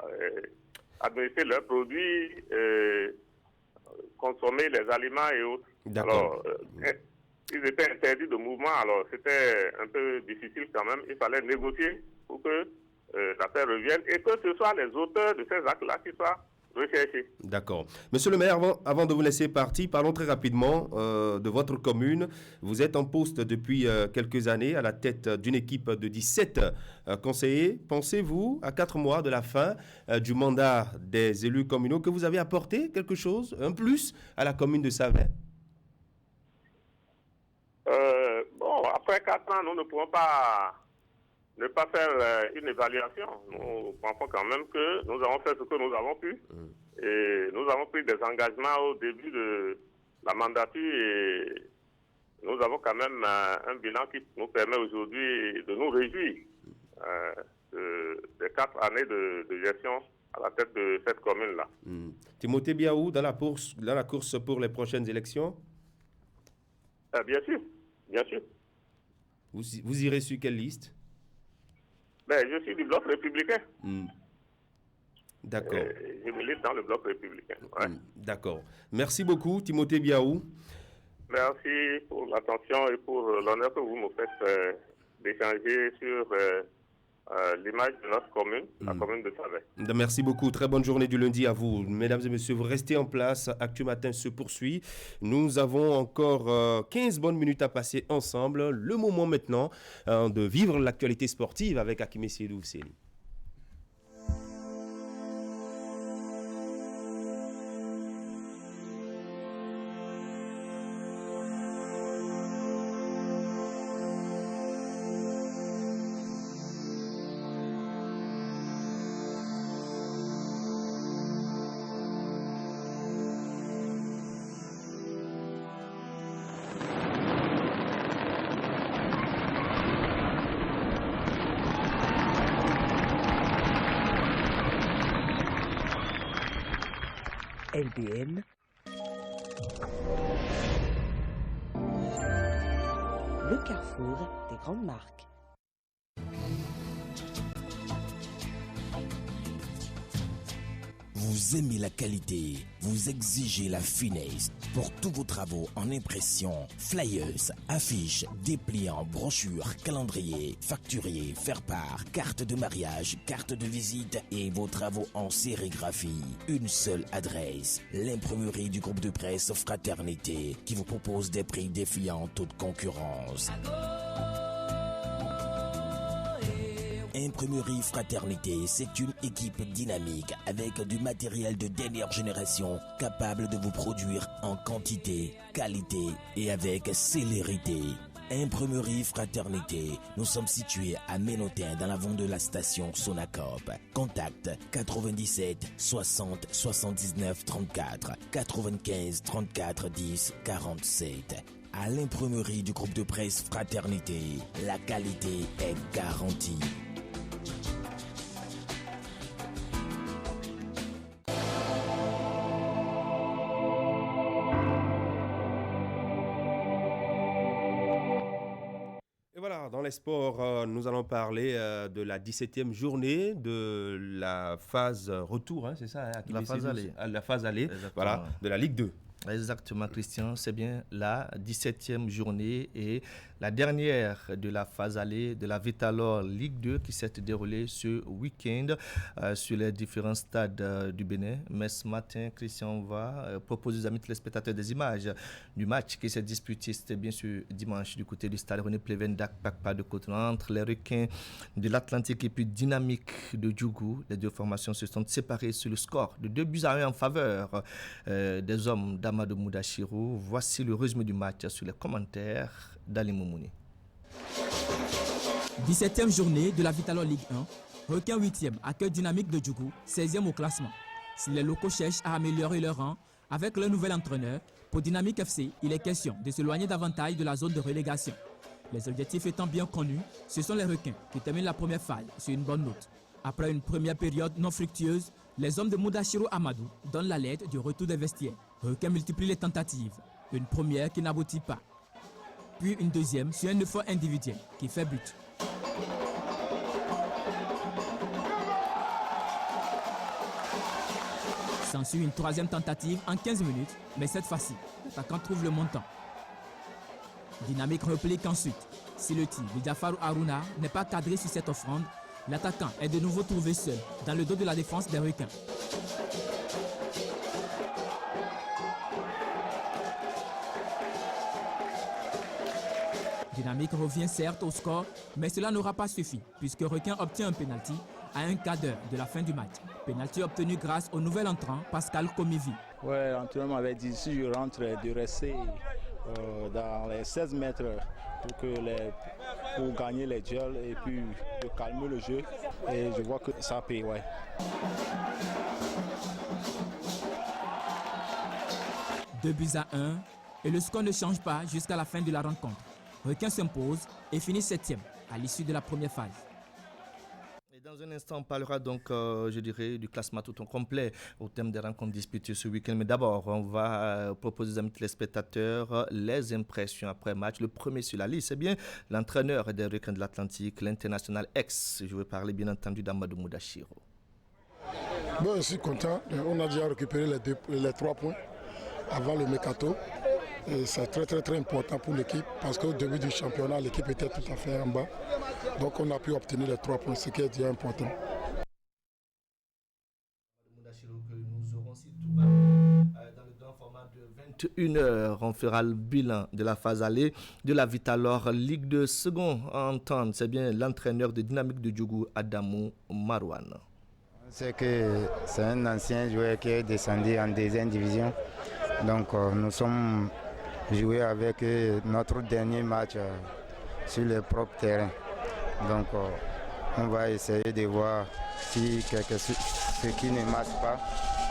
administrer leurs produits, consommer les aliments et autres. Alors, ils étaient interdits de mouvement, alors c'était un peu difficile quand même. Il fallait négocier pour que l'affaire revienne et que ce soit les auteurs de ces actes-là qui soient recherchés. D'accord. Monsieur le maire, avant de vous laisser partir, parlons très rapidement de votre commune. Vous êtes en poste depuis quelques années à la tête d'une équipe de 17 conseillers. Pensez-vous, à 4 mois de la fin du mandat des élus communaux, que vous avez apporté quelque chose, un plus, à la commune de Savin? Bon, après 4 ans, nous ne pouvons pas ne pas faire une évaluation. Nous pensons quand même que nous avons fait ce que nous avons pu. Et nous avons pris des engagements au début de la mandature et nous avons quand même un bilan qui nous permet aujourd'hui de nous réjouir des 4 années de gestion à la tête de cette commune-là. Timothée Biaou, dans la course pour les prochaines élections? Bien sûr, bien sûr. Vous irez sur quelle liste? Je suis du bloc républicain. D'accord. Je milite dans le bloc républicain. Ouais. D'accord. Merci beaucoup, Timothée Biaou. Merci pour l'attention et pour l'honneur que vous me faites d'échanger sur l'image de notre commune, la commune de Savin. Merci beaucoup. Très bonne journée du lundi à vous. Mesdames et messieurs, vous restez en place. Actu Matin se poursuit. Nous avons encore 15 bonnes minutes à passer ensemble. Le moment maintenant de vivre l'actualité sportive avec Hakimi Seydou Ousseini. LBN, le carrefour des grandes marques. Vous aimez la qualité, vous exigez la finesse. Pour tous vos travaux en impression, flyers, affiches, dépliants, brochures, calendriers, facturiers, faire-part, carte de mariage, carte de visite et vos travaux en sérigraphie. Une seule adresse, l'imprimerie du groupe de presse Fraternité qui vous propose des prix défiant toute concurrence. Imprimerie Fraternité, c'est une équipe dynamique avec du matériel de dernière génération capable de vous produire en quantité, qualité et avec célérité. Imprimerie Fraternité, nous sommes situés à Ménotin dans l'avant de la station Sonacop. Contact 97 60 79 34 95 34 10 47. À l'imprimerie du groupe de presse Fraternité, la qualité est garantie. Dans les sports, nous allons parler de la 17e journée de la phase retour, hein, c'est ça? La phase aller. La phase aller, voilà, de la Ligue 2. Exactement, Christian. C'est bien la 17e journée et la dernière de la phase aller de la Vitalor Ligue 2 qui s'est déroulée ce week-end sur les différents stades du Bénin. Mais ce matin, Christian va proposer aux amis téléspectateurs des images du match qui s'est disputé, c'était bien sûr dimanche du côté du stade René Pleven d'Akpakpa de Cotonou entre les requins de l'Atlantique et puis Dynamique de Djougou. Les deux formations se sont séparées sur le score de 2-1 en faveur des hommes d'Amadou Moudachiro. Voici le résumé du match sur les commentaires d'Ali Moumouni. 17e journée de la Vitalor Ligue 1. Requin 8e, accueil Dynamique de Djougou, 16e au classement. Si les locaux cherchent à améliorer leur rang, avec leur nouvel entraîneur, pour Dynamique FC, il est question de s'éloigner davantage de la zone de relégation. Les objectifs étant bien connus, ce sont les requins qui terminent la première phase sur une bonne note. Après une première période non fructueuse, les hommes de Moudachiro Amadou donnent l'alerte du retour des vestiaires. Requins multiplient les tentatives. Une première qui n'aboutit pas. Puis une deuxième sur un effort individuel qui fait but. S'ensuit une troisième tentative en 15 minutes, mais cette fois-ci, l'attaquant trouve le montant. Dynamique replique ensuite. Si le tir de Jafarou Aruna n'est pas cadré sur cette offrande, l'attaquant est de nouveau trouvé seul dans le dos de la défense des requins. Dynamique revient certes au score, mais cela n'aura pas suffi puisque Requin obtient un pénalty à un quart d'heure de la fin du match. Pénalty obtenu grâce au nouvel entrant Pascal Komivi. Ouais, l'entraîneur m'avait dit si je rentre de rester dans les 16 mètres pour gagner les duels et puis de calmer le jeu. Et je vois que ça paye, ouais. Deux buts à 1 et le score ne change pas jusqu'à la fin de la rencontre. Requin s'impose et finit 7e à l'issue de la première phase. Et dans un instant, on parlera donc, je dirais, du classement tout en complet au thème des rencontres disputées ce week-end. Mais d'abord, on va proposer aux amis téléspectateurs les impressions après match. Le premier sur la liste, c'est bien l'entraîneur des Requins de l'Atlantique, l'international ex. Je veux parler bien entendu d'Amadou Moudachiro. Bon, je suis content. On a déjà récupéré les 3 points avant le mercato. Et c'est très important pour l'équipe parce qu'au début du championnat, l'équipe était tout à fait en bas. Donc on a pu obtenir les 3 points, ce qui est déjà important. Nous aurons si tout va dans le grand format de 21h. On fera le bilan de la phase aller de la Vitalor Ligue de second entente. C'est bien l'entraîneur de Dynamique de Djougou, Adamou Marouane. C'est que c'est un ancien joueur qui est descendu en deuxième division. Donc nous sommes joués avec notre dernier match sur le propre terrain. Donc on va essayer de voir si ce qui ne marche pas,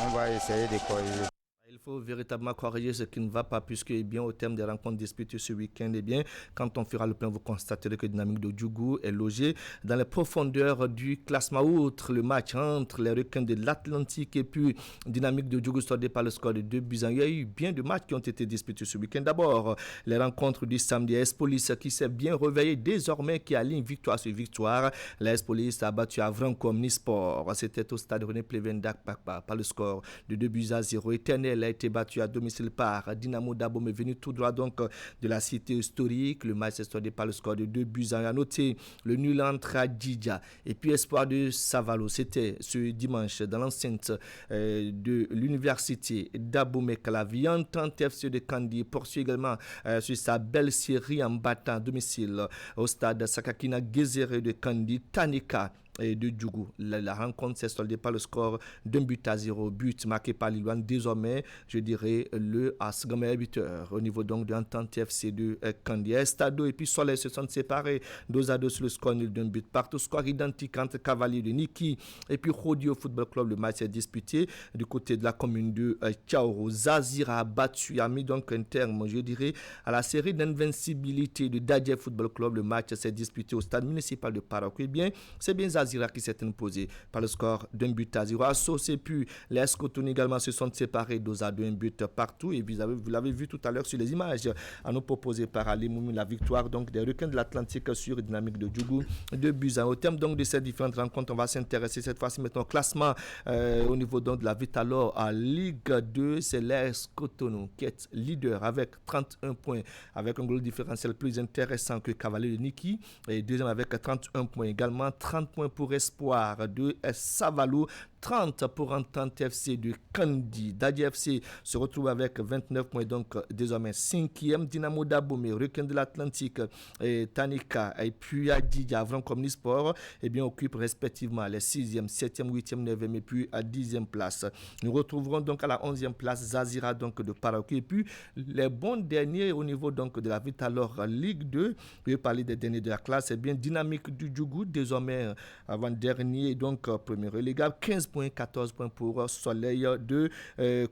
on va essayer de corriger. Il faut véritablement corriger ce qui ne va pas puisque bien, au terme des rencontres disputées ce week-end, bien, quand on fera le plein, vous constaterez que Dynamique de Djougou est logé dans les profondeurs du classement. Outre le match entre les Requins de l'Atlantique et puis Dynamique de Djougou soldé par le score de 2 buts. Il y a eu bien de matchs qui ont été disputés ce week-end. D'abord, les rencontres du samedi, AS Police qui s'est bien réveillé désormais, qui aligne victoire sur victoire. L'AS Police a battu Avranches Omnisport. C'était au stade René Plevendac par le score de 2 buts à 0. Éternel a été battu à domicile par Dynamo Dabo, venu tout droit donc de la cité historique. Le match s'est soldé par le score de 2 buts à 1. À noter le nul entre Adjidja et puis Espoir de Savalo. C'était ce dimanche dans l'enceinte de l'université d'Abomey-Calavi. La Viantante FC de Kandi poursuit également sur sa belle série en battant à domicile au stade Sakakina Gezere de Kandi. Tanika et de Djougou. La rencontre s'est soldée par le score d'un but à 0. But marqué par Lilouane. Désormais, je dirais, le Asgamé buteur au niveau donc de l'Entente FC de Kandi. Estado et puis Soleil se sont séparés 2-2 sur le score nul d'un but partout. Score identique entre Cavalier de Niki et puis Rodio Football Club. Le match est disputé du côté de la commune de Tchaouro. Zazira a battu, a mis donc un terme, je dirais, à la série d'invincibilité de Dadje Football Club. Le match s'est disputé au stade municipal de Parakou. Eh bien, c'est bien Zazira qui s'est imposé par le score d'un but à 0. Assos et puis les Escotoni également se sont séparés 2-2, un but partout. Et vous l'avez vu tout à l'heure sur les images à nous proposer par Ali Moumi, la victoire donc des Requins de l'Atlantique sur Dynamique de Djougou, 2 buts à 1. Au terme donc de ces différentes rencontres, on va s'intéresser cette fois-ci maintenant au classement au niveau donc de la Vitalor à Ligue 2. C'est l'AS Cotonou qui est leader avec 31 points, avec un goal différentiel plus intéressant que Cavalier de Niki, et deuxième avec 31 points également, 30 points pour Espoir de Savalo, 30 pour Entente FC de Kandi. Dadje FC se retrouve avec 29 points, donc désormais 5e. Dynamo Dabo-Mey, Requin de l'Atlantique et Tanika et puis Adjidja, Avranches Omnisport, et bien occupent respectivement les 6e, 7e, 8e, 9e et puis à 10e place. Nous retrouverons donc à la 11e place Zazira donc de Parakou et puis les bons derniers au niveau donc de la Vitalor Ligue 2. Je vais parler des derniers de la classe, et bien Dynamique du Djougou désormais avant-dernier, donc premier relégable, 15 points, 14 points pour Soleil de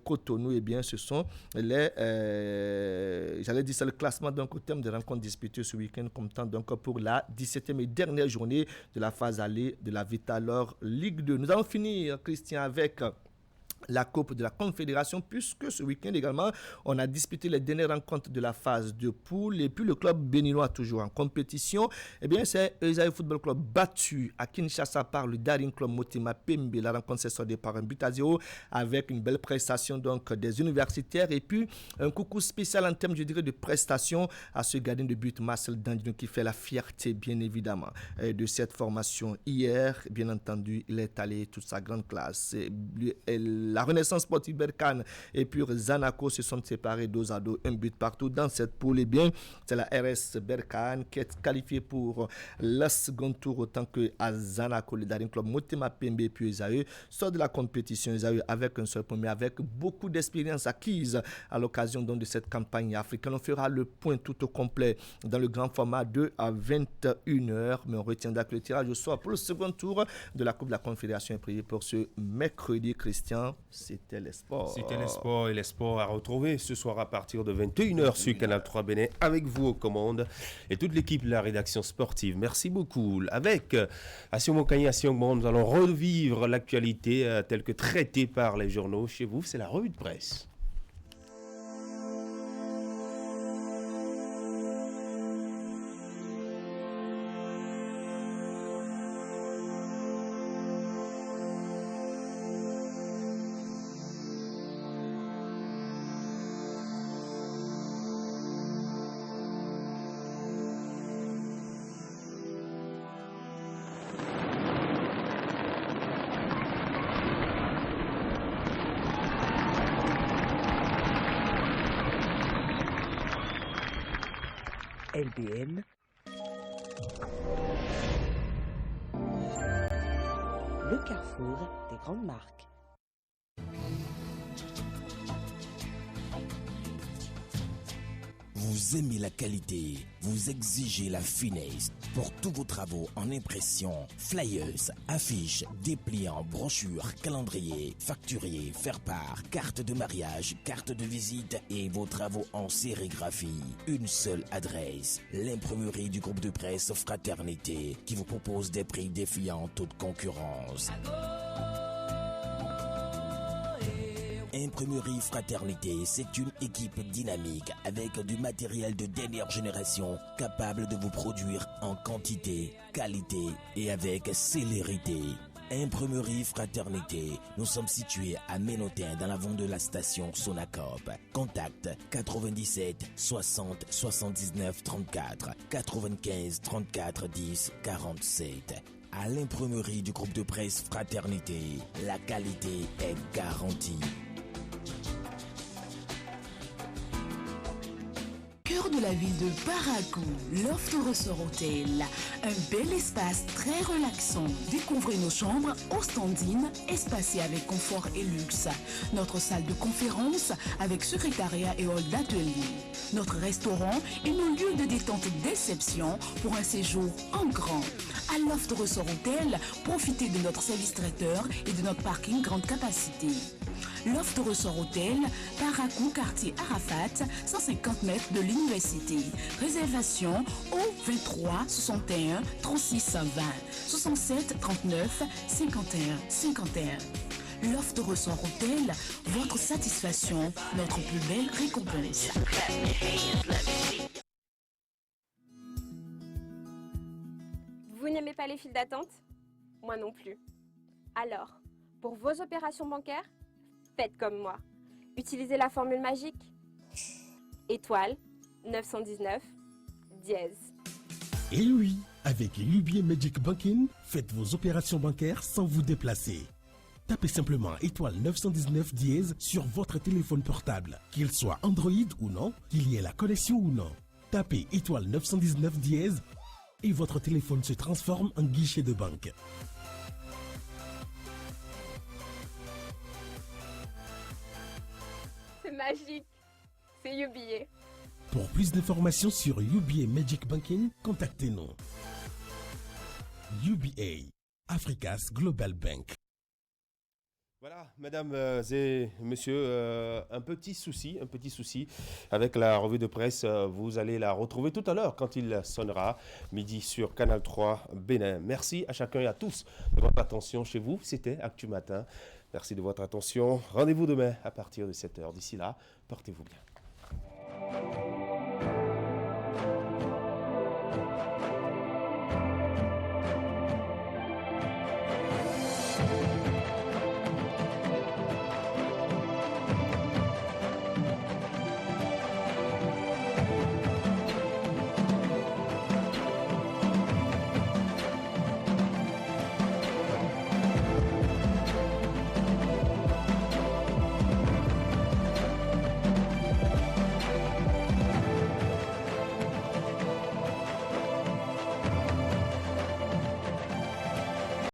Cotonou. Eh bien, ce sont les... j'allais dire, c'est le classement donc, au terme des rencontres disputées ce week-end, comptant donc pour la 17e et dernière journée de la phase aller de la Vitalor Ligue 2. Nous allons finir, Christian, avec la Coupe de la Confédération, puisque ce week-end également, on a disputé les dernières rencontres de la phase de poule. Et puis le club béninois, toujours en compétition, eh bien, c'est Esaïe Football Club battu à Kinshasa par le Daring Club Motema Pembe. La rencontre s'est soldée par un but à 0 avec une belle prestation donc, des universitaires. Et puis, un coucou spécial en termes, je dirais, de prestations à ce gardien de but, Marcel Dandino, qui fait la fierté, bien évidemment, de cette formation. Hier, bien entendu, il est allé toute sa grande classe. La Renaissance Sportive Berkane et puis Zanaco se sont séparés dos à dos, un but partout dans cette poule. Et bien, c'est la RS Berkane qui est qualifiée pour le second tour, autant que à Zanaco, le Daring Club Motema Pembe et puis Esaü sort de la compétition. Esaü avec un seul point, mais avec beaucoup d'expérience acquise à l'occasion donc, de cette campagne africaine. On fera le point tout au complet dans le grand format 2 à 21h, mais on retiendra que le tirage au sort pour le second tour de la Coupe de la Confédération est prévu pour ce mercredi. Christian, c'était les sports. C'était les sports et les sports à retrouver ce soir à partir de 21h sur Canal 3 Bénin avec vous aux commandes et toute l'équipe de la rédaction sportive. Merci beaucoup. Avec Assio Kanye, Assio Monde, nous allons revivre l'actualité telle que traitée par les journaux. Chez vous, c'est la revue de presse. LBM, le carrefour des grandes marques. Vous aimez la qualité, vous exigez la finesse. Pour tous vos travaux en impression, flyers, affiches, dépliants, brochures, calendriers, facturiers, faire-part, carte de mariage, carte de visite et vos travaux en sérigraphie. Une seule adresse, l'imprimerie du groupe de presse Fraternité qui vous propose des prix défiant toute concurrence. Imprimerie Fraternité, c'est une équipe dynamique avec du matériel de dernière génération capable de vous produire en quantité, qualité et avec célérité. Imprimerie Fraternité, nous sommes situés à Ménotin dans l'avant de la station Sonacop. Contact 97 60 79 34 95 34 10 47. À l'imprimerie du groupe de presse Fraternité, la qualité est garantie. Cœur de la ville de Baragou, Loft Ressort Hôtel. Un bel espace très relaxant. Découvrez nos chambres aux standines, espacées avec confort et luxe. Notre salle de conférence avec secrétariat et hall d'atelier. Notre restaurant et nos lieux de détente d'exception pour un séjour en grand. À Loft Ressort Hôtel, profitez de notre service traiteur et de notre parking grande capacité. Loft Ressort Hôtel, Baragou, quartier Arafat, 150 mètres de l'université. Réservation au 23 61 36 20 67 39 51 51. Loft Ressort Hôtel, votre satisfaction, notre plus belle récompense. Vous n'aimez pas les files d'attente? Moi non plus. Alors, pour vos opérations bancaires, faites comme moi. Utilisez la formule magique étoile 919 dièse. Et oui, avec UBA Magic Banking, faites vos opérations bancaires sans vous déplacer. Tapez simplement étoile 919 dièse sur votre téléphone portable, qu'il soit Android ou non, qu'il y ait la connexion ou non. Tapez étoile 919 dièse et votre téléphone se transforme en guichet de banque. C'est magique. C'est UBA. Pour plus d'informations sur UBA Magic Banking, contactez-nous. UBA, Africa's Global Bank. Voilà, mesdames et messieurs, un petit souci avec la revue de presse. Vous allez la retrouver tout à l'heure quand il sonnera midi sur Canal 3 Bénin. Merci à chacun et à tous de votre attention chez vous. C'était Actu Matin. Merci de votre attention. Rendez-vous demain à partir de 7h. D'ici là, portez-vous bien.